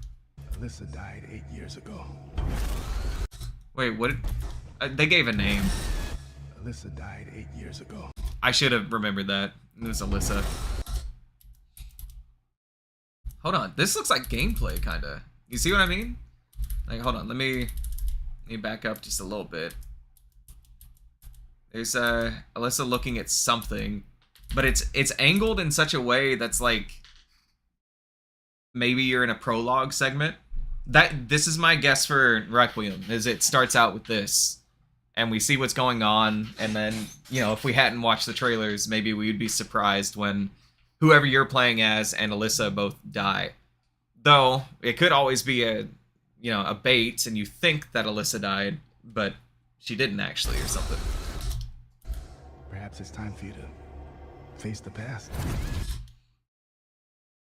S14: Alyssa died 8 years ago.
S1: Wait, what? They gave a name.
S14: Alyssa died 8 years ago.
S1: I should have remembered that. It was Alyssa. Hold on, this looks like gameplay, kinda. You see what I mean? Like, hold on, let me back up just a little bit. There's Alyssa looking at something, but it's angled in such a way that's like maybe you're in a prologue segment. This is my guess for Requiem, is it starts out with this, and we see what's going on, and then, you know, if we hadn't watched the trailers, maybe we'd be surprised when whoever you're playing as and Alyssa both die. Though, it could always be a bait, and you think that Alyssa died, but she didn't actually, or something.
S14: Perhaps it's time for you to face the past.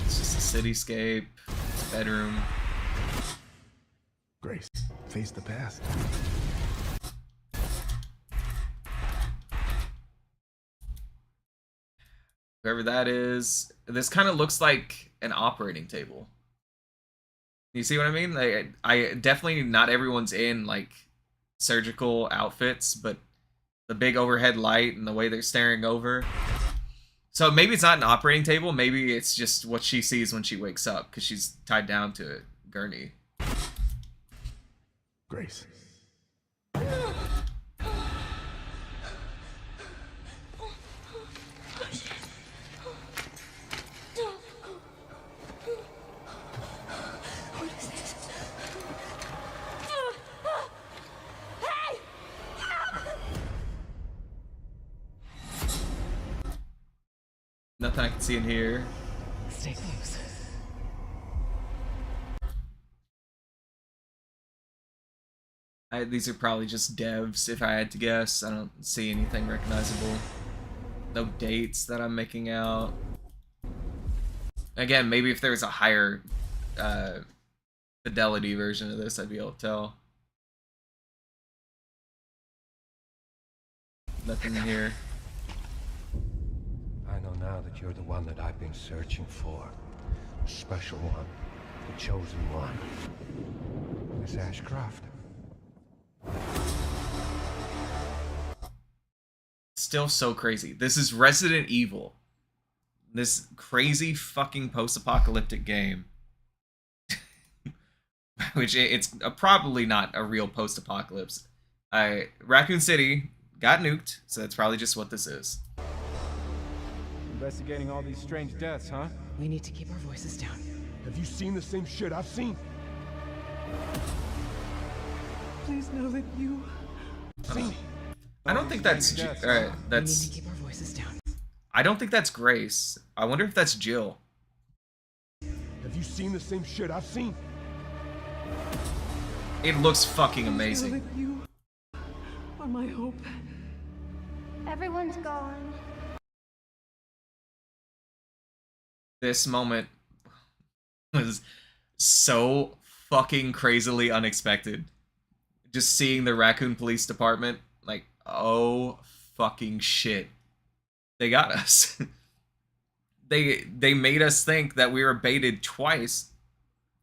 S1: It's just a cityscape, bedroom.
S14: Grace, face the past.
S1: Whoever that is, this kind of looks like an operating table. You see what I mean? Like, I definitely, not everyone's in like surgical outfits, but the big overhead light and the way they're staring over. So maybe it's not an operating table. Maybe it's just what she sees when she wakes up, because she's tied down to a gurney.
S14: Grace.
S1: Nothing I can see in here.
S2: Stay close.
S1: These are probably just devs, if I had to guess. I don't see anything recognizable. No dates that I'm making out. Again, maybe if there was a higher fidelity version of this, I'd be able to tell. Nothing in here.
S16: I know now that you're the one that I've been searching for. The special one. The chosen one. Miss Ashcroft.
S1: Still so crazy. This is Resident Evil. This crazy fucking post-apocalyptic game. Which it's probably not a real post-apocalypse. Raccoon City got nuked, so that's probably just what this is.
S17: Investigating all these strange deaths, huh?
S2: We need to keep our voices down.
S14: Have you seen the same shit I've seen?
S2: Please know that you...
S1: I don't think that's...
S2: We need to keep our voices down.
S1: I don't think that's Grace. I wonder if that's Jill.
S14: Have you seen the same shit I've seen?
S1: It looks fucking amazing.
S2: Know that you are my hope.
S13: Everyone's gone.
S1: This moment was so fucking crazily unexpected. Just seeing the Raccoon Police Department, like, oh fucking shit. They got us. They made us think that we were baited twice,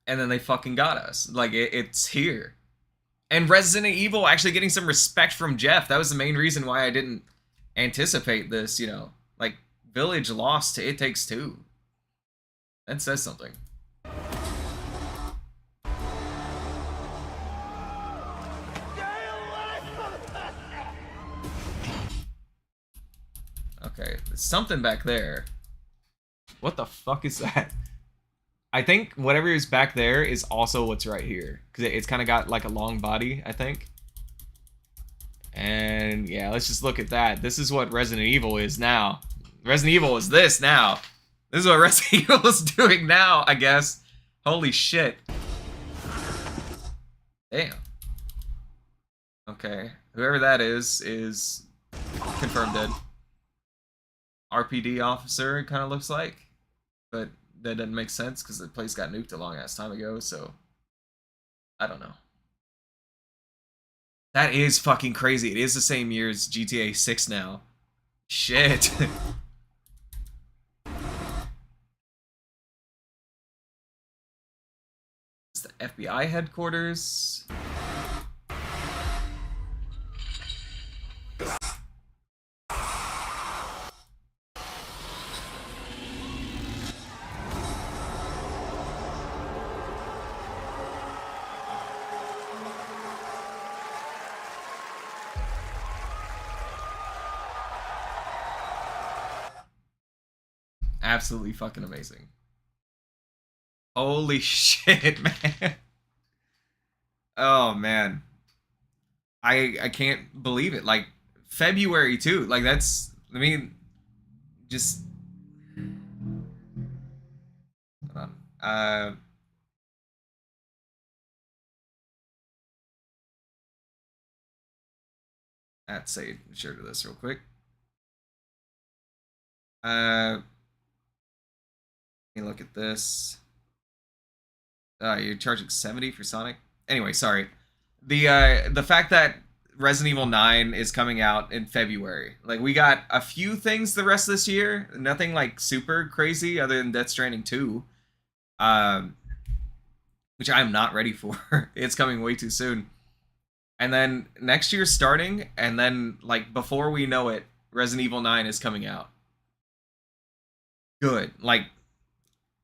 S1: and then they fucking got us. Like, it's here. And Resident Evil actually getting some respect from Jeff. That was the main reason why I didn't anticipate this, you know. Like, Village lost to It Takes Two. That says something. Okay, there's something back there. What the fuck is that? I think whatever is back there is also what's right here. Because it's kind of got like a long body, I think. And yeah, let's just look at that. This is what Resident Evil is now. Resident Evil is this now. This is what Resident Evil is doing now, I guess. Holy shit. Damn. Okay. Whoever that is... confirmed dead. RPD officer, it kind of looks like. But that doesn't make sense because the place got nuked a long ass time ago, so I don't know. That is fucking crazy. It is the same year as GTA 6 now. Shit. It's the FBI headquarters. Absolutely fucking amazing. Holy shit, man. Oh man. I can't believe it. Like February too. Like that's, I mean, just hold on. Let's say share to this real quick. Let me look at this. You're charging 70 for Sonic? Anyway, sorry. The fact that Resident Evil 9 is coming out in February. Like, we got a few things the rest of this year. Nothing, like, super crazy other than Death Stranding 2. Which I'm not ready for. It's coming way too soon. And then next year's starting, and then, like, before we know it, Resident Evil 9 is coming out. Good. Like,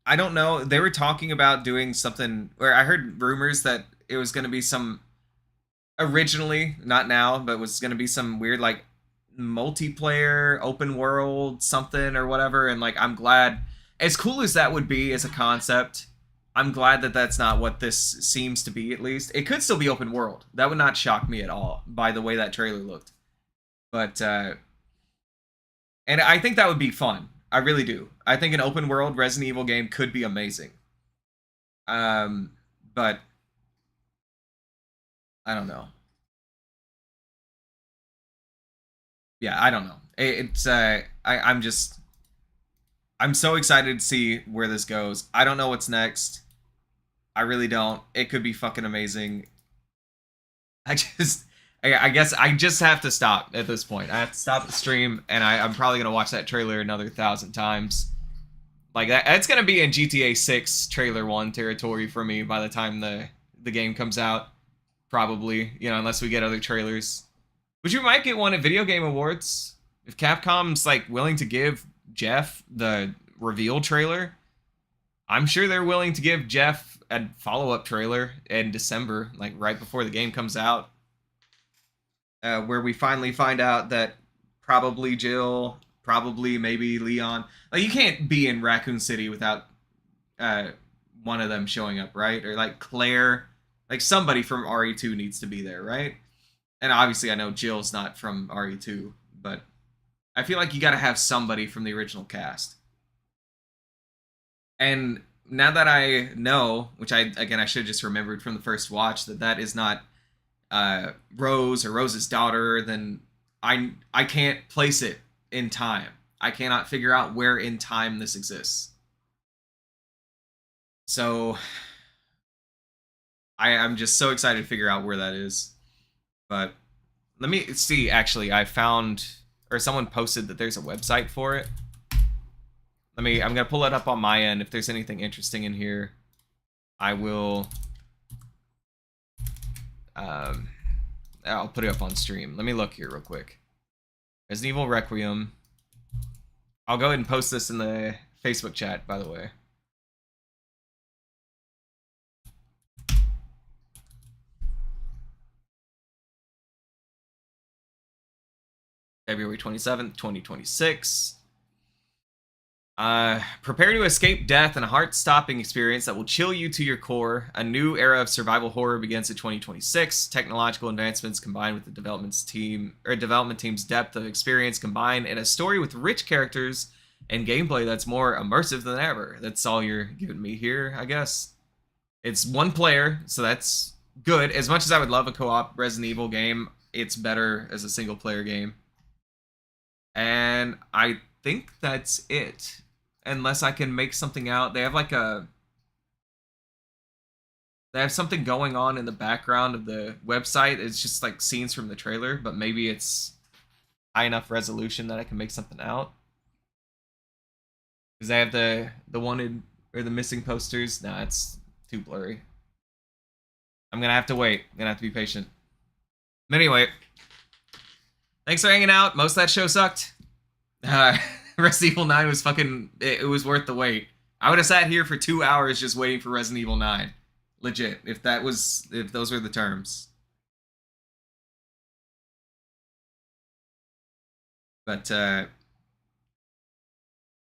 S1: I don't know. They were talking about doing something, or I heard rumors that it was going to be some, originally, not now, but was going to be some weird, like, multiplayer, open world, something or whatever. And, like, I'm glad, as cool as that would be as a concept, I'm glad that that's not what this seems to be, at least. It could still be open world. That would not shock me at all, by the way that trailer looked. But, and I think that would be fun. I really do. I think an open world Resident Evil game could be amazing. But I don't know. Yeah, I don't know. I'm so excited to see where this goes. I don't know what's next. I really don't. It could be fucking amazing. I guess I just have to stop at this point. I have to stop the stream, and I'm probably going to watch that trailer another 1,000 times. Like, that's going to be in GTA 6 Trailer 1 territory for me by the time the game comes out. Probably, you know, unless we get other trailers. Which we might get one at Video Game Awards. If Capcom's, like, willing to give Jeff the reveal trailer, I'm sure they're willing to give Jeff a follow-up trailer in December, like, right before the game comes out. Where we finally find out that probably Jill, probably maybe Leon. Like, you can't be in Raccoon City without one of them showing up, right? Or like Claire, like somebody from RE2 needs to be there, right? And obviously I know Jill's not from RE2, but I feel like you gotta have somebody from the original cast. And now that I know, which I should have just remembered from the first watch, that is not Rose or Rose's daughter, then I can't place it in time. I cannot figure out where in time this exists. So I'm just so excited to figure out where that is. But let me see. Actually, I found, or someone posted that there's a website for it. I'm gonna pull it up on my end. If there's anything interesting in here, I will I'll put it up on stream. Let me look here real quick. Resident Evil Requiem. I'll go ahead and post this in the Facebook chat, by the way. February 27th, 2026. Prepare to escape death in a heart-stopping experience that will chill you to your core. A new era of survival horror begins in 2026. Technological advancements combined with the development team's depth of experience combined in a story with rich characters and gameplay that's more immersive than ever. That's all you're giving me here, I guess. It's one player, so that's good. As much as I would love a co-op Resident Evil game, it's better as a single-player game. And I think that's it. Unless I can make something out. They have like a... They have something going on in the background of the website. It's just like scenes from the trailer, but maybe it's high enough resolution that I can make something out. Because I have the wanted or the missing posters. Nah, it's too blurry. I'm gonna have to wait. I'm gonna have to be patient. But anyway, thanks for hanging out. Most of that show sucked. Resident Evil 9 was fucking... It was worth the wait. I would have sat here for 2 hours just waiting for Resident Evil 9. Legit. If those were the terms. But,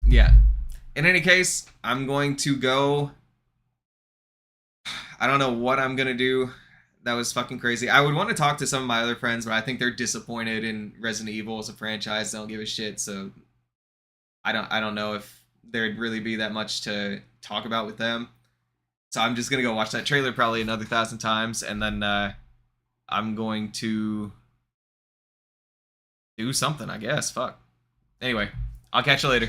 S1: yeah. In any case, I'm going to go... I don't know what I'm gonna do. That was fucking crazy. I would want to talk to some of my other friends, but I think they're disappointed in Resident Evil as a franchise. They don't give a shit, so I don't know if there'd really be that much to talk about with them. So I'm just gonna go watch that trailer probably another 1,000 times, and then I'm going to do something, I guess. Fuck. Anyway, I'll catch you later.